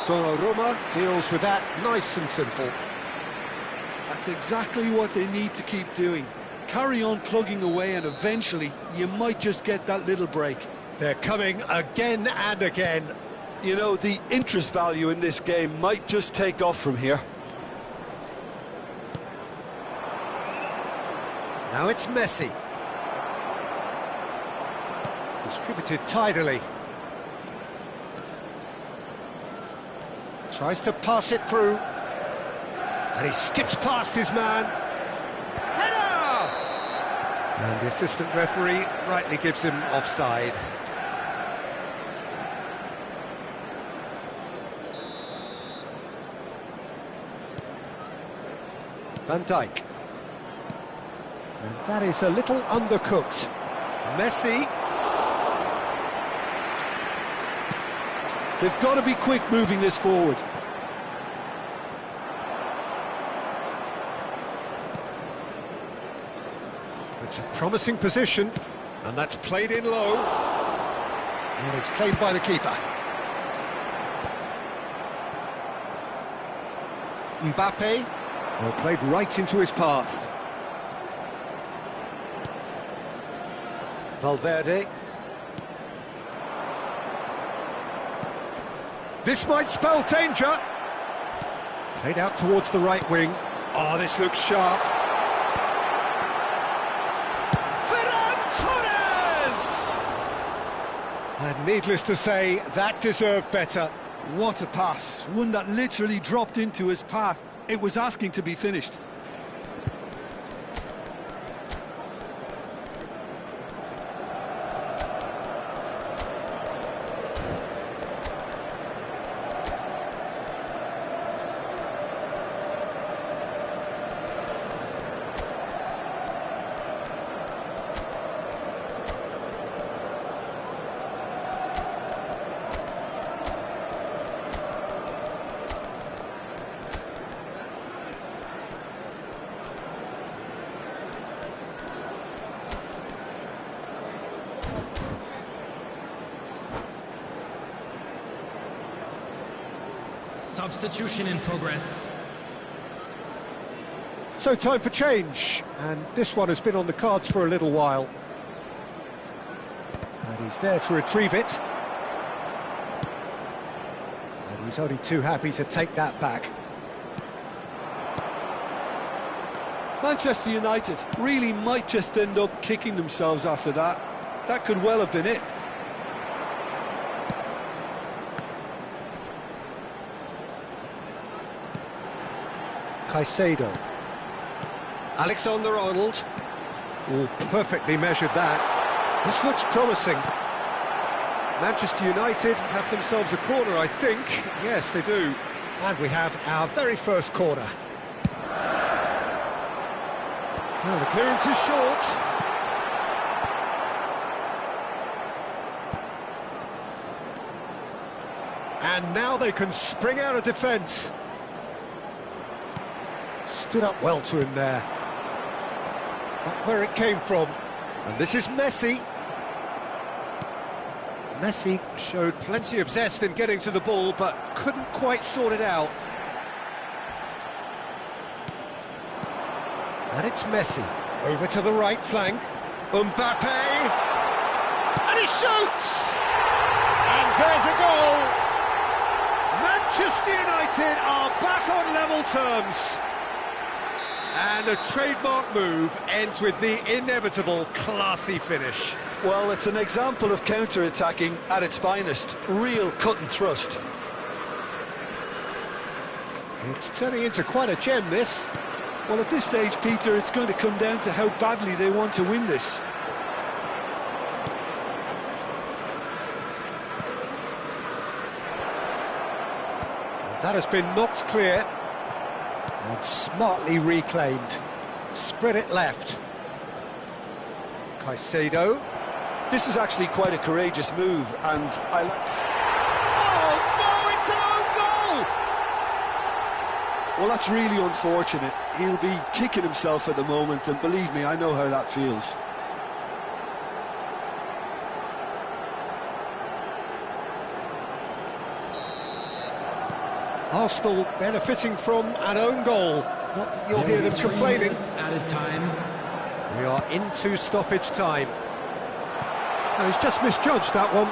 Donnarumma deals with that nice and simple. That's exactly what they need to keep doing. Carry on plugging away and eventually you might just get that little break. They're coming again and again. You know, the interest value in this game might just take off from here. Now it's Messi. Distributed tidily. Tries to pass it through. And he skips past his man. Header! And the assistant referee rightly gives him offside. Van Dijk. And that is a little undercooked. Messi. They've got to be quick moving this forward. It's a promising position, and that's played in low. And it's claimed by the keeper. Mbappe. Well, played right into his path. Valverde. This might spell danger. Played out towards the right wing. Oh, this looks sharp. Ferran Torres! And needless to say, that deserved better. What a pass. One that literally dropped into his path. It was asking to be finished. Substitution in progress. So time for change, and this one has been on the cards for a little while. And he's there to retrieve it. And he's only too happy to take that back. Manchester United really might just end up kicking themselves after that. That could well have been it. Caicedo. Alexander-Arnold. Oh, perfectly measured that. This looks promising. Manchester United have themselves a corner, I think. Yes, they do. And we have our very first corner. Well, the clearance is short. And now they can spring out of defence. Stood up well to him there. Not where it came from. And this is Messi. Messi showed plenty of zest in getting to the ball, but couldn't quite sort it out. And it's Messi. Over to the right flank. Mbappe! And he shoots! And there's a goal! Manchester United are back on level terms. And a trademark move ends with the inevitable classy finish. Well, it's an example of counter-attacking at its finest. Real cut and thrust. It's turning into quite a gem, this. Well, at this stage, Peter, it's going to come down to how badly they want to win this. And that has been knocked clear. And smartly reclaimed. Spread it left. Caicedo. This is actually quite a courageous move, and I like... Oh, no, it's an own goal! Well, that's really unfortunate. He'll be kicking himself at the moment, and believe me, I know how that feels. Arsenal benefiting from an own goal. Not that you'll hear them complaining. Added time. We are into stoppage time. No, he's just misjudged that one.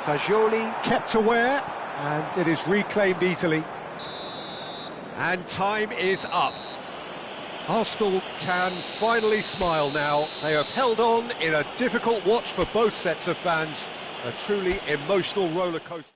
Fagioli kept aware, and it is reclaimed easily. And time is up. Arsenal can finally smile now. They have held on in a difficult watch for both sets of fans. A truly emotional roller coaster.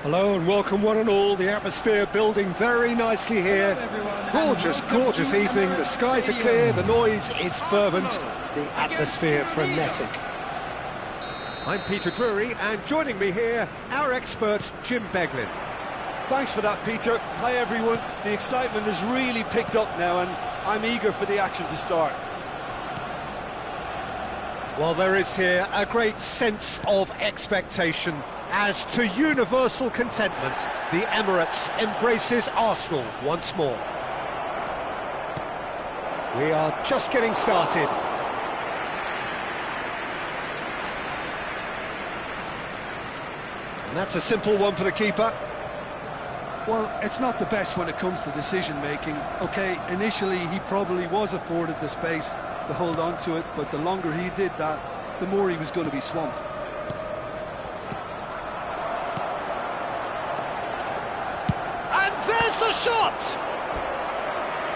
Hello and welcome one and all. The atmosphere building very nicely here. Gorgeous, gorgeous evening. The skies are clear, the noise is fervent, the atmosphere frenetic. I'm Peter Drury, and joining me here, our expert Jim Beglin. Thanks for that, Peter. Hi, everyone. The excitement has really picked up now, and I'm eager for the action to start. Well, there is here a great sense of expectation as to universal contentment. The Emirates embraces Arsenal once more. We are just getting started. And that's a simple one for the keeper. Well, it's not the best when it comes to decision-making. OK, initially he probably was afforded the space to hold on to it, but the longer he did that, the more he was going to be swamped. And there's the shot!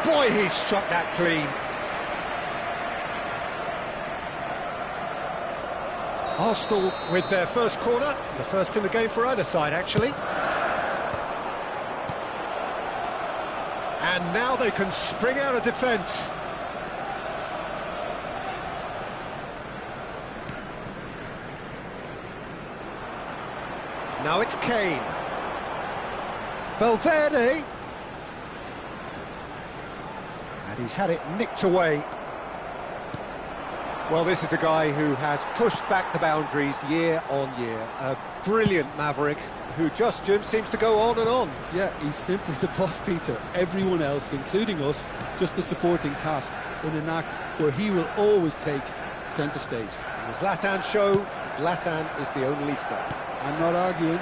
Boy, he struck that clean. Arsenal with their first corner, the first in the game for either side, actually. And now they can spring out of defence. Now it's Kane. Valverde. And he's had it nicked away. Well, this is a guy who has pushed back the boundaries year on year. A brilliant maverick who just, Jim, seems to go on and on. Yeah, he's simply the boss, Peter. Everyone else, including us, just the supporting cast in an act where he will always take centre stage. And the Zlatan show, Zlatan is the only star. I'm not arguing.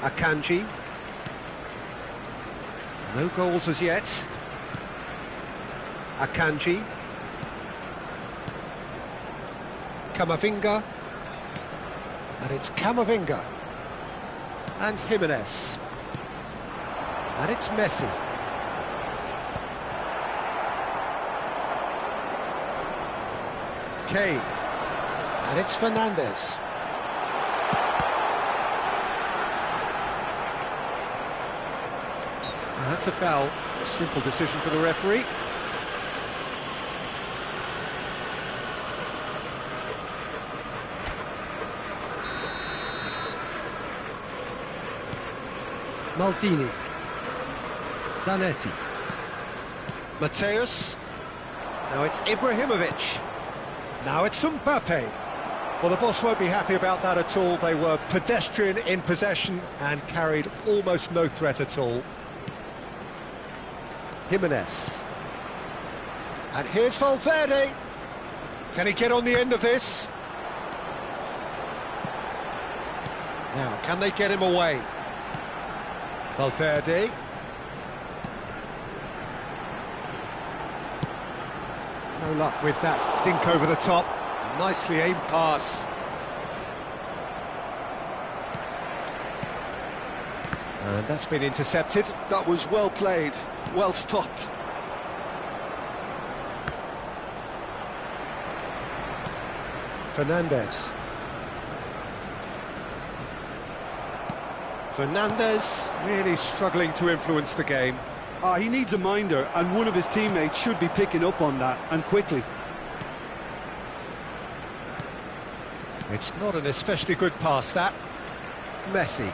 Akanji. No goals as yet. Akanji. Camavinga. And it's Camavinga. And Jimenez. And it's Messi. Kane. And it's Fernandes. That's a foul. A simple decision for the referee. Maldini. Zanetti. Mateus. Now it's Ibrahimovic. Now it's Mbappe. Well, the boss won't be happy about that at all. They were pedestrian in possession and carried almost no threat at all. Jimenez. And here's Valverde. Can he get on the end of this? Now, can they get him away? Valverde. No luck with that dink over the top. Nicely aimed pass. And that's been intercepted. That was well played, well stopped. Fernandes. Fernandes really struggling to influence the game. He needs a minder, and one of his teammates should be picking up on that, and quickly. It's not an especially good pass, that. Messi.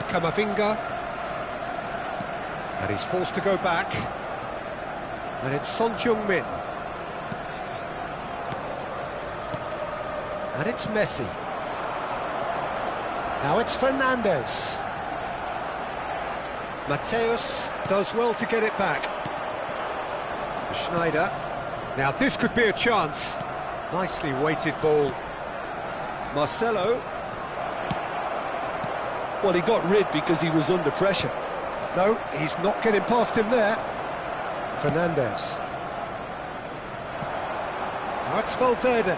Camavinga. And he's forced to go back. And it's Son Heung-min. And it's Messi. Now it's Fernandes. Mateus does well to get it back. Schneider. Now this could be a chance. Nicely weighted ball. Marcelo. Well, he got rid because he was under pressure. No, he's not getting past him there. Fernandes. Now it's Valverde.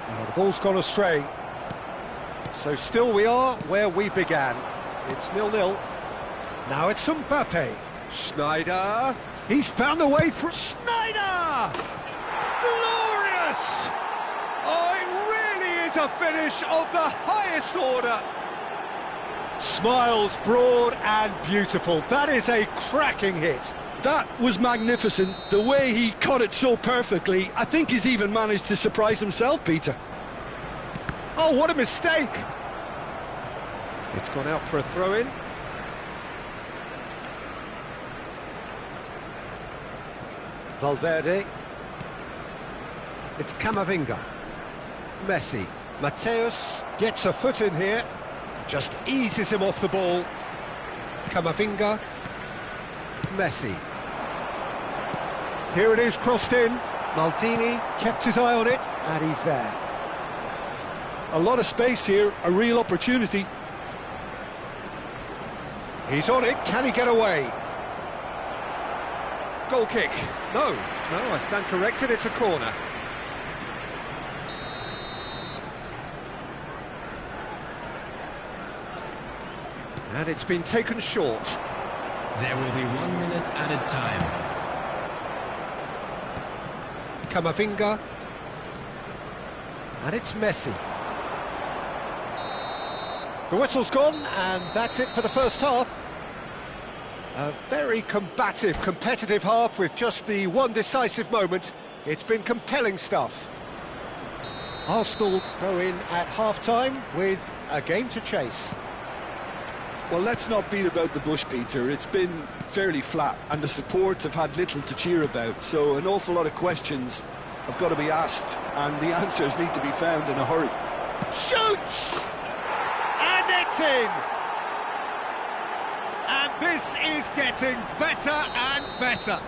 Now the ball's gone astray. So still we are where we began. It's 0-0. Now it's Mbappe. Schneider. He's found a way through. Schneider! Glorious! is a finish of the highest order. Smiles broad and beautiful. That is a cracking hit. That was magnificent. The way he cut it so perfectly, I think he's even managed to surprise himself, Peter. Oh, what a mistake! It's gone out for a throw-in. Valverde. It's Camavinga. Messi. Mateus gets a foot in here. Just eases him off the ball. Camavinga. Messi. Here it is, crossed in. Maldini kept his eye on it, and he's there. A lot of space here, a real opportunity. He's on it, can he get away? Goal kick. No, I stand corrected, it's a corner. And it's been taken short. There will be 1 minute added time. Camavinga. And it's Messi. The whistle's gone, and that's it for the first half. A very combative, competitive half with just the one decisive moment. It's been compelling stuff. Arsenal go in at half-time with a game to chase. Well, let's not beat about the bush, Peter. It's been fairly flat, and the support have had little to cheer about, so an awful lot of questions have got to be asked, and the answers need to be found in a hurry. Shoots! And it's in! And this is getting better and better.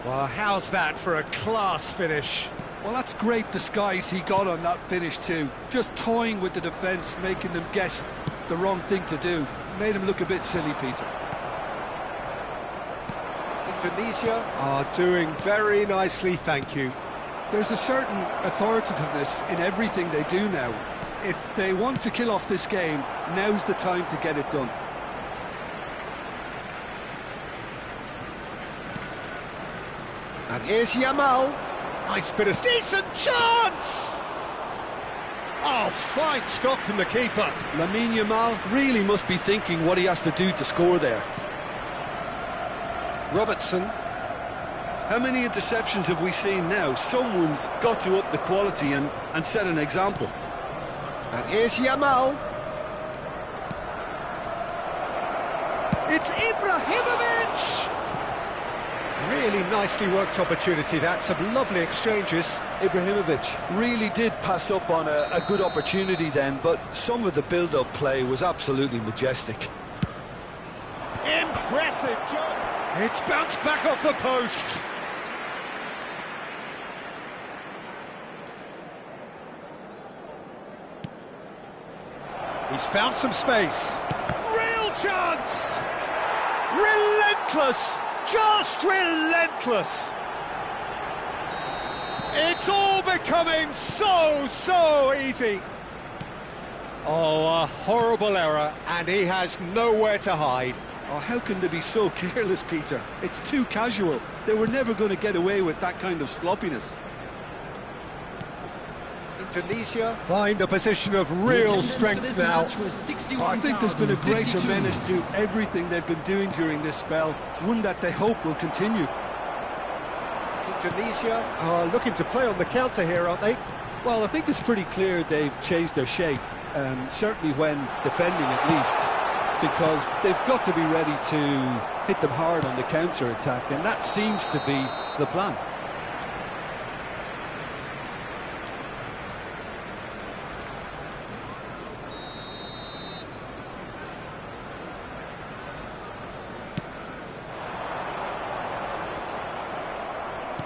Well, how's that for a class finish? Well, that's great disguise he got on that finish too. Just toying with the defence, making them guess the wrong thing to do. Made him look a bit silly, Peter. Indonesia are doing very nicely, thank you. There's a certain authoritativeness in everything they do now. If they want to kill off this game, now's the time to get it done. And here's Yamal. Nice bit of decent chance! Oh, fine stop from the keeper. Lamine Yamal really must be thinking what he has to do to score there. Robertson. How many interceptions have we seen now? Someone's got to up the quality and set an example. And here's Yamal. It's Ibrahimovic! Really nicely worked opportunity, that. Some lovely exchanges. Ibrahimovic really did pass up on a good opportunity then, but some of the build-up play was absolutely majestic. Impressive job! It's bounced back off the post. He's found some space. Real chance! Relentless! Just relentless! It's all becoming so easy. Oh, a horrible error, and he has nowhere to hide. Oh, how can they be so careless, Peter? It's too casual. They were never going to get away with that kind of sloppiness. Indonesia find a position of real strength now. Oh, I think there's been a greater menace to everything they've been doing during this spell, one that they hope will continue. Indonesia are looking to play on the counter here, aren't they? Well, I think it's pretty clear they've changed their shape, certainly when defending at least, because they've got to be ready to hit them hard on the counter-attack, and that seems to be the plan.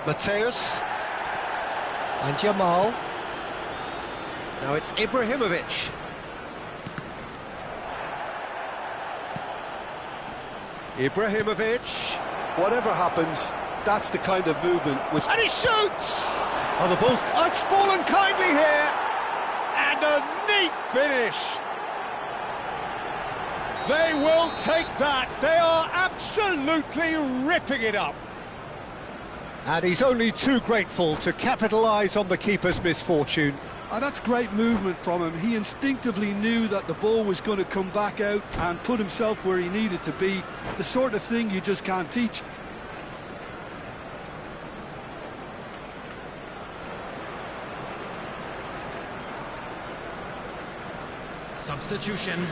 Mateus and Yamal. Now it's Ibrahimovic. Ibrahimovic. Whatever happens, that's the kind of movement which... And he shoots! On the post. Oh, it's fallen kindly here. And a neat finish. They will take that. They are absolutely ripping it up. And he's only too grateful to capitalise on the keeper's misfortune. And that's great movement from him. He instinctively knew that the ball was going to come back out and put himself where he needed to be. The sort of thing you just can't teach. Substitution.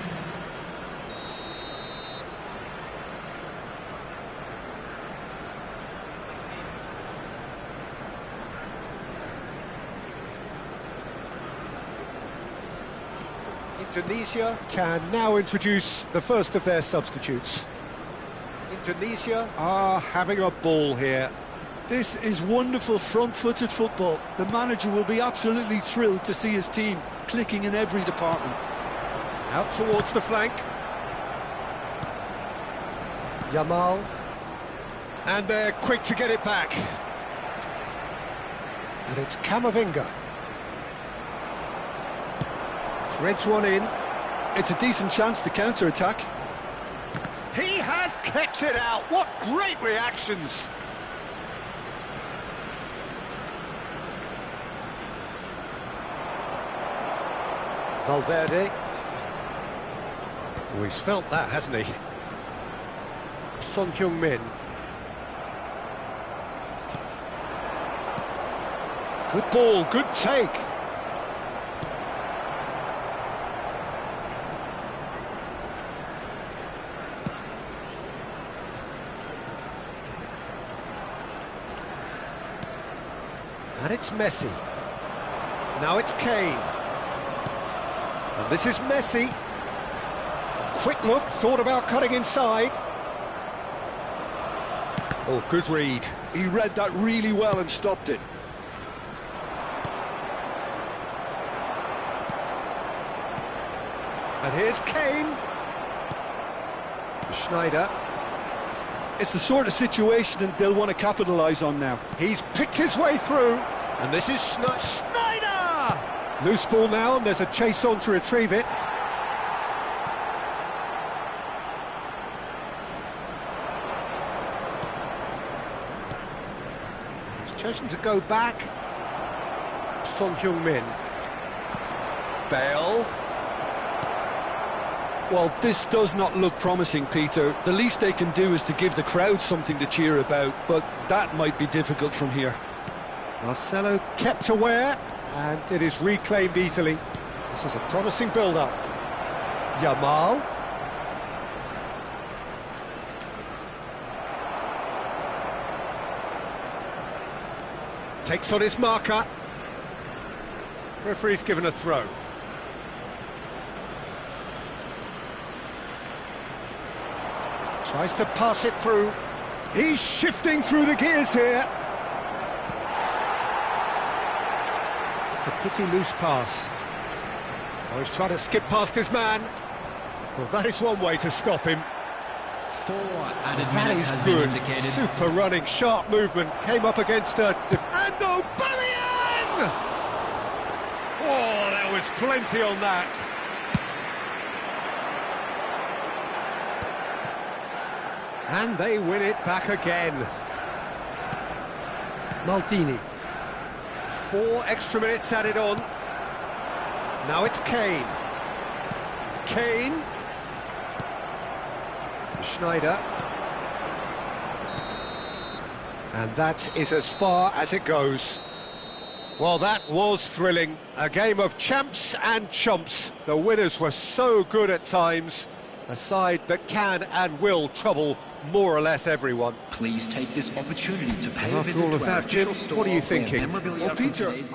Indonesia can now introduce the first of their substitutes. Indonesia are having a ball here. This is wonderful front-footed football. The manager will be absolutely thrilled to see his team clicking in every department. Out towards the flank. Yamal. And they're quick to get it back. And it's Camavinga. Threads one in. It's a decent chance to counter-attack. He has kept it out. What great reactions. Valverde. Oh, he's felt that, hasn't he? Son Heung-min. Good ball, good take. And it's Messi. Now it's Kane. And this is Messi. A quick look, thought about cutting inside. Oh, good read. He read that really well and stopped it. And here's Kane. Schneider. It's the sort of situation that they'll want to capitalise on now. He's picked his way through. And this is Schneider! Loose ball now, and there's a chase on to retrieve it. He's chosen to go back. Son Heung-min. Bale. Well, this does not look promising, Peter. The least they can do is to give the crowd something to cheer about, but that might be difficult from here. Marcelo kept aware, and it is reclaimed easily. This is a promising build-up. Yamal. Takes on his marker. Referee's given a throw. Tries to pass it through. He's shifting through the gears here. It's a pretty loose pass. Oh, he's trying to skip past his man. Well, that is one way to stop him. 4 added That minutes is has been good. indicated. Super running, sharp movement. Came up against a... And Aubameyang! Oh, there was plenty on that. And they win it back again. Maldini. 4 extra minutes added on. Now it's Kane. Kane. Schneider. And that is as far as it goes. Well, that was thrilling. A game of champs and chumps. The winners were so good at times. A side that can and will trouble more or less everyone. Please take this opportunity to pay a After visit all of to our that, Jim, official what are you store, where thinking? memorabilia Well, from Peter, today's